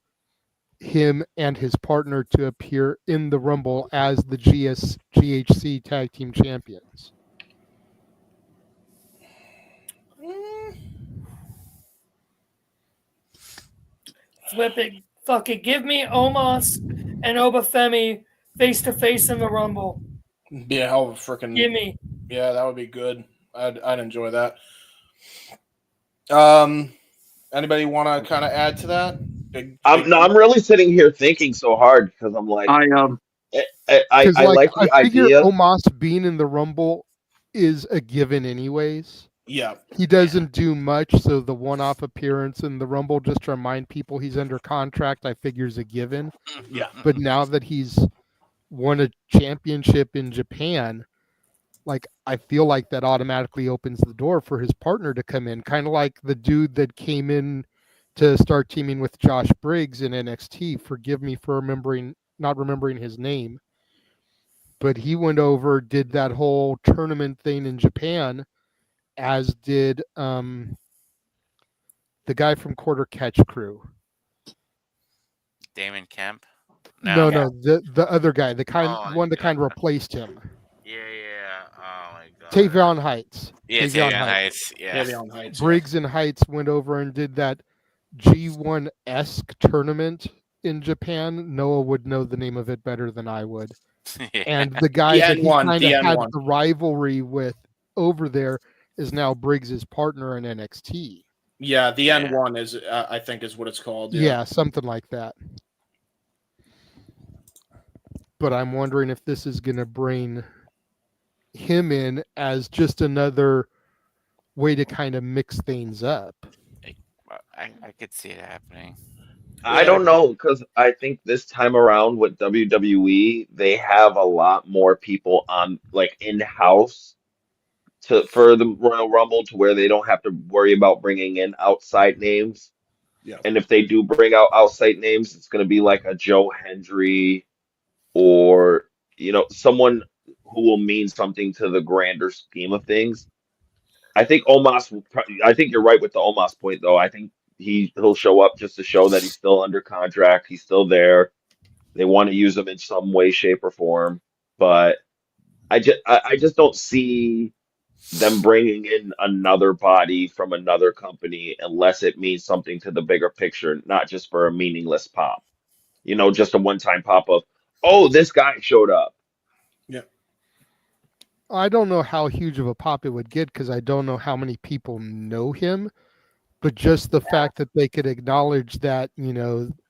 him and his partner to appear in the Rumble as the GHC Tag Team Champions? Flip it. Fuck it. Give me Omos and Obafemi face to face in the Rumble. Yeah, hell of a freaking. Give me. Yeah, that would be good. I'd enjoy that. Anybody want to kind of add to that? I'm really sitting here thinking so hard because I'm like, I Because like like I the figure idea. Omos being in the Rumble is a given anyways. Yeah. He doesn't do much, so the one-off appearance in the Rumble just to remind people he's under contract, I figure is a given. Yeah. But now that he's won a championship in Japan, like I feel like that automatically opens the door for his partner to come in, kind of like the dude that came in to start teaming with Josh Briggs in NXT. Forgive me for not remembering his name, but he went over, did that whole tournament thing in Japan, as did the guy from Quarter Catch Crew. Damon Kemp. No, the other guy, the one that kind of replaced him. Yeah. Oh my god. Tavion Heights. Yeah, Tavion Heights. Yeah. Tavion Heights. Briggs and Heights went over and did that G1-esque tournament in Japan. Noah would know the name of it better than I would. And the guy that he kind of had the rivalry with over there is now Briggs's partner in NXT. Yeah, the N1 is, I think, is what it's called. Yeah, something like that. But I'm wondering if this is going to bring him in as just another way to kind of mix things up. I could see it happening. I don't know because I think this time around with WWE, they have a lot more people on like in house for the Royal Rumble to where they don't have to worry about bringing in outside names. Yeah. And if they do bring out outside names, it's going to be like a Joe Hendry or someone who will mean something to the grander scheme of things. I think I think you're right with the Omos point though. I think he'll show up just to show that he's still under contract. He's still there. They want to use him in some way, shape, or form. But I just don't see them bringing in another body from another company unless it means something to the bigger picture, not just for a meaningless pop. Just a one-time pop of, oh, this guy showed up. Yeah. I don't know how huge of a pop it would get because I don't know how many people know him. But just the fact that they could acknowledge that,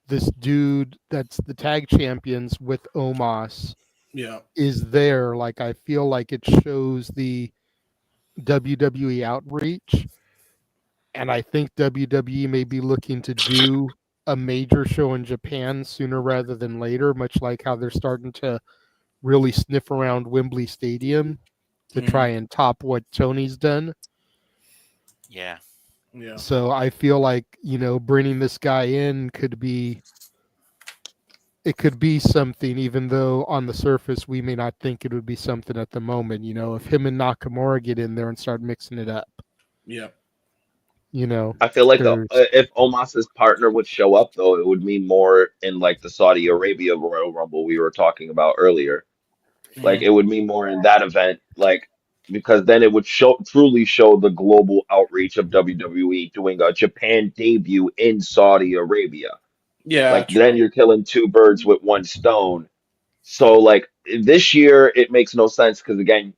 this dude that's the tag champions with Omos is there. Like, I feel like it shows the WWE outreach. And I think WWE may be looking to do a major show in Japan sooner rather than later, much like how they're starting to really sniff around Wembley Stadium to try and top what Tony's done. Yeah. Yeah. So I feel like, bringing this guy in could be something, even though on the surface we may not think it would be something at the moment. If him and Nakamura get in there and start mixing it up. Yeah. I feel like if Omos's partner would show up, though, it would mean more in like the Saudi Arabia Royal Rumble we were talking about earlier. Like it would mean more in that event, like because then it would truly show the global outreach of WWE doing a Japan debut in Saudi Arabia. Yeah. Like then you're killing two birds with one stone. So like this year it makes no sense because again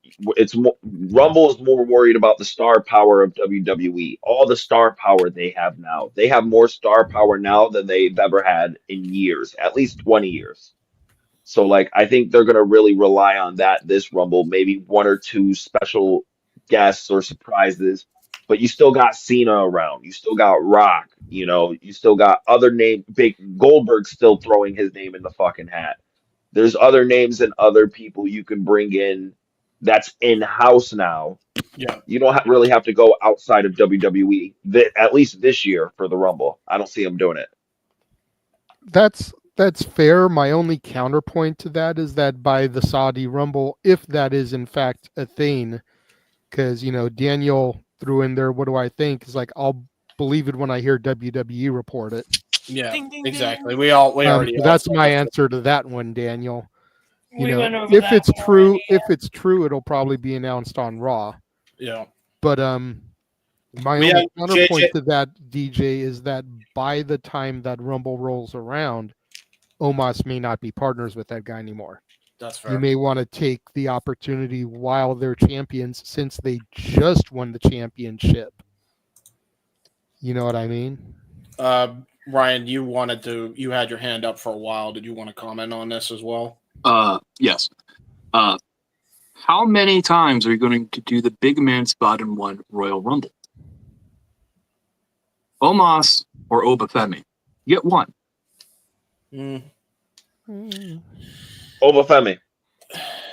Rumble is more worried about the star power of WWE. All the star power they have now. They have more star power now than they've ever had in years, at least 20 years. So like I think they're gonna really rely on that this Rumble, maybe one or two special guests or surprises. But you still got Cena around. You still got Rock. You still got other big Goldberg still throwing his name in the fucking hat. There's other names and other people you can bring in that's in house now. Yeah. You don't really have to go outside of WWE. At least this year for the Rumble, I don't see them doing it. That's fair. My only counterpoint to that is that by the Saudi Rumble, if that is in fact a thing, because Daniel threw in there, what do I think? Is like I'll believe it when I hear WWE report it. Yeah, exactly. We already. That's my answer to that one, Daniel. Went over if that it's one true, already, if it's true, it'll probably be announced on Raw. Yeah. But my only counterpoint to that, DJ, is that by the time that Rumble rolls around, Omos may not be partners with that guy anymore. That's fair. You may want to take the opportunity while they're champions, since they just won the championship. You know what I mean? Ryan, you had your hand up for a while. Did you want to comment on this as well? Yes. How many times are you going to do the big man spot in one Royal Rumble? Omos or Obafemi? You get one. Obafemi.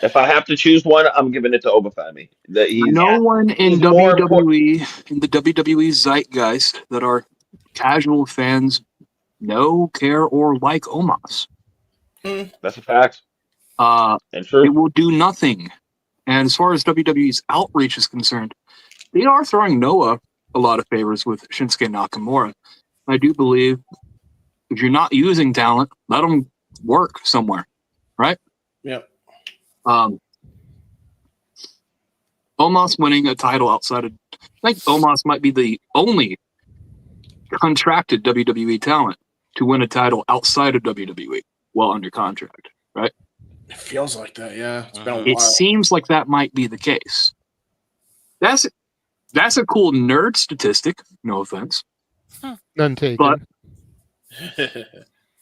If I have to choose one, I'm giving it to Obafemi. No one in WWE, in the WWE zeitgeist, that are casual fans know, care, or like Omos. That's a fact. And true. It will do nothing. And as far as WWE's outreach is concerned, they are throwing Noah a lot of favors with Shinsuke Nakamura. I do believe if you're not using talent, let them work somewhere, right? Yep. Omos winning a title outside of, I think Omos might be the only contracted WWE talent to win a title outside of WWE while under contract, right? It feels like that, yeah. It's been a while. It seems like that might be the case. That's a cool nerd statistic, no offense. None taken. But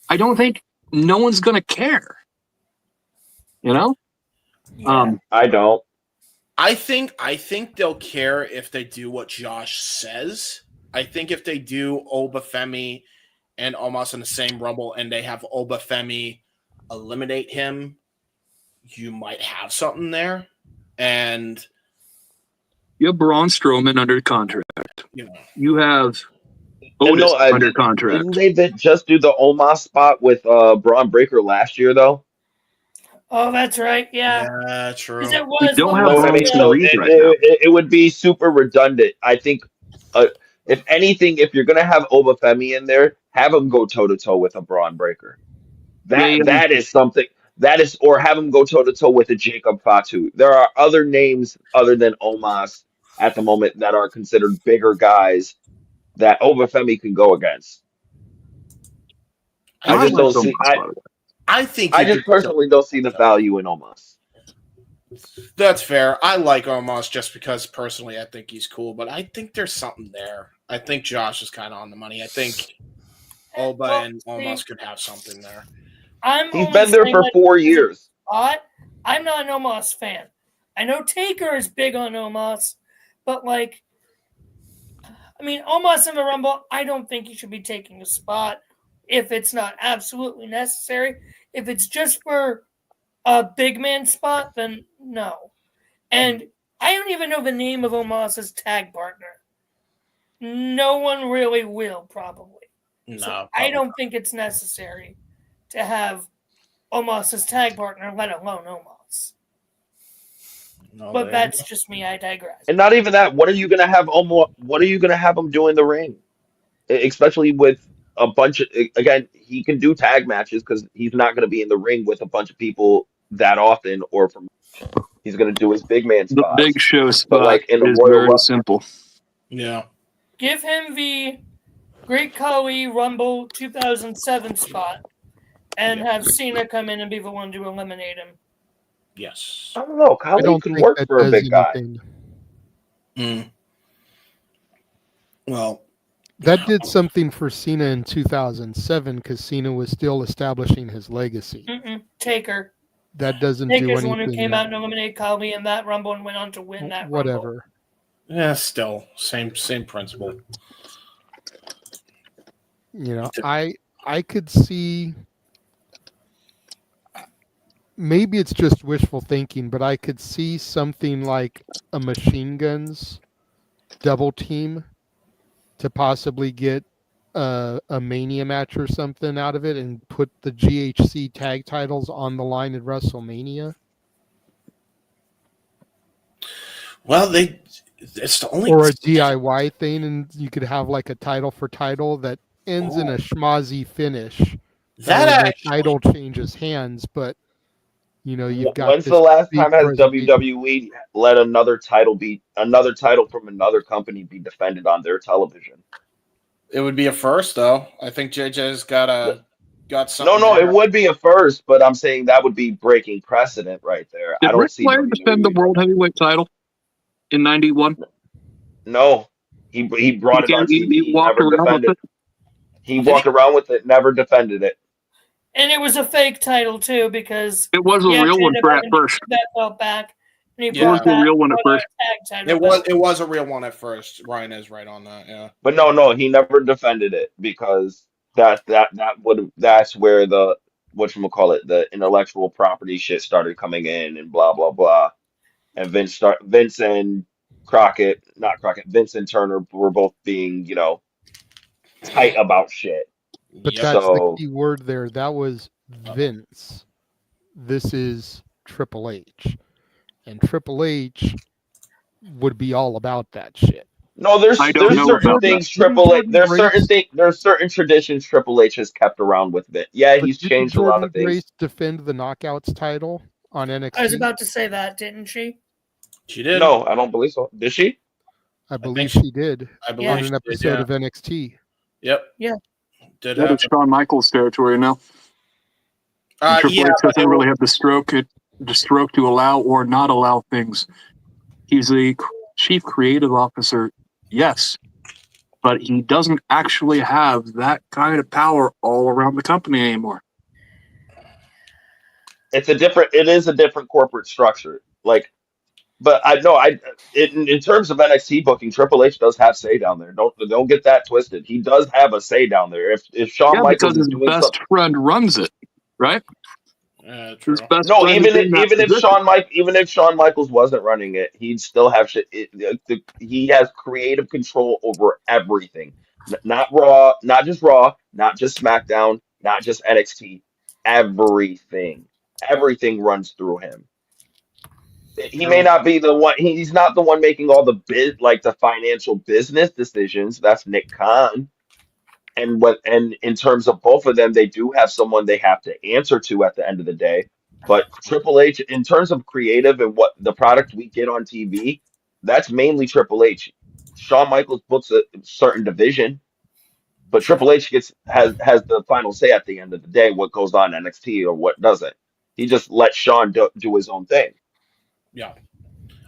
I don't think no one's going to care. You know? I don't. I think they'll care if they do what Josh says. I think if they do Obafemi and Omos in the same Rumble and they have Obafemi eliminate him, you might have something there. And you have Braun Strowman under contract. You know. You have Otis under contract. Didn't they just do the Omos spot with Braun Breaker last year, though? Oh, that's right. Yeah. Yeah, true. 'Cause it was don't one have of Braun the- So Reed right now. it would be super redundant. I think, if anything, if you're gonna have Obafemi in there, have him go toe to toe with a Braun Breaker. That is something. Or have him go toe to toe with a Jacob Fatu. There are other names other than Omos at the moment that are considered bigger guys that Obafemi can go against. I just don't see. I think I you just could personally don't see the value in Omos. That's fair. I like Omos just because personally I think he's cool, but I think there's something there. I think Josh is kind of on the money. I think Oba and Omos could have something there. He's been there for 4 years. I'm not an Omos fan. I know Taker is big on Omos, but Omos in the Rumble, I don't think he should be taking a spot if it's not absolutely necessary. If it's just for a big man spot, then no. And I don't even know the name of Omos's tag partner. No one really will, probably. No, So I don't think it's necessary to have Omos's tag partner, let alone Omos. No, But that's just me. I digress. And not even that. What are you gonna have What are you gonna have him do in the ring? Especially with a bunch of, again, he can do tag matches because he's not gonna be in the ring with a bunch of people that often, he's gonna do his big man spots. The big show spot but like in the is Royal very Rumble, simple. Yeah. Give him the Great Khali Rumble 2007 spot and have Cena come in and be the one to eliminate him. Yes. I don't know. I Khali don't can think work that for a does big guy. anything. Well, that did something for Cena in 2007 because Cena was still establishing his legacy. Taker. That doesn't do Taker's anything. the one who came now. out and eliminated Khali in that Rumble and went on to win that Rumble. Whatever. Yeah, still same principle. You know, I could see. Maybe it's just wishful thinking, but I could see something like a Machine Guns double team to possibly get a Mania match or something out of it and put the GHC tag titles on the line at WrestleMania. Well, it's the only Or a DIY thing, and you could have like a title for title that ends in a schmozzy finish. That the title changes hands, but you know you've got. When's this the last big time has presentation. WWE let another title from another company be defended on their television? It would be a first, though. I think JJ's got something. No, there. it would be a first, but I'm saying that would be breaking precedent right there. Did I don't Ric see Flair defend the World Heavyweight title in '91? No, he brought it on TV. He walked Never around with defended. it. He walked around with it, never defended it. And it was a fake title too, because It was a he real actually one ended for up at having to first. give that belt back, and he It was brought the back real one at brought first. out a tag title. It was a real one at first. Ryan is right on that. Yeah. But no, he never defended it because that's where the whatchamacallit, the intellectual property shit started coming in and blah blah blah. And Vince and Vince and Turner were both being, tight about shit. But Yep. that's the So key word there. That was Vince. This is Triple H. And Triple H would be all about that shit. no, there's I don't know certain about that. things there's certain traditions Triple H has kept around with Vince. Yeah, But he's didn't changed a lot Jordan of things. Grace defend the Knockouts title on NXT? I was about to say that, didn't she? She did. No, I don't believe so. Did she? I believe she did. I believe on she an did, episode yeah. of NXT. Yep. Yeah. Did That is happen. Shawn Michaels territory now. And Triple H doesn't really have the stroke to allow or not allow things. He's the chief creative officer, yes, but he doesn't actually have that kind of power all around the company anymore. It is a different corporate structure. But in terms of NXT booking, Triple H does have say down there. Don't get that twisted. He does have a say down there. If Shawn Yeah, Michaels because is his doing best something, friend runs it, right? True. His best no, friend is in that even if Shawn Michaels wasn't running it, he'd still have shit. He has creative control over everything. Not Raw, not just Raw, not just SmackDown, not just NXT. Everything runs through him. He may not be the one. He's not the one making all the the financial business decisions. That's Nick Khan. And in terms of both of them, they do have someone they have to answer to at the end of the day. But Triple H, in terms of creative and what the product we get on TV, that's mainly Triple H. Shawn Michaels books a certain division, but Triple H has the final say at the end of the day, what goes on NXT or what doesn't. He just lets Shawn do his own thing. Yeah.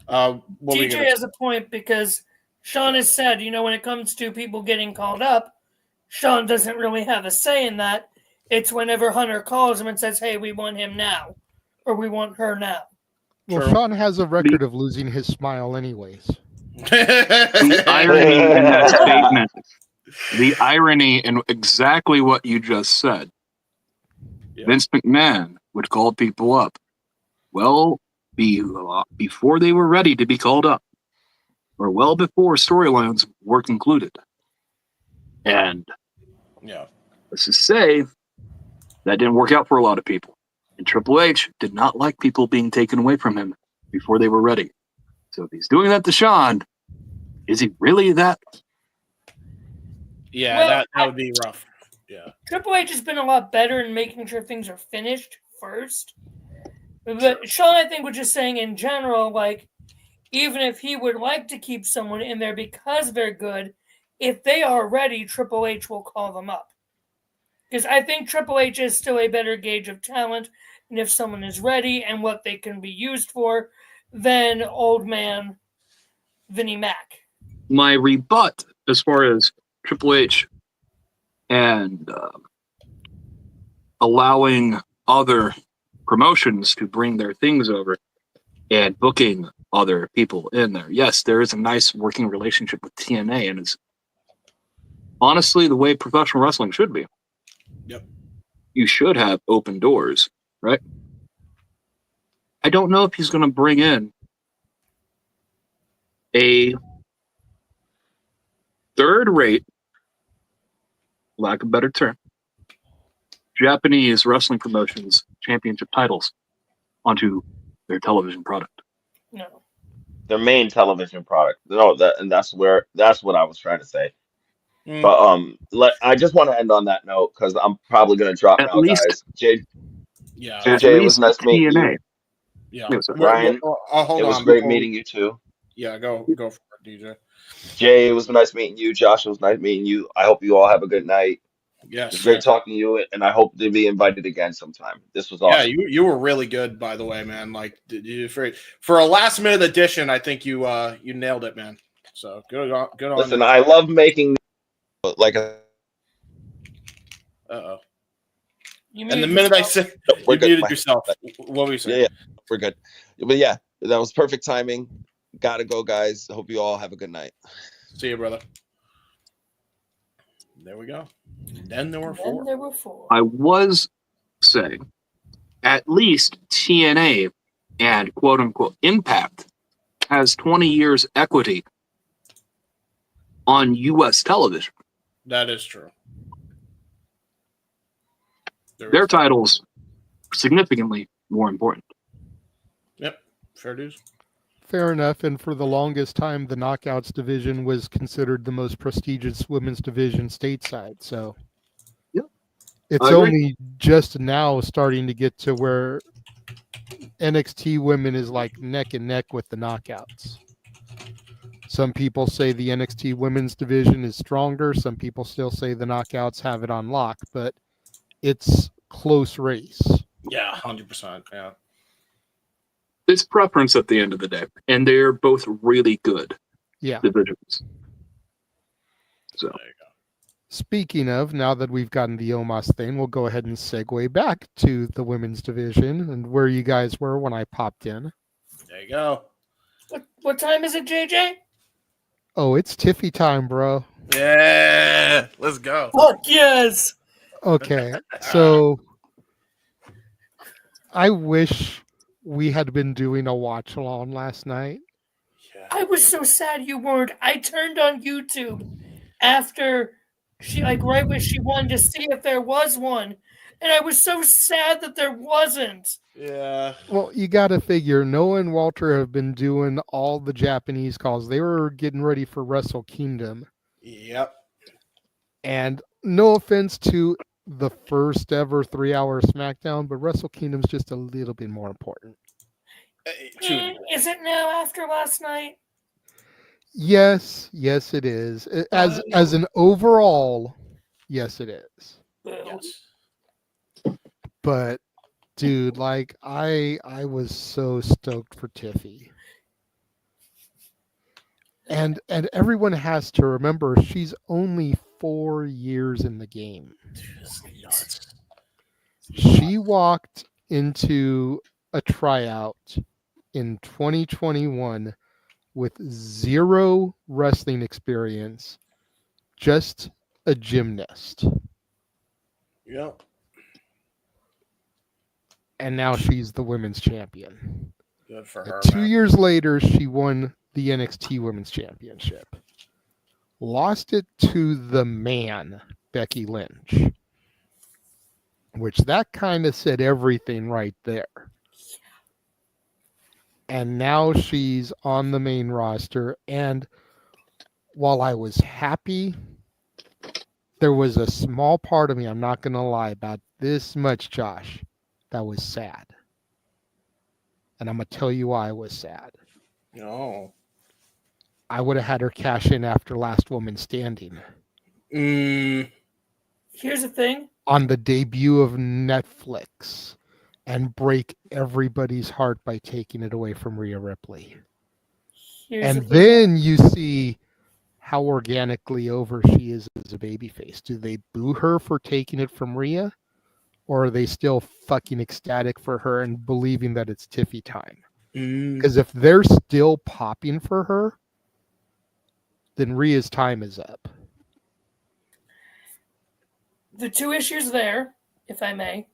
What were you TJ gonna has a point, because Sean has said, when it comes to people getting called up, Sean doesn't really have a say in that. It's whenever Hunter calls him and says, hey, we want him now, or we want her now. Well, Sean has a record of losing his smile anyways. The irony in that statement, the irony in exactly what you just said. Vince McMahon would call people up. Well, before they were ready to be called up, or well before storylines were concluded. And let's just say that didn't work out for a lot of people. And Triple H did not like people being taken away from him before they were ready. So if he's doing that to Shawn, is he really that? Yeah, Well, that would be rough. Yeah. Triple H has been a lot better in making sure things are finished first. But Sean, I think, was just saying in general, even if he would like to keep someone in there because they're good, if they are ready, Triple H will call them up. Because I think Triple H is still a better gauge of talent, and if someone is ready and what they can be used for, than old man Vinnie Mac. My rebut as far as Triple H and allowing other promotions to bring their things over and booking other people in there. Yes, there is a nice working relationship with TNA, and it's honestly the way professional wrestling should be. Yep. You should have open doors, right? I don't know if he's going to bring in a third-rate, lack of a better term, Japanese wrestling promotions championship titles onto their television product. No. Their main television product. No, that's what I was trying to say. Mm. But I just want to end on that note because I'm probably gonna drop At now, least- guys. JJ, At it was least nice meeting TNA. you. Yeah. Ryan, Hold it was on, great before- meeting you too. Yeah, go for it, DJ. Jay, it was nice meeting you. Josh, it was nice meeting you. I hope you all have a good night. Yes. It's great talking to you, and I hope to be invited again sometime. This was awesome. Yeah, you were really good, by the way, man. For a last minute addition, I think you nailed it, man. So good on. Listen, I love making Uh-oh. You And the muted minute I yourself. said We're you good. muted yourself, what were you saying? Yeah, we're good. But yeah, that was perfect timing. Gotta go, guys. Hope you all have a good night. See you, brother. There we go. Then there were Then 4. there were 4. I was saying, at least TNA and quote unquote Impact has 20 years equity on U.S. television. That is true. Their titles are significantly more important. Yep, fair dues. Fair enough. And for the longest time, the Knockouts division was considered the most prestigious women's division stateside. So it's I agree. only just now starting to get to where NXT women is like neck and neck with the Knockouts. Some people say the NXT women's division is stronger. Some people still say the Knockouts have it on lock, but it's close race. Yeah, 100%. Yeah. It's preference at the end of the day, and they're both really good divisions. So, Speaking of, now that we've gotten the Omos thing, we'll go ahead and segue back to the women's division and where you guys were when I popped in. There you go. What time is it, JJ? Oh, it's TIFFY time, bro. Yeah, let's go. Fuck yes. Okay, so I wish we had been doing a watch along last night. I was so sad you weren't. I turned on YouTube after she, like, right when she won to see if there was one. And I was so sad that there wasn't. Yeah. Well, you got to figure Noah and Walter have been doing all the Japanese calls. They were getting ready for Wrestle Kingdom. Yep. And no offense to the first ever 3-hour SmackDown, but Wrestle Kingdom's just a little bit more important. Is it now after last night? Yes, it is. As an overall, yes, it is. Yes. But dude, like I was so stoked for Tiffy. And everyone has to remember she's only 4 years in the game. She walked into a tryout in 2021 with 0 wrestling experience, just a gymnast. Yep. And now she's the women's champion. Good for her. 2 years later, she won the NXT Women's Championship. Lost it to the man, Becky Lynch. Which that kind of said everything right there. And now she's on the main roster. And while I was happy, there was a small part of me, I'm not going to lie, about this much, Josh, that was sad. And I'm going to tell you why I was sad. No. I would have had her cash in after Last Woman Standing. Here's the thing. On the debut of Netflix and break everybody's heart by taking it away from Rhea Ripley. And then you see how organically over she is as a babyface. Do they boo her for taking it from Rhea? Or are they still fucking ecstatic for her and believing that it's Tiffy time? Because if they're still popping for her, then Rhea's time is up. The 2 issues there, if I may.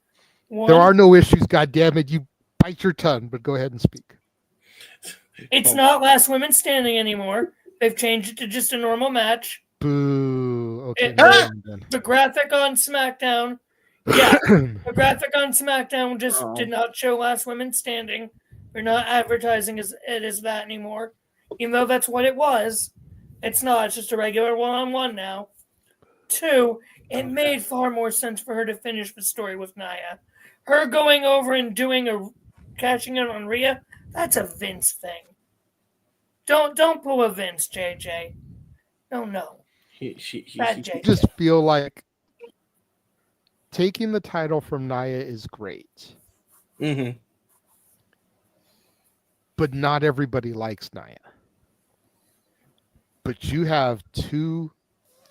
One, There are no issues, goddammit. You bite your tongue, but go ahead and speak. It's not Last Women Standing anymore. They've changed it to just a normal match. Boo. Okay. The graphic on SmackDown. Yeah, the graphic on SmackDown just did not show Last Women Standing. They're not advertising it as that anymore. Even though that's what it was. It's not. It's just a regular one-on-one now. 2, it made far more sense for her to finish the story with Nia. Her going over and cashing in on Rhea, that's a Vince thing. Don't pull a Vince, JJ. No. I just feel like taking the title from Nia is great. Mm-hmm. But not everybody likes Nia. But you have 2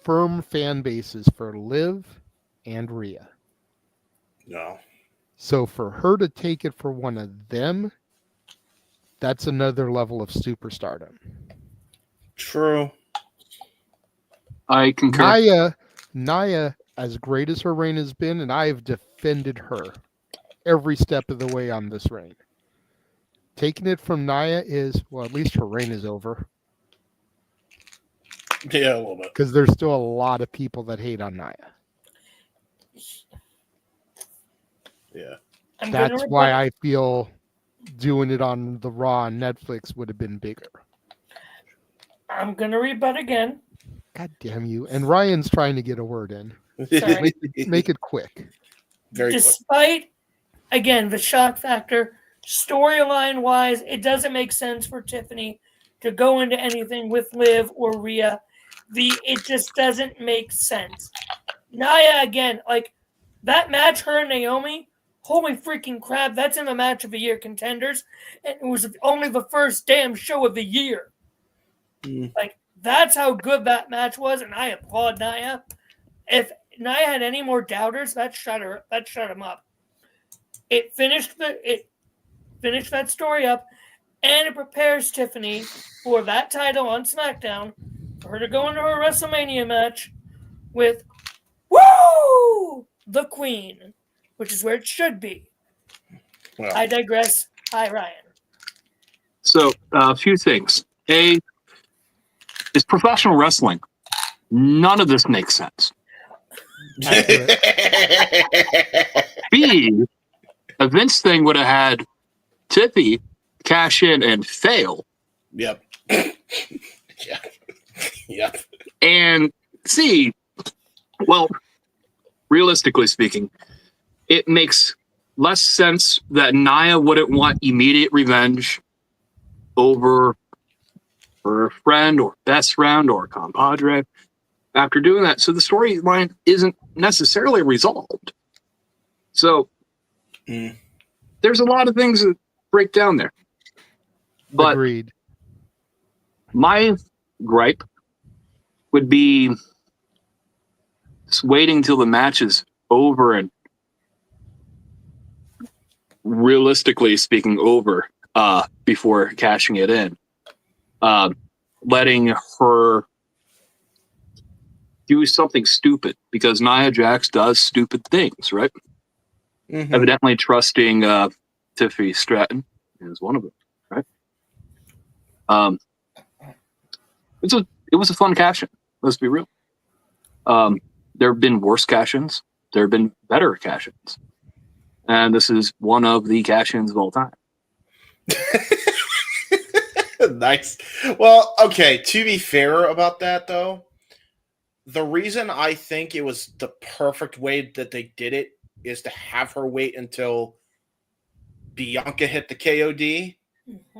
firm fan bases for Liv and Rhea. No. So for her to take it for one of them, that's another level of superstardom. True. I concur. Nia, as great as her reign has been, and I have defended her every step of the way on this reign. Taking it from Nia is, well, at least her reign is over. Yeah, a little bit. Because there's still a lot of people that hate on Nia. Yeah. That's why I feel doing it on the Raw on Netflix would have been bigger. I'm going to rebut again. God damn you. And Ryan's trying to get a word in. Sorry. Make it quick. Despite, again, the shock factor, storyline wise, it doesn't make sense for Tiffany to go into anything with Liv or Rhea. It just doesn't make sense. Nia, again, like that match, her and Naomi, holy freaking crap, that's in the match of the year contenders. And it was only the first damn show of the year. Like, that's how good that match was, and I applaud Nia. If Nia had any more doubters, that shut him up. It finished that story up, and it prepares Tiffany for that title on SmackDown, for her to go into her WrestleMania match with the Queen, which is where it should be. Well. I digress. Hi, Ryan. So, a few things. A, is professional wrestling. None of this makes sense. B, a Vince thing would have had Tiffy cash in and fail. Yep. Yeah. Yep. And C, well, realistically speaking, it makes less sense that Nia wouldn't want immediate revenge over her friend or best friend or compadre after doing that. So the storyline isn't necessarily resolved. So there's a lot of things that break down there. But agreed. My gripe would be just waiting till the match is over and realistically speaking over before cashing it in. Letting her do something stupid, because Nia Jax does stupid things, right? Mm-hmm. Evidently trusting Tiffany Stratton is one of them, right? It was a fun cash-in. Let's be real. There have been worse cash-ins. There have been better cash-ins. And this is one of the cash-ins of all time. Nice. Well, okay, to be fair about that, though, the reason I think it was the perfect way that they did it is to have her wait until Bianca hit the KOD,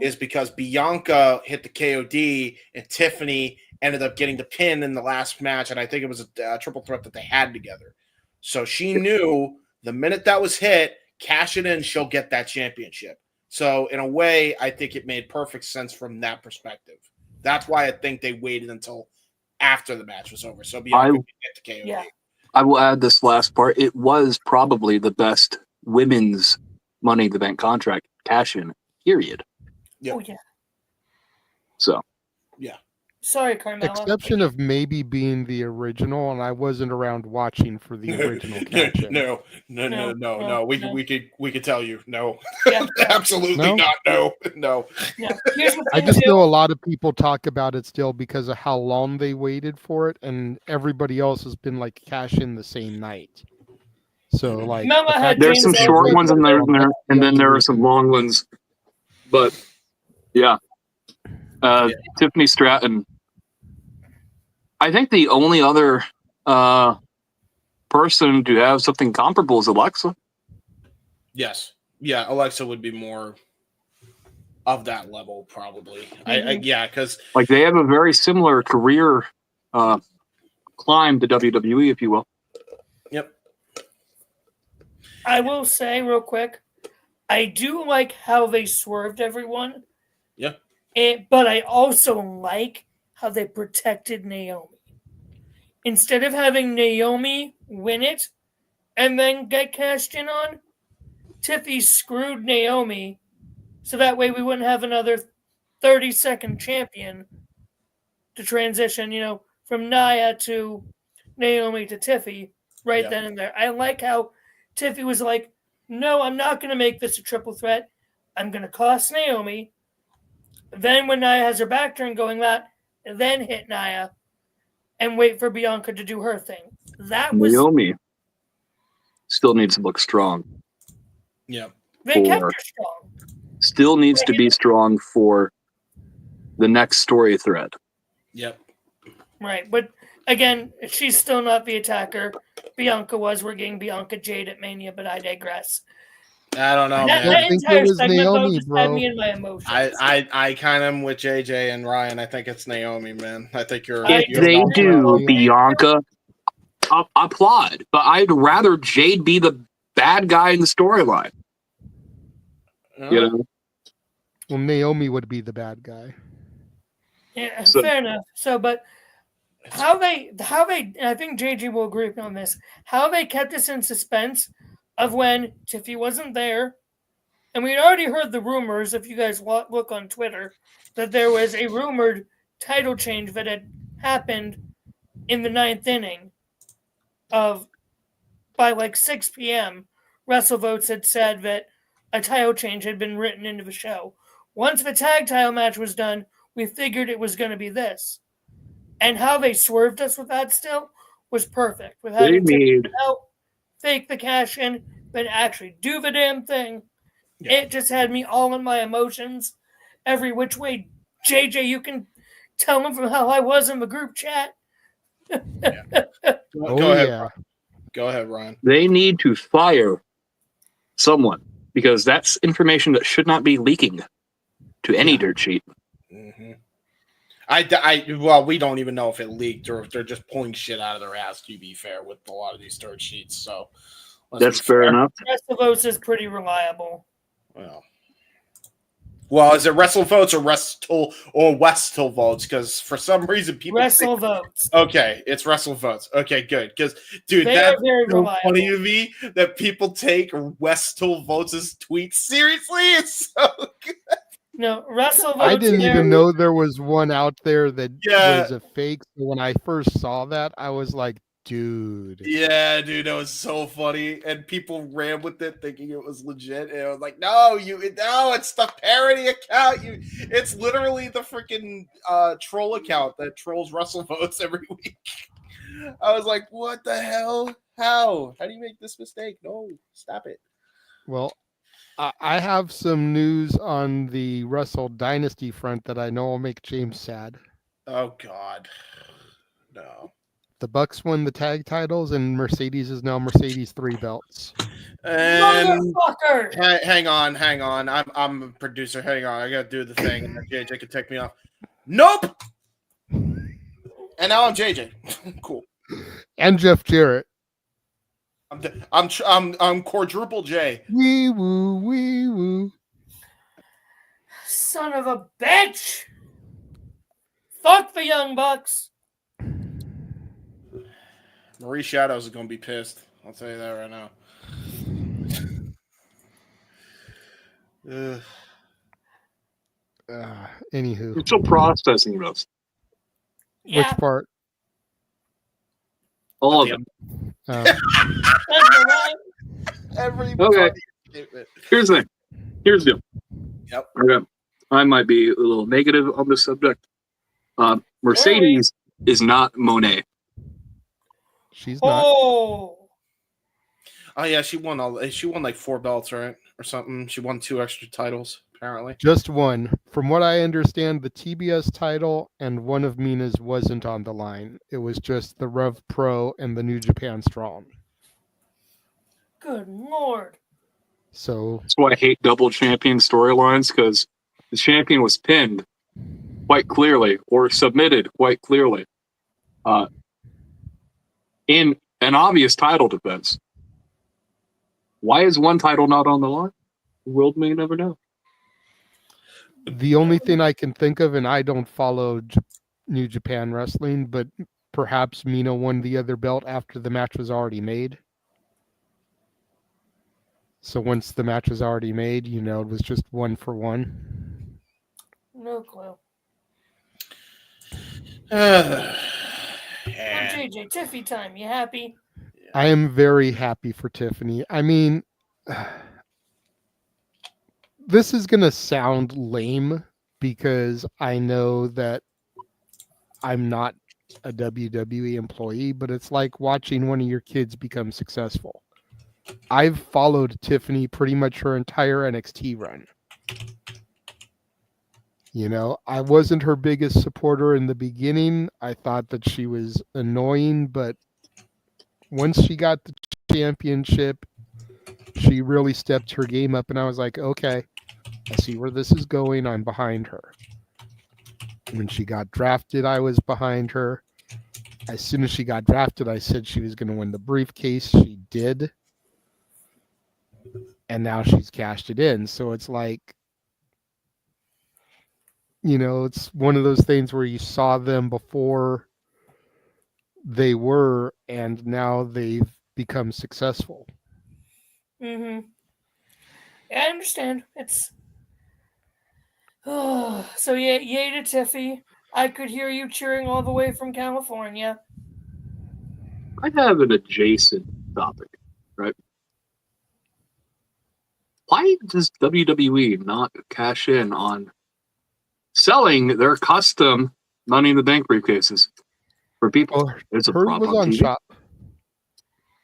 is because Bianca hit the KOD and Tiffany ended up getting the pin in the last match, and I think it was a triple threat that they had together. So she knew the minute that was hit, cash it in, she'll get that championship. So in a way, I think it made perfect sense from that perspective. That's why I think they waited until after the match was over. So Bianca could get the KOD. Yeah. I will add this last part. It was probably the best women's Money in the Bank contract cash-in, period. Yep. Oh, yeah. So. Yeah. Sorry, Carmella. Exception of maybe being the original, and I wasn't around watching for the original catch-in. No. We could tell you no. Yeah. Absolutely No? not. No. Here's the I thing, just too. know a lot of people talk about it still because of how long they waited for it, and everybody else has been like cash in the same night. So like Mama the had fact There's some that short they ones in there, waited and then there are some long ones. But yeah. Tiffany Stratton. I think the only other person to have something comparable is Alexa. Yes. Yeah, Alexa would be more of that level, probably. Because like they have a very similar career climb to WWE, if you will. Yep. I will say real quick, I do like how they swerved everyone. Yeah. But I also like how they protected Naomi. Instead of having Naomi win it, and then get cashed in on, Tiffy screwed Naomi, so that way we wouldn't have another 30-second champion to transition, from Nia to Naomi to Tiffy right then and there. I like how Tiffy was like, no, I'm not going to make this a triple threat. I'm going to cost Naomi. Then when Nia has her back turn going that, then hit Nia and wait for Bianca to do her thing. That was... Naomi still needs to look strong. Yeah. They kept her strong. Still needs to be strong for the next story thread. Yep. Right, but again, she's still not the attacker. Bianca was. We're getting Bianca Jade at Mania, but I digress. I don't know, man. That entire segment though just had me in my emotions. I kind of am with JJ and Ryan. I think it's Naomi, man. I think you're. If they do Bianca, I applaud. But I'd rather Jade be the bad guy in the storyline. You know? Well, Naomi would be the bad guy. Yeah, fair enough. So, but how they, and I think JJ will agree on this, how they kept us in suspense of when Tiffy wasn't there, and we'd already heard the rumors, if you guys look on Twitter, that there was a rumored title change that had happened in the 9th inning by like 6 p.m. WrestleVotes had said that a title change had been written into the show. Once the tag title match was done, we figured it was going to be this. And how they swerved us with that still was perfect. With having to fake the cash in, but actually do the damn thing. Yeah. It just had me all in my emotions every which way. JJ, you can tell them from how I was in the group chat. Go ahead. Go ahead, Ryan. They need to fire someone because that's information that should not be leaking to any dirt sheet. Mm-hmm. Well, we don't even know if it leaked or if they're just pulling shit out of their ass, to be fair, with a lot of these dirt sheets. So that's fair enough. WrestleVotes is pretty reliable. Well, is it WrestleVotes or Westel votes? Because for some reason people WrestleVotes. Okay, it's WrestleVotes. Okay, good. Because dude, that's so funny to me that people take Westel votes' tweets seriously. It's so good. No, WrestleVotes. I didn't even know there was one out there that Yeah. was a fake. So when I first saw that, I was like, dude. Yeah, dude, that was so funny. And people ran with it thinking it was legit. And I was like, no, it's the parody account. It's literally the freaking troll account that trolls WrestleVotes every week. I was like, what the hell? How do you make this mistake? No, stop it. Well, I have some news on the Wrestle Dynasty front that I know will make James sad. Oh, God. No. The Bucks won the tag titles, and Mercedes is now Mercedes 3 belts. And motherfucker! Hang on. I'm a producer. Hang on. I got to do the thing. And JJ can take me off. Nope! And now I'm JJ. Cool. And Jeff Jarrett. I'm quadruple J. Wee woo. Son of a bitch! Fuck the Young Bucks. Marie Shadows is gonna be pissed. I'll tell you that right now. Anywho, I'm still processing this. Yeah. Which part? All of them. Okay. Here's the thing. Here's the deal. Yep. Okay. I might be a little negative on this subject. Mercedes is not Monet. She's not. Oh yeah, she won like 4 belts, right? Or something. She won 2 extra titles, apparently. Just one. From what I understand, the TBS title and one of Mina's wasn't on the line. It was just the Rev Pro and the New Japan Strong. Good Lord. So that's why I hate double champion storylines, because the champion was pinned quite clearly or submitted quite clearly in an obvious title defense. Why is one title not on the line? The world may never know. The only thing I can think of, and I don't follow New Japan Wrestling, but perhaps Mina won the other belt after the match was already made. So once the match was already made, it was just 1-for-1. No clue. JJ, Tiffy time. You happy? I am very happy for Tiffany. I mean, this is going to sound lame because I know that I'm not a WWE employee, but it's like watching one of your kids become successful. I've followed Tiffany pretty much her entire NXT run. I wasn't her biggest supporter in the beginning. I thought that she was annoying, but once she got the championship, she really stepped her game up, and I was like, okay, I see where this is going. I'm behind her. When she got drafted, I was behind her. As soon as she got drafted, I said she was going to win the briefcase. She did. And now she's cashed it in. So it's like, it's one of those things where you saw them before they were, and now they've become successful. Mm-hmm. Yeah, I understand. It's so yeah, yay to Tiffy. I could hear you cheering all the way from California. I have an adjacent topic, right? Why does WWE not cash in on selling their custom Money in the Bank briefcases for people? It's a Hers prop was on on TV. Shop.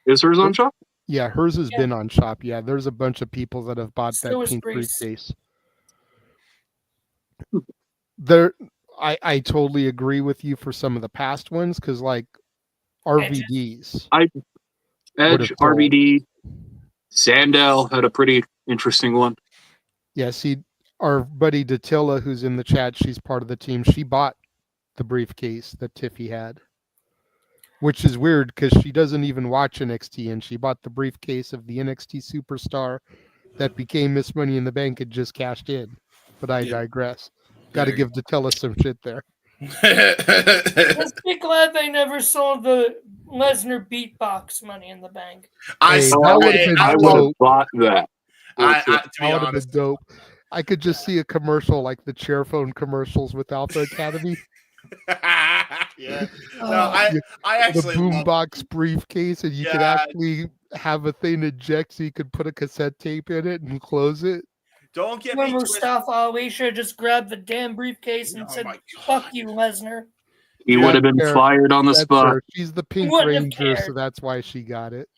Is hers on Shop? Yeah, hers has been on Shop. Yeah, there's a bunch of people that have bought So that is pink Grace. briefcase. I totally agree with you for some of the past ones, because like RVDs. Edge, RVD, Sandel had a pretty interesting one. Yeah, see, our buddy Datilla, who's in the chat, she's part of the team. She bought the briefcase that Tiffy had, which is weird because she doesn't even watch NXT, and she bought the briefcase of the NXT superstar that became Miss Money in the Bank and just cashed in. But I digress. Got to give Datilla some shit there. Just be glad they never sold the Lesnar beatbox Money in the Bank. That would have been I would have bought that. That would have been dope. I could just see a commercial like the chair phone commercials with Alpha Academy. Yeah. No, I actually the love boombox briefcase, and you could actually have a thing eject, so you could put a cassette tape in it and close it. Don't get When me twisted. Mustafa Ali should have just grabbed the damn briefcase and said, "Fuck you, Lesnar." He would have been fired on the That's spot. fair. She's the Pink Wouldn't have Ranger, cared. so that's why she got it.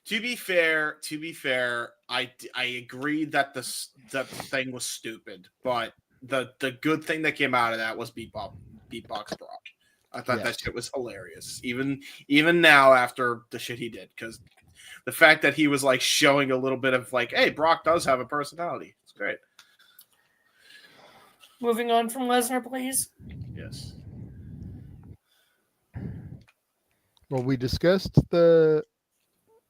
To be fair, I agreed that the thing was stupid, but the good thing that came out of that was Beatbox Brock. I thought that shit was hilarious. Even now after the shit he did, because the fact that he was like showing a little bit of like, hey, Brock does have a personality. It's great. Moving on from Lesnar, please. Yes. Well, we discussed the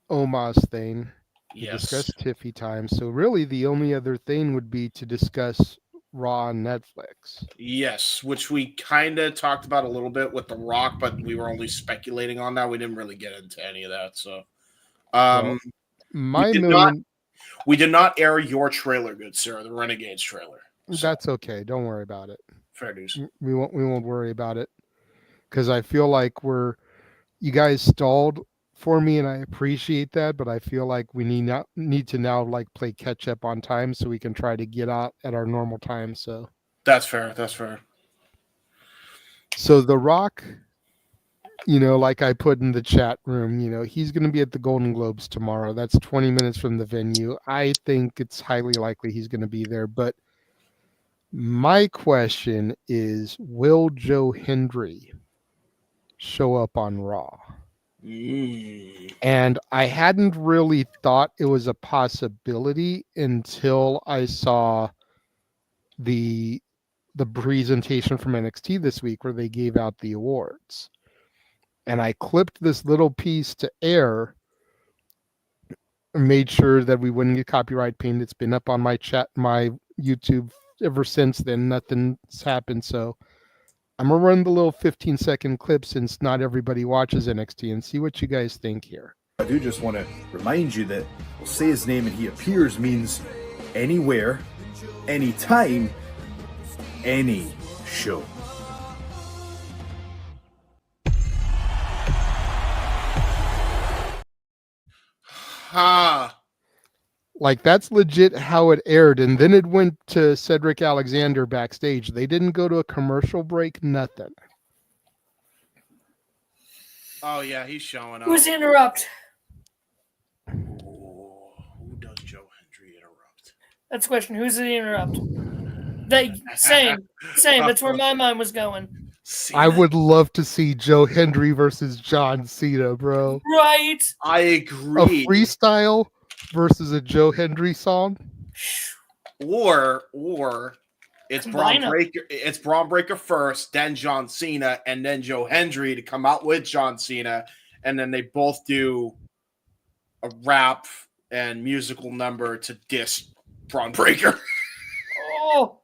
Omos thing. We Yes. discussed Tiffy time. So really the only other thing would be to discuss Raw on Netflix. Yes, which we kind of talked about a little bit with The Rock, but we were only speculating on that. We didn't really get into any of that. So, we did not air your trailer, good sir, the Renegades trailer. So, That's okay. Don't worry about it. fair news. We won't worry about it, because I feel like you guys stalled for me, and I appreciate that, but I feel like we need to now like play catch up on time so we can try to get out at our normal time. So That's fair. That's fair. So The Rock, like I put in the chat room, he's going to be at the Golden Globes tomorrow. That's 20 minutes from the venue. I think it's highly likely he's going to be there. But my question is, will Joe Hendry show up on Raw? And I hadn't really thought it was a possibility until I saw the presentation from NXT this week where they gave out the awards. And I clipped this little piece to air and made sure that we wouldn't get copyright pinged. It's been up on my YouTube ever since then. Nothing's happened. So I'm going to run the little 15-second clip, since not everybody watches NXT, and see what you guys think here. I do just want to remind you that we'll say his name and he appears means anywhere, anytime, any show. Ha! Like, that's legit how it aired, and then it went to Cedric Alexander backstage. They didn't go to a commercial break, nothing. Oh yeah, he's showing up. Who's the interrupt? Who does Joe Hendry interrupt? That's the question. Who's the interrupt? Same. That's where my mind was going. I would love to see Joe Hendry versus John Cena, bro. Right. I agree. A freestyle versus a Joe Hendry song. Or it's Combine Braun 'em. Breaker. It's Braun Breaker first, then John Cena, and then Joe Hendry to come out with John Cena, and then they both do a rap and musical number to diss Braun Breaker. Oh,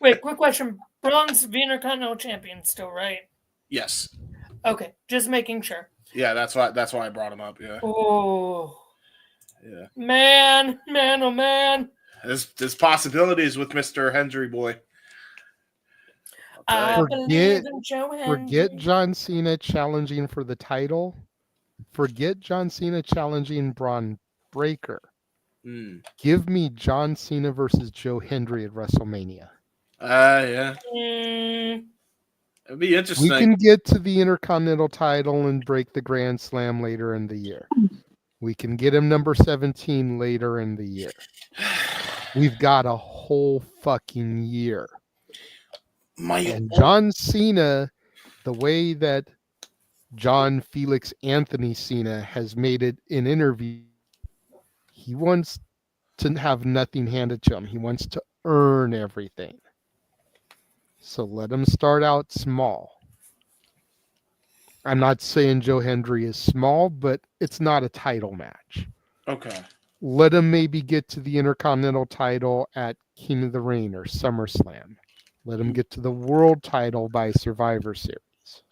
wait. Quick question. Braun's the Intercontinental Champion still, right? Yes. Okay, just making sure. Yeah, that's why I brought him up. Yeah. Oh. Yeah. Man, oh man. There's possibilities with Mr. Hendry boy. I believe in Joe Hendry. Forget John Cena challenging for the title. Forget John Cena challenging Braun Breaker. Give me John Cena versus Joe Hendry at WrestleMania. Yeah. It'd be interesting. We can get to the Intercontinental title and break the Grand Slam later in the year. We can get him number 17 later in the year. We've got a whole fucking year. And John Cena, the way that John Felix Anthony Cena has made it in interviews, he wants to have nothing handed to him. He wants to earn everything. So let him start out small. I'm not saying Joe Hendry is small, but it's not a title match. Okay. Let him maybe get to the Intercontinental title at King of the Ring or SummerSlam. Let him get to the world title by Survivor Series.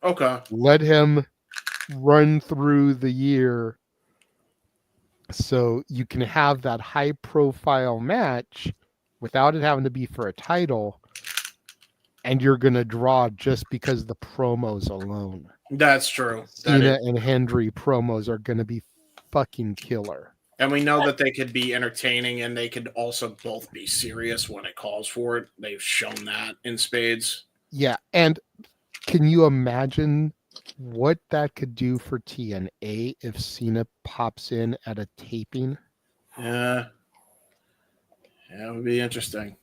Okay. Let him run through the year so you can have that high profile match without it having to be for a title, and you're going to draw just because the promos alone. That's true. Cena and Hendry promos are going to be fucking killer. And we know that they could be entertaining and they could also both be serious when it calls for it. They've shown that in spades. Yeah, and can you imagine what that could do for TNA if Cena pops in at a taping? Yeah. Yeah, it would be interesting.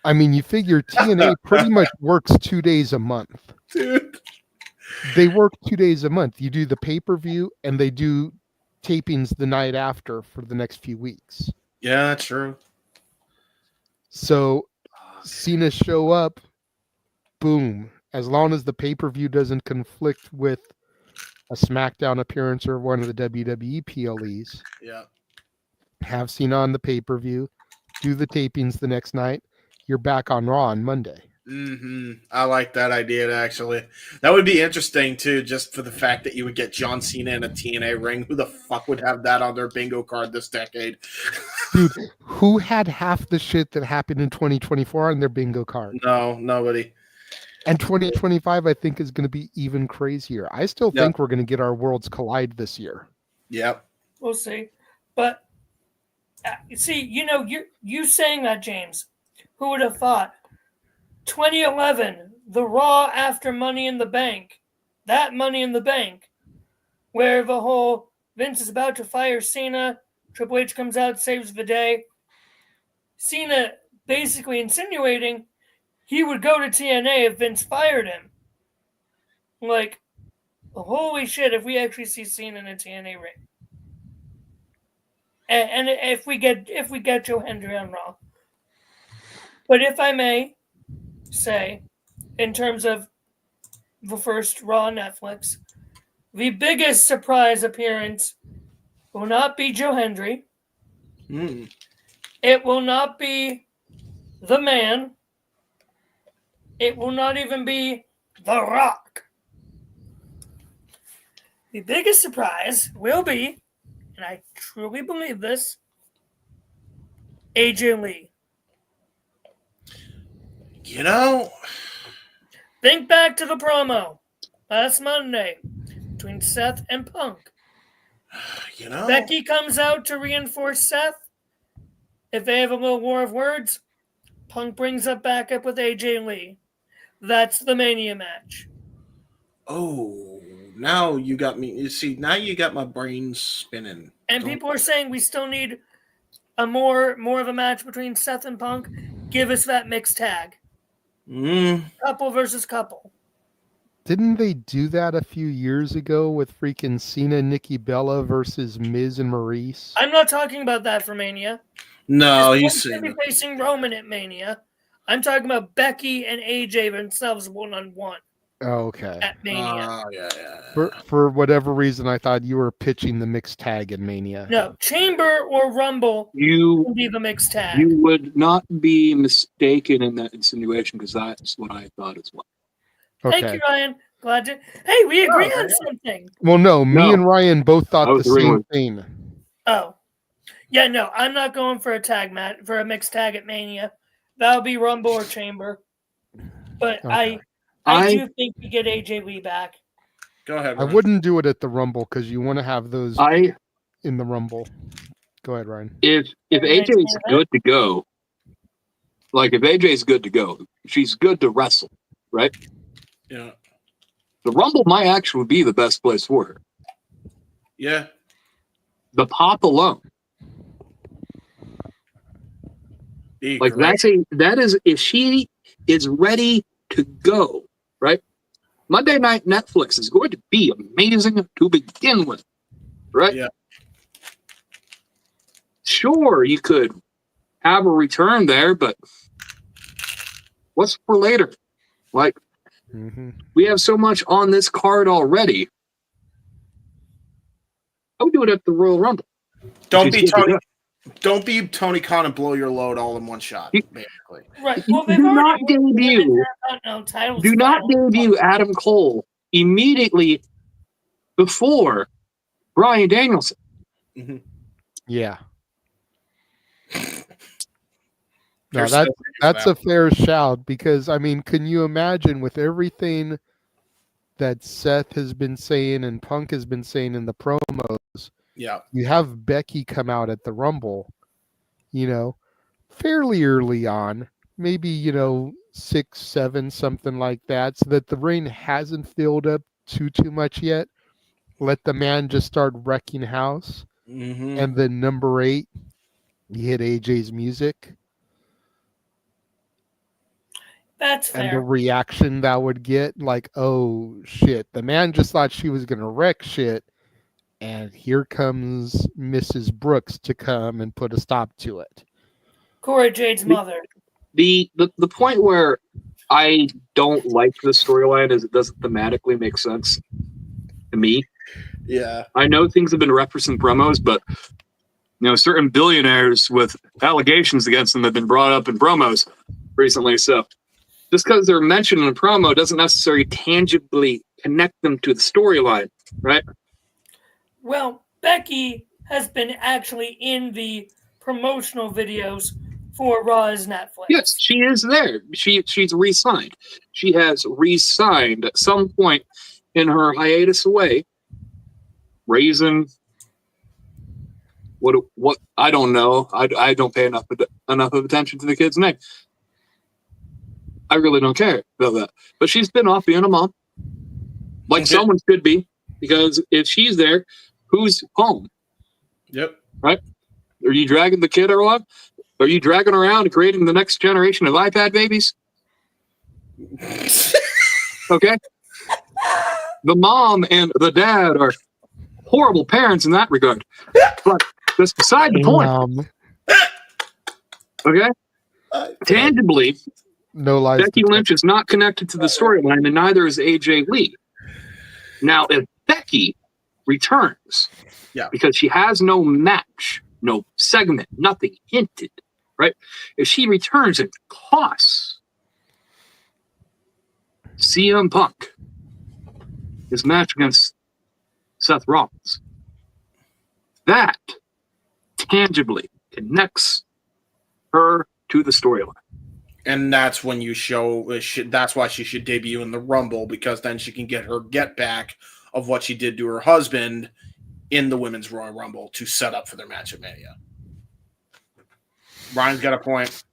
I mean, you figure TNA pretty much works 2 days a month. Dude. They work 2 days a month. You do the pay-per-view and they do tapings the night after for the next few weeks. Yeah, that's true. So Cena show up, boom. As long as the pay-per-view doesn't conflict with a SmackDown appearance or one of the WWE PLEs. Yeah. Have Cena on the pay-per-view, do the tapings the next night. You're back on Raw on Monday. Mm-hmm. I like that idea, actually. That would be interesting, too, just for the fact that you would get John Cena in a TNA ring. Who the fuck would have that on their bingo card this decade? Dude, who had half the shit that happened in 2024 on their bingo card? No, nobody. And 2025, I think, is going to be even crazier. I still think we're going to get our worlds collide this year. Yep. We'll see. But, see, you saying that, James, who would have thought? 2011, the Raw after Money in the Bank, that Money in the Bank, where the whole Vince is about to fire Cena, Triple H comes out, saves the day. Cena basically insinuating he would go to TNA if Vince fired him. Like, holy shit, if we actually see Cena in a TNA ring. And if we get Joe Hendry on Raw. But if I may say, in terms of the first Raw on Netflix, the biggest surprise appearance will not be Joe Hendry. It will not be The Man. It will not even be The Rock. The biggest surprise will be, and I truly believe this, AJ Lee. You know, think back to the promo last Monday between Seth and Punk. You know, Becky comes out to reinforce Seth. If they have a little war of words, Punk brings up back up with AJ Lee. That's the Mania match. Oh, now you got me. You see, now you got my brain spinning. And people are saying we still need a more of a match between Seth and Punk. Give us that mixed tag. Couple versus couple. Didn't they do that a few years ago with freaking Cena, Nikki Bella versus Miz and Maurice? I'm not talking about that for Mania. No, He's he's going to be facing Roman at Mania. I'm talking about Becky and AJ themselves one-on-one Oh, okay. at Mania. For whatever reason, I thought you were pitching the mixed tag in Mania. No, Chamber or Rumble will be the mixed tag. You would not be mistaken in that insinuation because that's what I thought as well. Okay. Thank you, Ryan. Glad to. Hey, we agree on something. Well, no, me and Ryan both thought the agreeing same with- thing. Oh, yeah, no, I'm not going for a tag match for a mixed tag at Mania. That'll be Rumble or Chamber. But I do think we get AJ Lee back. Go ahead, I Ryan. wouldn't do it at the Rumble because you want to have those in the Rumble. Go ahead, Ryan. If AJ's good to go, like if AJ's good to go, she's good to wrestle, right? Yeah. The Rumble might actually be the best place for her. Yeah. The pop alone. Like that is if she is ready to go, right? Monday Night Netflix is going to be amazing to begin with, right? Yeah. Sure, you could have a return there, but what's for later? Like, we have so much on this card already. I would do it at the Royal Rumble. Don't be Tony Khan and blow your load all in one shot, basically. Right. Well, Do not debut. Do not debut Adam Cole immediately before Bryan Danielson. Yeah. No, that's a fair shout because I mean, can you imagine with everything that Seth has been saying and Punk has been saying in the promos? Yeah. You have Becky come out at the Rumble, fairly early on, maybe 6, 7, something like that, so that the ring hasn't filled up too much yet. Let the man just start wrecking house, and then number 8, you hit AJ's music. That's fair. And the reaction that would get, like, oh shit, the man just thought she was gonna wreck shit, and here comes Mrs. Brooks to come and put a stop to it. Cora Jade's mother. The point where I don't like the storyline is it doesn't thematically make sense to me. Yeah. I know things have been referenced in promos, but certain billionaires with allegations against them have been brought up in promos recently. So just because they're mentioned in a promo doesn't necessarily tangibly connect them to the storyline, right? Well, Becky has been actually in the promotional videos for Raw's Netflix. Yes, she is there. She's re-signed. She has re-signed at some point in her hiatus away, raising what I don't know. I don't pay enough of attention to the kid's name. I really don't care about that. But she's been off being a mom, like someone should be, because if she's there, who's home? Yep. Right? Are you dragging the kid around? Are you dragging around and creating the next generation of iPad babies? Okay. The mom and the dad are horrible parents in that regard. But that's beside the point. Okay? Tangibly, no lies. Becky Lynch is not connected to the storyline, and neither is AJ Lee. Now, if Becky returns, because she has no match, no segment, nothing hinted, right? If she returns, it costs CM Punk his match against Seth Rollins. That tangibly connects her to the storyline. And that's when you show, that's why she should debut in the Rumble, because then she can get her get back of what she did to her husband in the Women's Royal Rumble to set up for their match at Mania. Ryan's got a point.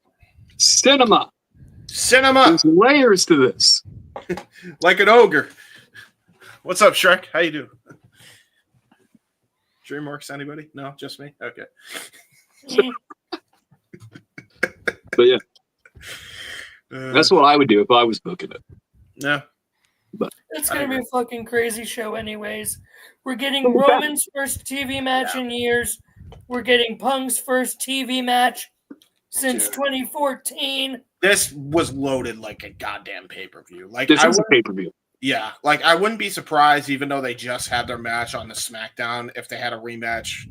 Cinema. There's layers to this. Like an ogre. What's up, Shrek? How you doing? DreamWorks, anybody? No, just me? Okay. But yeah. That's what I would do if I was booking it. Yeah. But It's going to be a fucking crazy show anyways. We're getting Roman's first TV match in years. We're getting Punk's first TV match since 2014. This was loaded like a goddamn pay-per-view. Like, this is a pay-per-view. Yeah, like I wouldn't be surprised, even though they just had their match on the SmackDown, if they had a rematch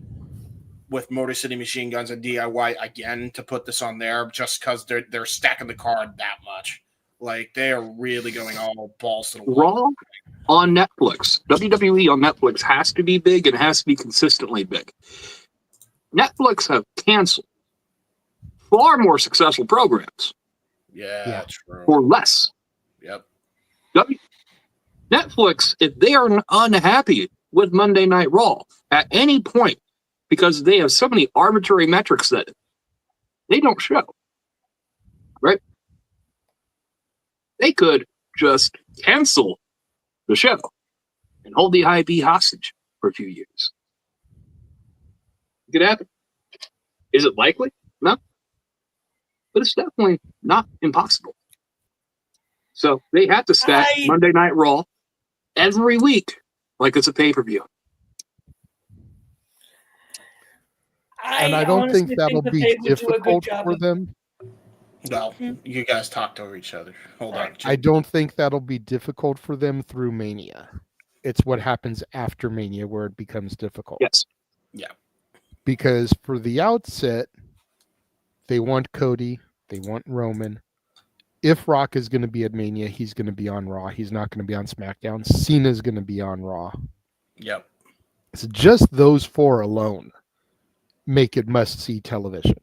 with Motor City Machine Guns and DIY again to put this on there, just because they're stacking the card that much. Like, they are really going all balls to the wall. Raw on Netflix. WWE on Netflix has to be big and has to be consistently big. Netflix have canceled far more successful programs. Yeah, true. For less. Yep. Netflix, if they are unhappy with Monday Night Raw at any point, because they have so many arbitrary metrics that they don't show, right? They could just cancel the show and hold the IP hostage for a few years. It could happen. Is it likely? No. But it's definitely not impossible. So they have to stack Monday Night Raw every week like it's a pay-per-view. And I don't think that'll be difficult for them. Well, you guys talked over each other. Hold on. I don't think that'll be difficult for them through Mania. It's what happens after Mania where it becomes difficult. Yes. Yeah. Because for the outset, they want Cody, they want Roman. If Rock is going to be at Mania, he's going to be on Raw. He's not going to be on SmackDown. Cena's going to be on Raw. Yep. So just those four alone make it must-see television.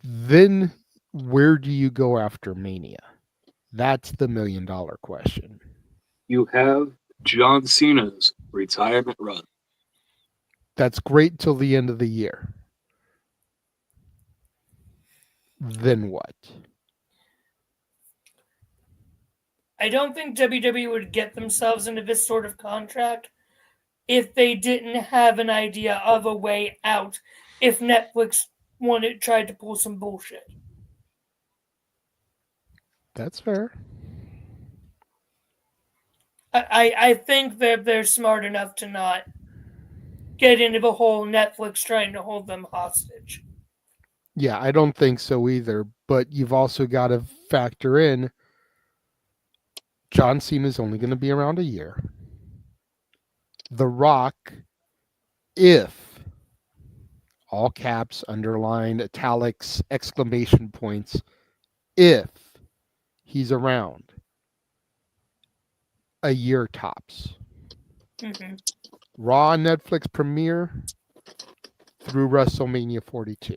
Then where do you go after Mania? That's the million-dollar question. You have John Cena's retirement run. That's great till the end of the year. Then what? I don't think WWE would get themselves into this sort of contract if they didn't have an idea of a way out, if Netflix tried to pull some bullshit. That's fair. I think that they're smart enough to not get into the whole Netflix trying to hold them hostage. Yeah, I don't think so either. But you've also got to factor in John Cena's only going to be around a year. The Rock, if all caps, underlined, italics, exclamation points, if he's around a year tops. Mm-hmm. Raw Netflix premiere through WrestleMania 42.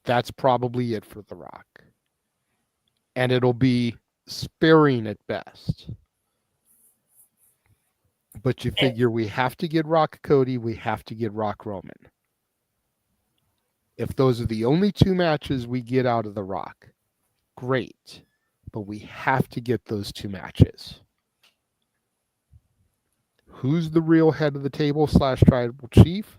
That's probably it for The Rock. And it'll be sparing at best. But you figure we have to get Rock Cody, we have to get Rock Roman. If those are the only two matches we get out of The Rock, great. But we have to get those two matches. Who's the real head of the table / tribal chief?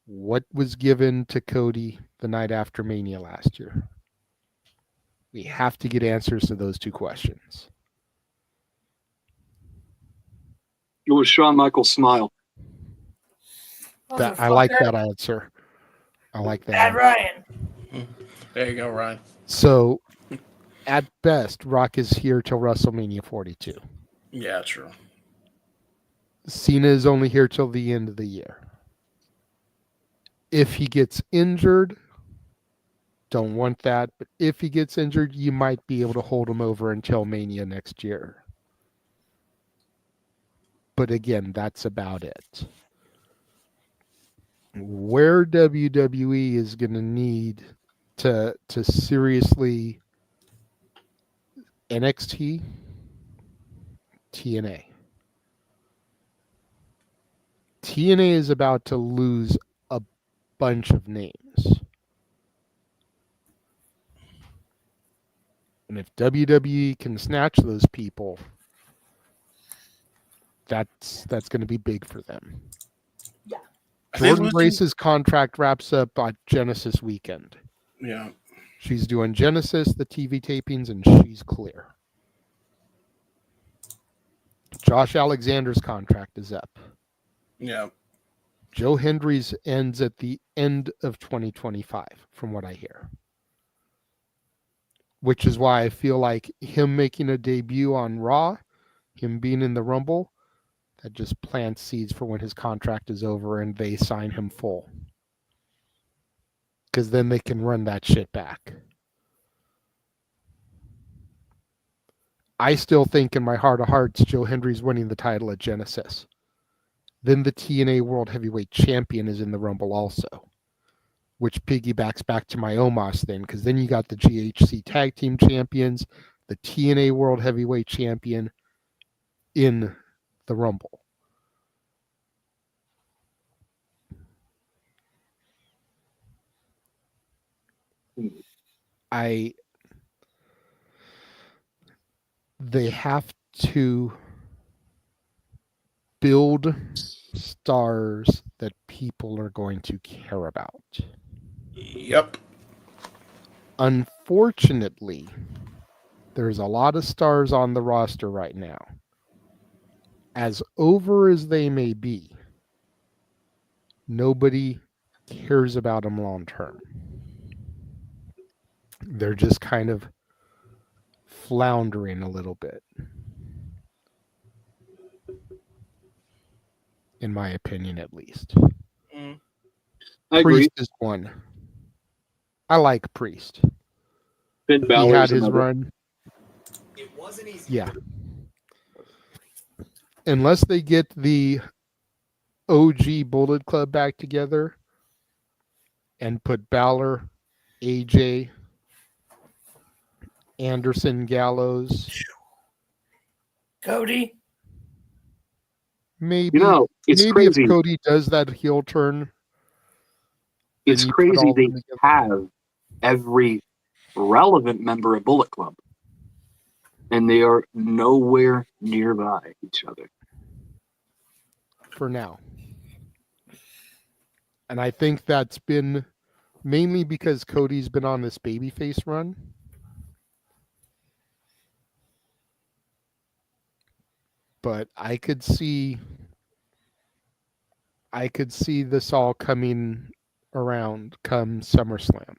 What was given to Cody the night after Mania last year? We have to get answers to those two questions. It was Shawn Michaels' smile. I like that answer. I like that. Bad Ryan. There you go, Ryan. So, at best, Rock is here till WrestleMania 42. Yeah, true. Cena is only here till the end of the year. If he gets injured, Don't want that. But if he gets injured, you might be able to hold him over until Mania next year. But again, that's about it. Where WWE is going to need to seriously NXT, TNA. TNA is about to lose a bunch of names. And if WWE can snatch those people, that's going to be big for them. Yeah. Jordan Grace's contract wraps up on Genesis weekend. Yeah. She's doing Genesis, the TV tapings, and she's clear. Josh Alexander's contract is up. Yeah. Joe Hendry's ends at the end of 2025, from what I hear. Which is why I feel like him making a debut on Raw, him being in the Rumble, that just plants seeds for when his contract is over and they sign him full. Because then they can run that shit back. I still think in my heart of hearts, Joe Hendry's winning the title at Genesis. Then the TNA World Heavyweight Champion is in the Rumble also. Which piggybacks back to my Omos then, because then you got the GHC Tag Team Champions, the TNA World Heavyweight Champion in the Rumble. They have to build stars that people are going to care about. Yep. Unfortunately, there's a lot of stars on the roster right now. As over as they may be, nobody cares about them long term. They're just kind of floundering a little bit. In my opinion, at least. I Priest agree. is one. I like Priest. Finn He Balor's had his another. run. It wasn't easy. Yeah. Unless they get the OG Bullet Club back together and put Balor, AJ, Anderson, Gallows, Cody. maybe it's maybe crazy. if Cody does that heel turn, It's then you put crazy all of they them together. have every relevant member of Bullet Club, and they are nowhere nearby each other. For now. And I think that's been mainly because Cody's been on this babyface run. But I could see this all coming around come SummerSlam.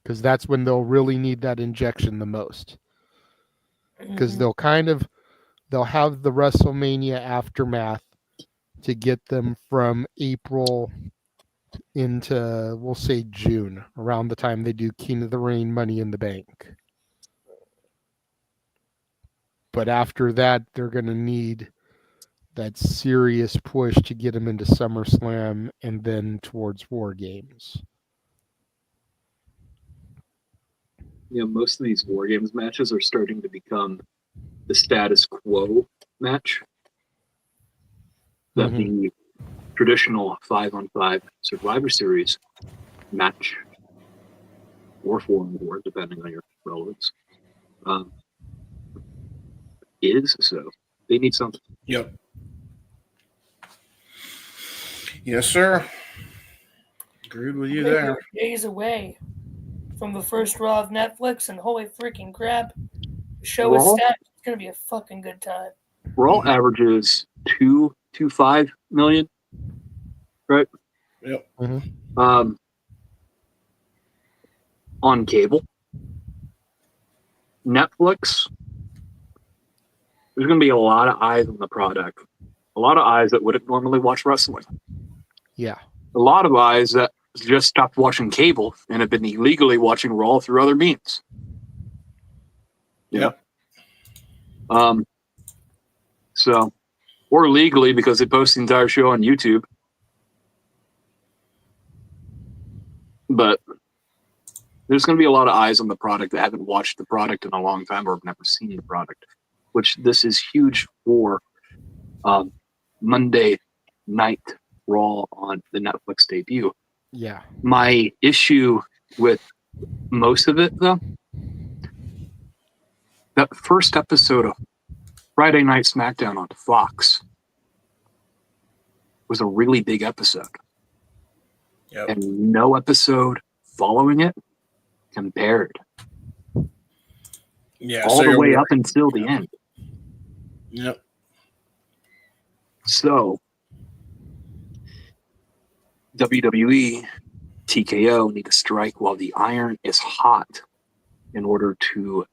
Because that's when they'll really need that injection the most. Because they'll have the WrestleMania aftermath to get them from April into, we'll say, June, around the time they do King of the Ring, Money in the Bank. But after that, they're going to need that serious push to get them into SummerSlam and then towards War Games. Yeah, most of these War Games matches are starting to become the status quo match. That the traditional 5-on-5 Survivor Series match, or 4-on-4, depending on your relevance, is so. They need something. Yep. Yes, sir. Agreed with you there. Days away from the first Raw of Netflix, and holy freaking crap, the show is Raw? stacked. It's gonna be a fucking good time. Raw averages 2.25 million, right? Yep. On cable, Netflix, there's going to be a lot of eyes on the product. A lot of eyes that wouldn't normally watch wrestling. Yeah. A lot of eyes that just stopped watching cable and have been illegally watching Raw through other means. Yep. So, or legally because they post the entire show on YouTube. But there's going to be a lot of eyes on the product that haven't watched the product in a long time or have never seen the product, which this is huge for Monday Night Raw on the Netflix debut. Yeah. My issue with most of it, though, that first episode of Friday Night Smackdown on Fox was a really big episode. Yep. And no episode following it compared. Yeah, all the way up until the end. Yep. So, WWE, TKO need to strike while the iron is hot in order to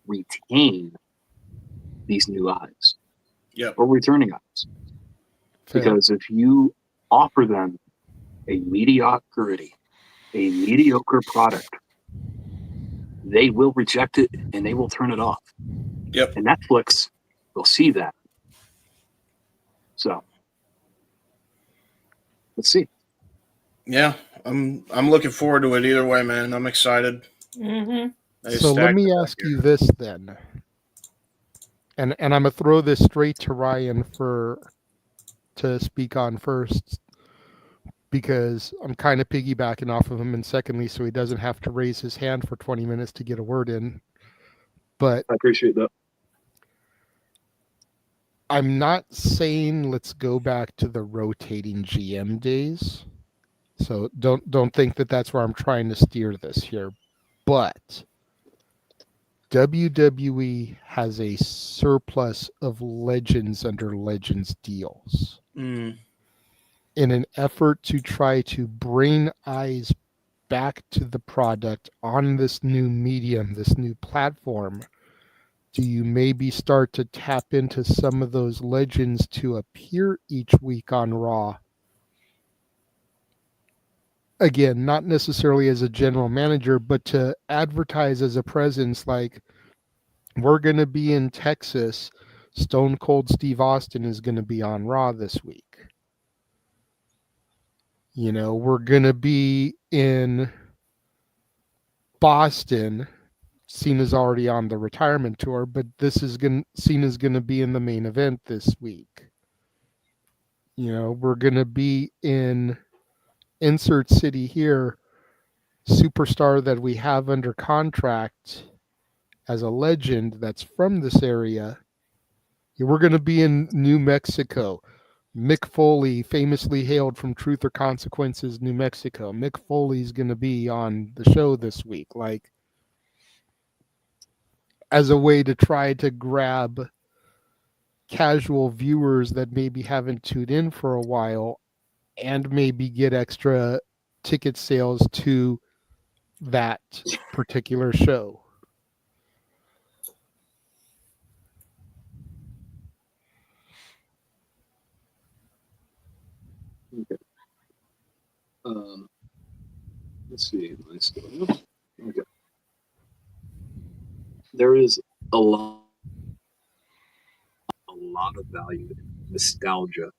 retain these new eyes. Yep. Or returning eyes. Fair. Because if you offer them a mediocre product, they will reject it and they will turn it off. Yep. And Netflix will see that. So, let's see. Yeah, I'm looking forward to it either way, man. I'm excited. So let me ask you this then, and I'm gonna throw this straight to Ryan to speak on first, because I'm kind of piggybacking off of him, and secondly, so he doesn't have to raise his hand for 20 minutes to get a word in. But I appreciate that. I'm not saying let's go back to the rotating GM days. So don't think that that's where I'm trying to steer this here. But WWE has a surplus of legends under legends deals. Mm. In an effort to try to bring eyes back to the product on this new medium, this new platform, do you maybe start to tap into some of those legends to appear each week on Raw? Again, not necessarily as a general manager, but to advertise as a presence, like, we're going to be in Texas. Stone Cold Steve Austin is going to be on Raw this week. You know, we're going to be in Boston. Cena's already on the retirement tour, but Cena's going to be in the main event this week. You know, we're going to be in insert city here, superstar that we have under contract as a legend that's from this area. We're going to be in New Mexico. Mick Foley, famously hailed from Truth or Consequences, New Mexico. Mick Foley's going to be on the show this week, like, as a way to try to grab casual viewers that maybe haven't tuned in for a while and maybe get extra ticket sales to that particular show. Okay. Let's see. Okay. There is a lot of value in nostalgia.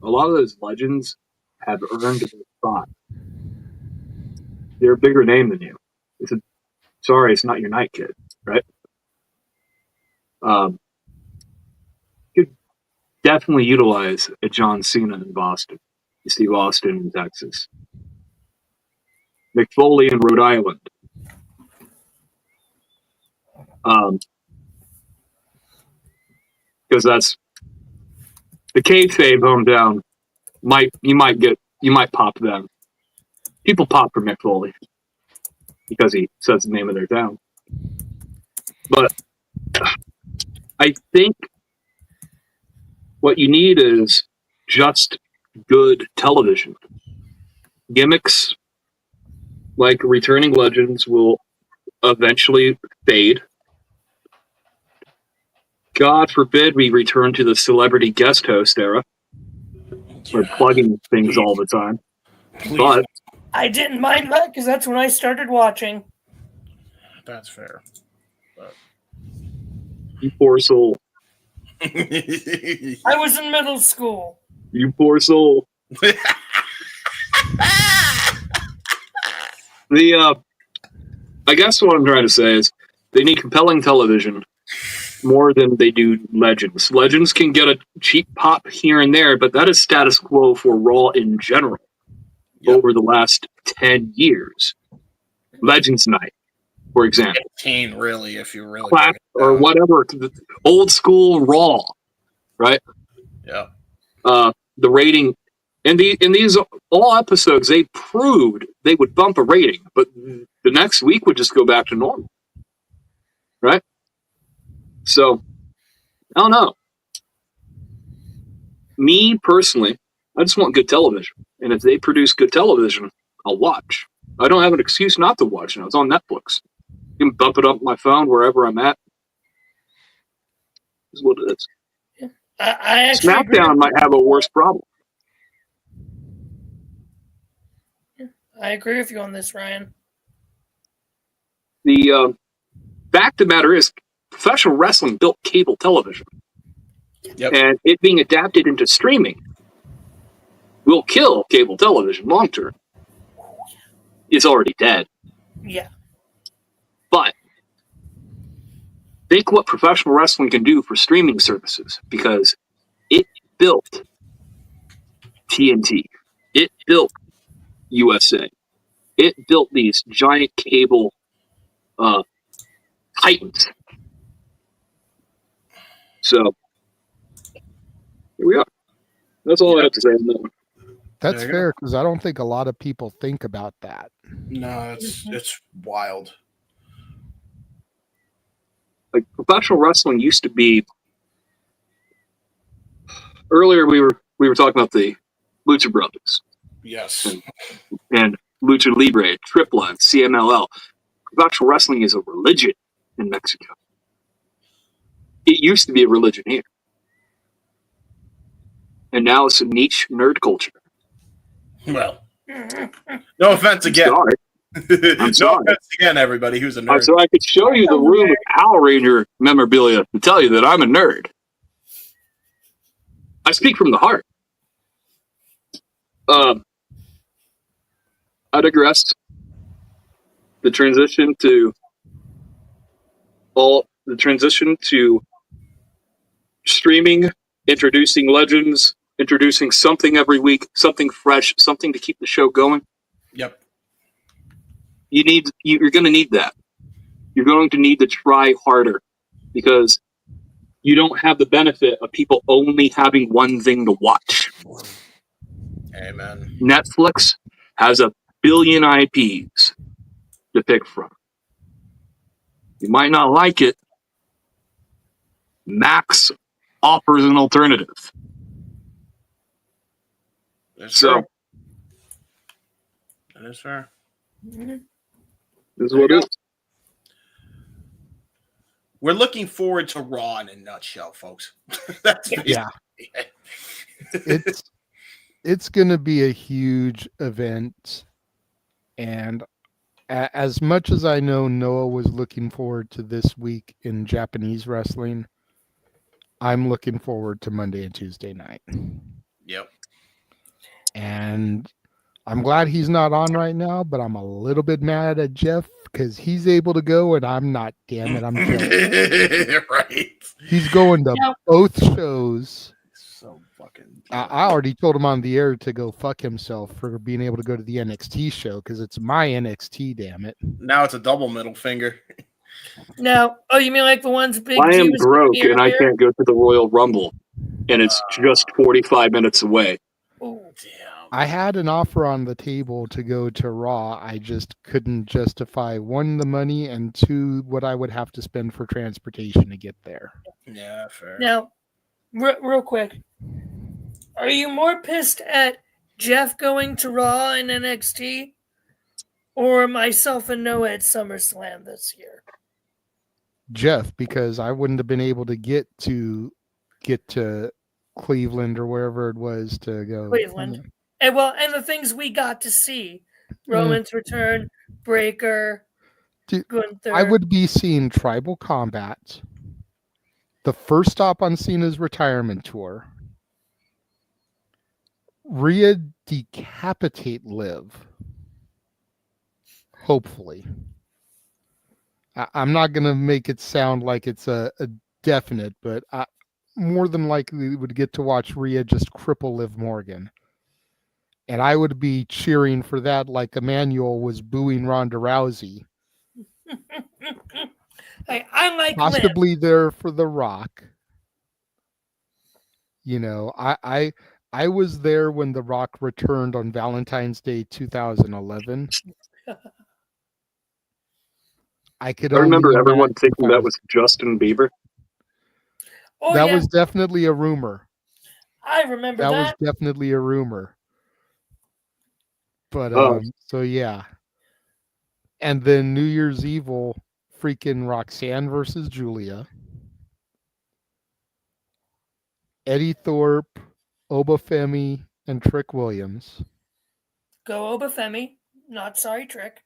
A lot of those legends have earned their spot. They're a bigger name than you. Sorry, it's not your night, kid, right? You could definitely utilize a John Cena in Boston, Steve Austin in Texas, Mick Foley in Rhode Island. Because that's the kayfabe hometown. You might pop them. People pop for Mick Foley because he says the name of their town. But I think what you need is just good television. Gimmicks like returning legends will eventually fade. God forbid we return to the celebrity guest host era. or plugging things all the time. But I didn't mind that because that's when I started watching. That's fair. But... You poor soul. I was in middle school. You poor soul. I guess what I'm trying to say is they need compelling television more than they do Legends. Legends can get a cheap pop here and there, but that is status quo for Raw in general over the last 10 years. Legends Night, for example. 15, really, if you really Class, or whatever, old school Raw, right? Yeah. The rating in these all episodes, they proved they would bump a rating, but the next week would just go back to normal, right? So I don't know. Me personally, I just want good television, and if they produce good television, I'll watch. I don't have an excuse not to watch now. It's on Netflix. You can bump it up on my phone wherever I'm at. This is what it is. I actually Smackdown might have a worse problem. I agree with you on this, Ryan. The fact of the matter is, professional wrestling built cable television. Yep. And it being adapted into streaming will kill cable television long term. It's already dead. Yeah. But think what professional wrestling can do for streaming services, because it built TNT. It built USA. It built these giant cable titans. So here we are. That's all I have to say on that one. That's fair, because I don't think a lot of people think about that. No, it's wild. Like, professional wrestling used to be. Earlier, we were talking about the Lucha Brothers. Yes. And Lucha Libre, Tripla, and CMLL. Professional wrestling is a religion in Mexico. It used to be a religion here. And now it's a niche nerd culture. Well, no offense again. Sorry. I'm no sorry. offense again, everybody who's a nerd. So I could show you the room of Power Ranger memorabilia to tell you that I'm a nerd. I speak from the heart. I digress. The transition to streaming, introducing Legends, introducing something every week, something fresh, something to keep the show going. Yep. You're going to need that. You're going to need to try harder, because you don't have the benefit of people only having one thing to watch. Amen. Netflix has 1 billion IPs to pick from. You might not like it. Max offers an alternative. That's true. That is fair. This is what it is. We're looking forward to Raw in a nutshell, folks. That's Yeah. It's going to be a huge event, and as much as I know Noah was looking forward to this week in Japanese wrestling, I'm looking forward to Monday and Tuesday night. Yep. And I'm glad he's not on right now, but I'm a little bit mad at Jeff because he's able to go and I'm not. Damn it, I'm jealous. Right. He's going to both shows. So fucking. I already told him on the air to go fuck himself for being able to go to the NXT show because it's my NXT. Damn it. Now it's a double middle finger. No. Oh, you mean like the ones big? I am G was broke and I earlier? can't go to the Royal Rumble, and it's just 45 minutes away. Oh, I had an offer on the table to go to Raw. I just couldn't justify, one, the money, and two, what I would have to spend for transportation to get there. Yeah, fair. Now, real quick, are you more pissed at Jeff going to Raw and NXT, or myself and Noah at SummerSlam this year? Jeff, because I wouldn't have been able to get to Cleveland or wherever it was to go. Cleveland. And the things we got to see. Roman's return, Breaker, Dude, Gunther. I would be seeing Tribal Combat, the first stop on Cena's retirement tour, Rhea decapitate Liv. Hopefully. I'm not going to make it sound like it's a definite, but more than likely we would get to watch Rhea just cripple Liv Morgan. And I would be cheering for that like Emmanuel was booing Ronda Rousey. Hey, I like Possibly Liv. there for The Rock. You know, I was there when The Rock returned on Valentine's Day 2011. I remember everyone thinking that was Justin Bieber. Oh, that yeah. was definitely a rumor. I remember that. That was definitely a rumor. But so yeah. And then New Year's Evil, freaking Roxanne versus Julia. Eddie Thorpe, Obafemi, and Trick Williams. Go Obafemi. Not sorry, Trick.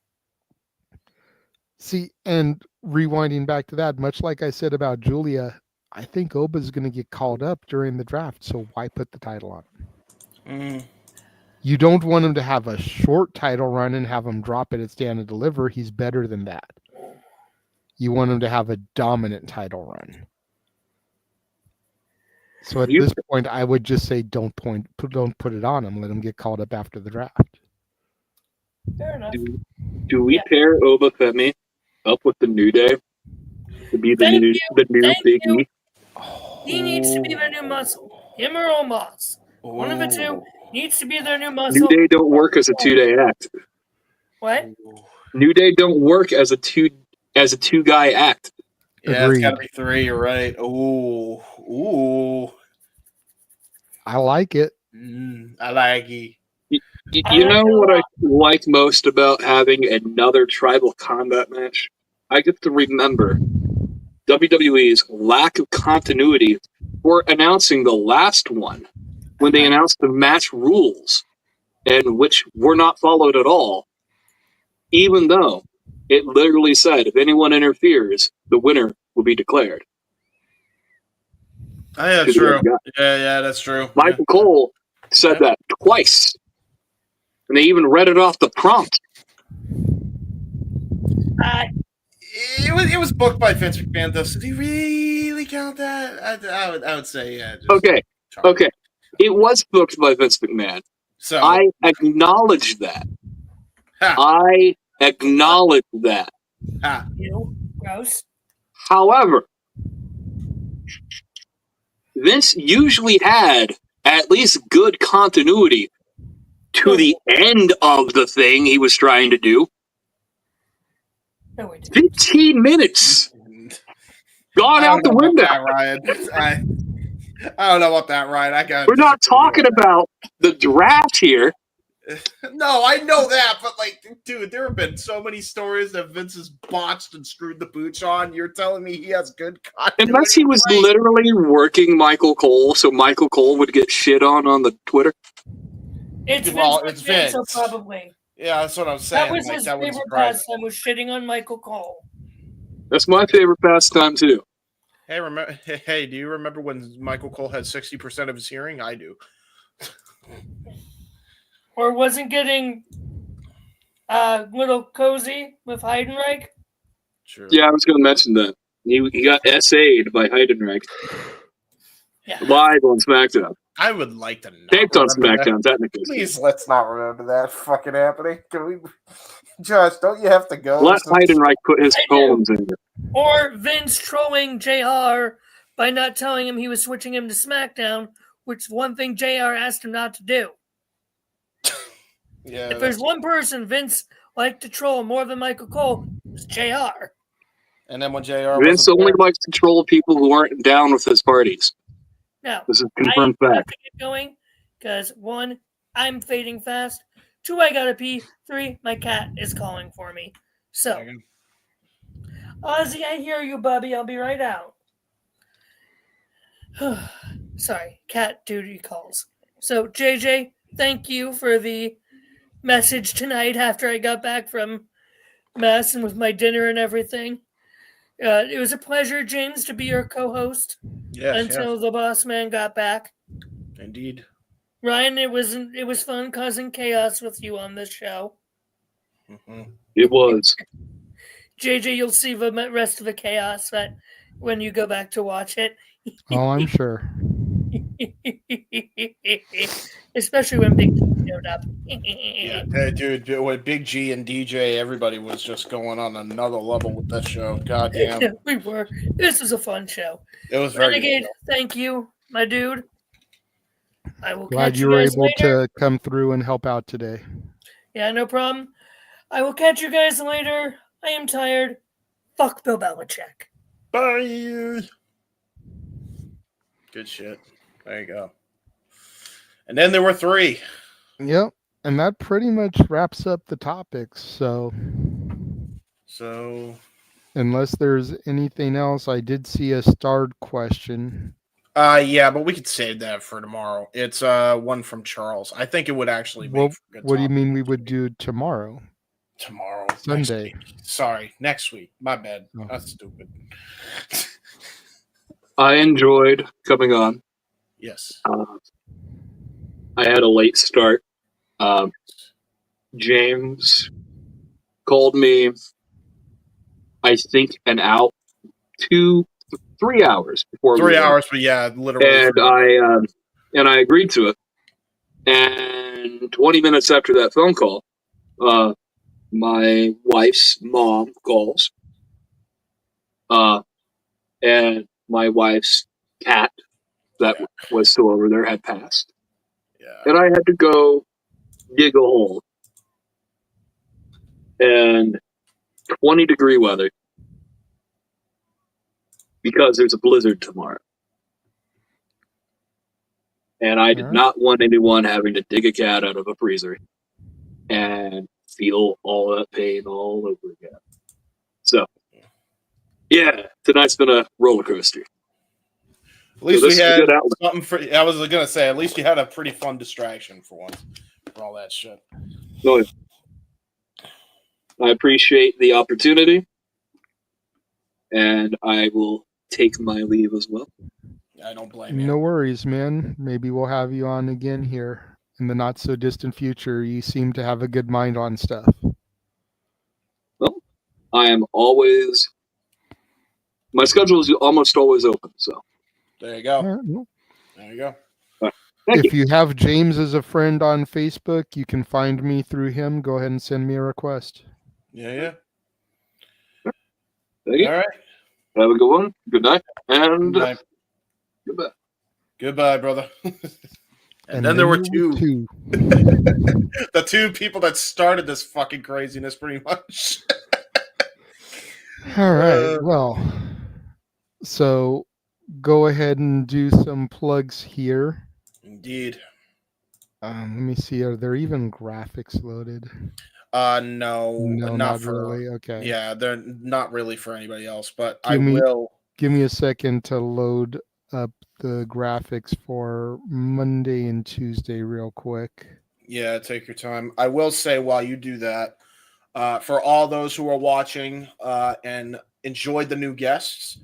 See, and rewinding back to that, much like I said about Julia, I think Oba's going to get called up during the draft, so why put the title on him? You don't want him to have a short title run and have him drop it at Stand and Deliver. He's better than that. You want him to have a dominant title run. So at this point, I would just say don't put it on him. Let him get called up after the draft. Fair enough. Do we pair Obafemi up with the New Day to be the new Big E? He needs to be their new muscle. Him or Omos. One of the two needs to be their new muscle. New Day don't work as a 2-day act. What? New Day don't work as a two-guy act. Yeah, it's got to be 3. You're right. Ooh. I like it. I like it. You know what I like most about having another tribal combat match? I get to remember WWE's lack of continuity for announcing the last one when they announced the match rules, and which were not followed at all, even though it literally said if anyone interferes, the winner will be declared. Yeah, that's true. Yeah, that's true. Michael Cole said that twice. And they even read it off the prompt. It was booked by Vince McMahon, though. So do you really count that? I would say, yeah. Okay. It was booked by Vince McMahon. So I acknowledge that. I acknowledge that. Ew, gross. However, Vince usually had at least good continuity to the end of the thing he was trying to do. 15 minutes. Gone out the window. I don't know about that, Ryan. We're not talking about the draft here. No, I know that, but dude, there have been so many stories that Vince has botched and screwed the pooch on. You're telling me he has good continuity? Unless he was literally working Michael Cole, so Michael Cole would get shit on the Twitter. It's Vince. So probably. Yeah, that's what I'm saying. That was his favorite pastime, was shitting on Michael Cole. That's my favorite pastime, too. Hey, do you remember when Michael Cole had 60% of his hearing? I do. Or wasn't getting little cozy with Heidenreich? True. Yeah, I was going to mention that. He got SA'd by Heidenreich. Yeah. Live on SmackDown. I would like to not taped on remember SmackDown, that. technically. Please, let's not remember that fucking happening. Can we, Josh? Don't you have to go? Let Heidenreich put his poems in there. Or Vince trolling JR by not telling him he was switching him to SmackDown, which is one thing JR asked him not to do. Yeah. If there's one person Vince liked to troll more than Michael Cole, it's JR. And then when JR Vince only likes to troll people who aren't down with his parties. Now, this is confirmed I have fact. to get going because 1, I'm fading fast. 2, I gotta pee. 3, my cat is calling for me. So, Ozzy, I hear you, Bubby. I'll be right out. Sorry, cat duty calls. So, JJ, thank you for the message tonight after I got back from Mass and with my dinner and everything. It was a pleasure, James, to be your co-host until the boss man got back. Indeed. Ryan, it was fun causing chaos with you on this show. Mm-hmm. It was. JJ, you'll see the rest of the chaos when you go back to watch it. Oh, I'm sure. Especially when Big G showed up. Yeah, dude, with Big G and DJ, everybody was just going on another level with that show. God damn. We were. This was a fun show. It was very Renegade, good. thank you, my dude. I will Glad catch you you were guys able later. to come through and help out today. Yeah, no problem. I will catch you guys later. I am tired. Fuck Bill Belichick. Bye. Good shit. There you go. And then there were 3. Yep. And that pretty much wraps up the topics. So unless there's anything else, I did see a starred question. Yeah, but we could save that for tomorrow. It's one from Charles. I think it would actually make for good What do you mean we would do tomorrow? Tomorrow. Sunday. Sorry, next week. My bad. Oh. That's stupid. I enjoyed coming on. Yes. I had a late start. James called me, I think, 3 hours before 3 hours, but yeah, literally. And I agreed to it. And 20 minutes after that phone call, my wife's mom calls. And my wife's cat that was still over there had passed. Yeah. And I had to go dig a hole. And 20-degree weather because there's a blizzard tomorrow. And I did not want anyone having to dig a cat out of a freezer and feel all that pain all over again. So, yeah, tonight's been a roller coaster. At least we had something for. I was gonna say, at least you had a pretty fun distraction for once, for all that shit. No, I appreciate the opportunity, and I will take my leave as well. I don't blame you. No worries, man. Maybe we'll have you on again here in the not so distant future. You seem to have a good mind on stuff. Well, I am always. My schedule is almost always open, so. There you go. All right, well, there you go. If you have James as a friend on Facebook, you can find me through him. Go ahead and send me a request. Yeah. Thank you. All right. Have a good one. Good night. And Good night. Goodbye. Goodbye, brother. and then there were 2. The 2 people that started this fucking craziness, pretty much. All right. Well, so go ahead and do some plugs here. Indeed. Let me see. Are there even graphics loaded? No, not for really. Okay. Yeah, they're not really for anybody else, but Give me a second to load up the graphics for Monday and Tuesday real quick. Yeah, take your time. I will say while you do that, for all those who are watching and enjoyed the new guests,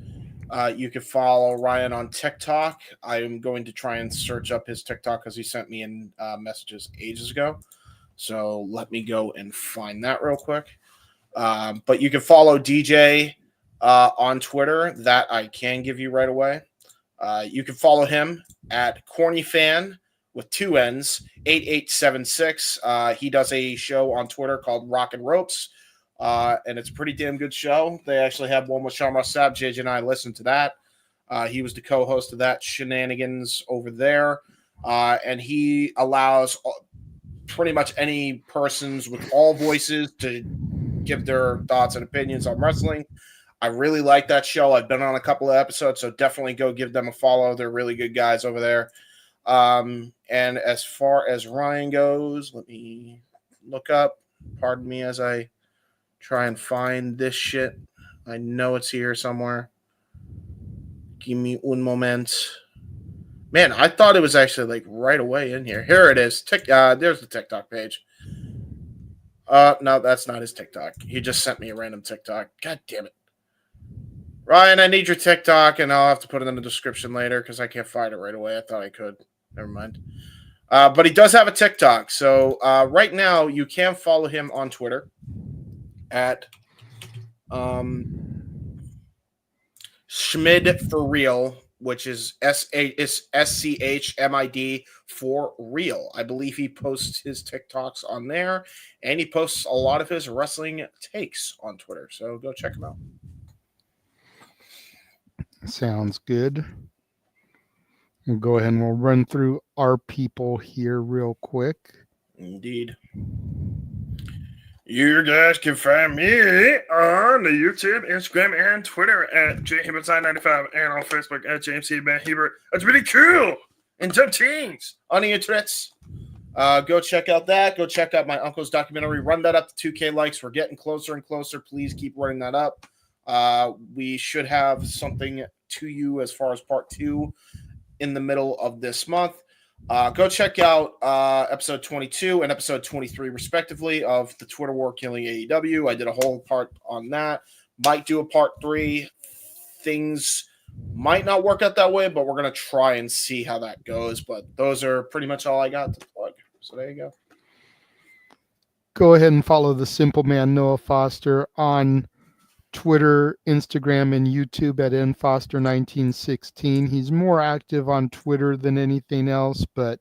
you can follow Ryan on TikTok. I am going to try and search up his TikTok because he sent me in messages ages ago. So let me go and find that real quick. But you can follow DJ on Twitter. That I can give you right away. You can follow him at CornyFan with 2 N's, 8876. He does a show on Twitter called Rock and Ropes. And it's a pretty damn good show. They actually have one with Shamar Saab. JJ and I listened to that. He was the co-host of that Shenanigans over there. And he allows pretty much any persons with all voices to give their thoughts and opinions on wrestling. I really like that show. I've been on a couple of episodes, so definitely go give them a follow. They're really good guys over there. And as far as Ryan goes, let me look up. Pardon me as I try and find this shit. I know it's here somewhere. Give me un moment. Man, I thought it was actually like right away in here. Here it is. There's the TikTok page. No, that's not his TikTok. He just sent me a random TikTok. God damn it. Ryan, I need your TikTok, and I'll have to put it in the description later because I can't find it right away. I thought I could. Never mind. But he does have a TikTok. So right now, you can follow him on Twitter at Schmid for real, which is SCHMID for real. I believe he posts his TikToks on there, and he posts a lot of his wrestling takes on Twitter. So go check him out. Sounds good. We'll go ahead and we'll run through our people here real quick. Indeed. You guys can find me on the YouTube, Instagram, and Twitter at JHebert95 and on Facebook at James C. Van Hebert. That's really cool. And dumb teens on the internets. Go check out that. Go check out my uncle's documentary. Run that up to 2K likes. We're getting closer and closer. Please keep running that up. We should have something to you as far as part 2 in the middle of this month. Go check out episode 22 and episode 23, respectively, of the Twitter War Killing AEW. I did a whole part on that. Might do a part 3. Things might not work out that way, but we're going to try and see how that goes. But those are pretty much all I got to plug. So there you go. Go ahead and follow the Simple Man Noah Foster on Twitter, Instagram, and YouTube at nfoster1916. He's more active on Twitter than anything else, but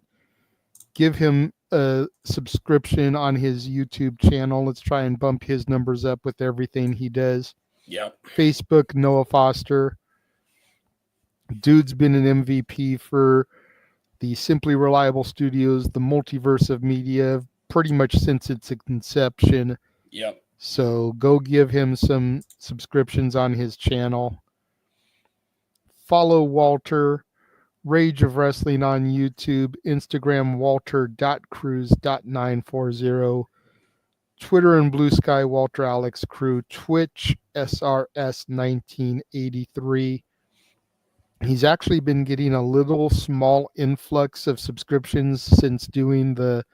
give him a subscription on his YouTube channel. Let's try and bump his numbers up with everything he does. Yep. Facebook, Noah Foster. Dude's been an MVP for the Simply Reliable Studios, the multiverse of media, pretty much since its inception. Yep. So go give him some subscriptions on his channel. Follow Walter, Rage of Wrestling on YouTube, Instagram walter.cruz.940, Twitter and Blue Sky Walter Alex Crew, Twitch SRS1983. He's actually been getting a little small influx of subscriptions since doing the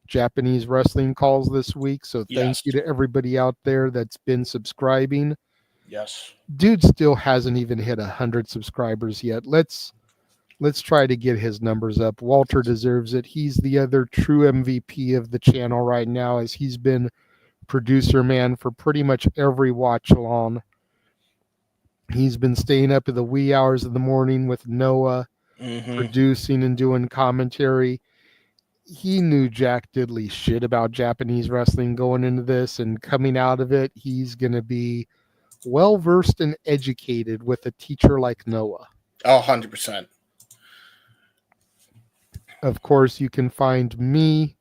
Japanese wrestling calls this week. So thank you to everybody out there that's been subscribing. Yes. Dude still hasn't even hit 100 subscribers yet. Let's try to get his numbers up. Walter deserves it. He's the other true MVP of the channel right now, as he's been producer man for pretty much every watch along. He's been staying up in the wee hours of the morning with Noah, producing and doing commentary. He knew jack diddly shit about Japanese wrestling going into this, and coming out of it, he's going to be well-versed and educated with a teacher like Noah. 100%. Of course, you can find me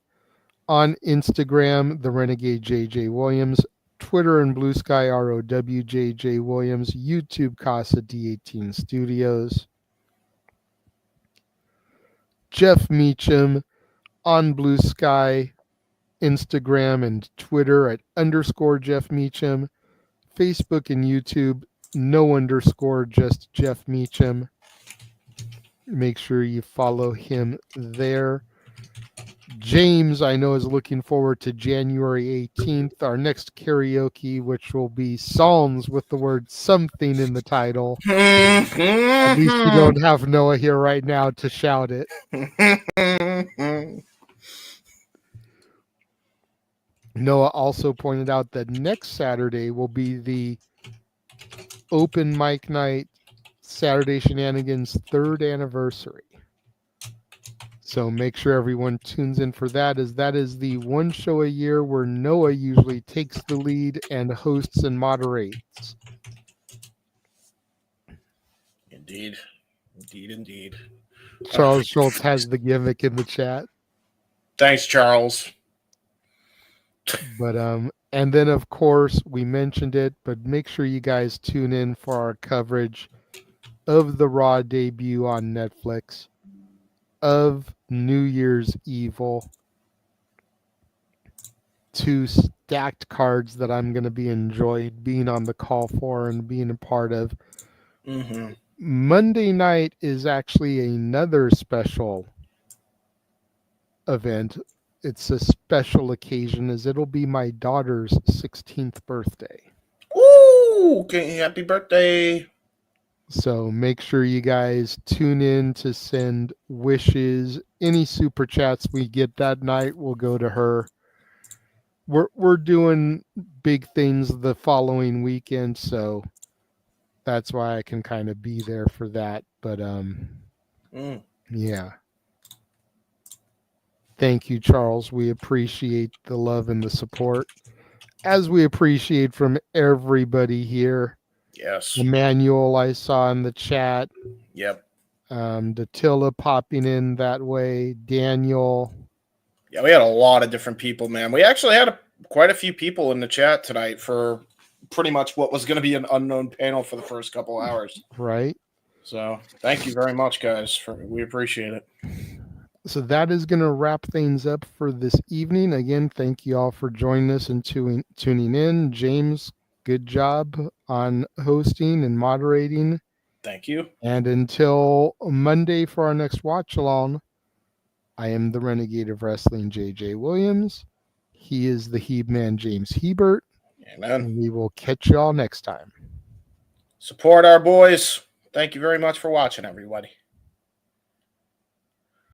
on Instagram, the Renegade JJ Williams, Twitter and Blue Sky ROWJJ Williams, YouTube Casa D18 Studios, Jeff Meacham on Blue Sky, Instagram and Twitter at _Jeff Meacham, Facebook and YouTube, just Jeff Meacham. Make sure you follow him there. James, I know, is looking forward to January 18th, our next karaoke, which will be songs with the word something in the title. At least we don't have Noah here right now to shout it. Noah also pointed out that next Saturday will be the open mic night, Saturday Shenanigans 3rd anniversary. So make sure everyone tunes in for that, as that is the one show a year where Noah usually takes the lead and hosts and moderates. Indeed. Indeed. Charles Schultz has the gimmick in the chat. Thanks, Charles. But and then of course we mentioned it, but make sure you guys tune in for our coverage of the Raw debut on Netflix, of New Year's Evil. 2 stacked cards that I'm going to be enjoying being on the call for and being a part of. Monday night is actually another special event. It's a special occasion as it'll be my daughter's 16th birthday. Ooh, okay, happy birthday. So make sure you guys tune in to send wishes. Any super chats we get that night will go to her. We're doing big things the following weekend, so that's why I can kind of be there for that. But yeah. Thank you, Charles. We appreciate the love and the support, as we appreciate from everybody here. Yes. Emmanuel, I saw in the chat. Yep. Datilla popping in that way. Daniel. Yeah, we had a lot of different people, man. We actually had quite a few people in the chat tonight for pretty much what was going to be an unknown panel for the first couple hours. Right. So thank you very much, guys. We appreciate it. So that is going to wrap things up for this evening. Again, thank you all for joining us and tuning in. James, good job on hosting and moderating. Thank you. And until Monday for our next watch along, I am the Renegade of Wrestling, JJ Williams. He is the Heebman, James Hebert. Amen. And we will catch you all next time. Support our boys. Thank you very much for watching, everybody.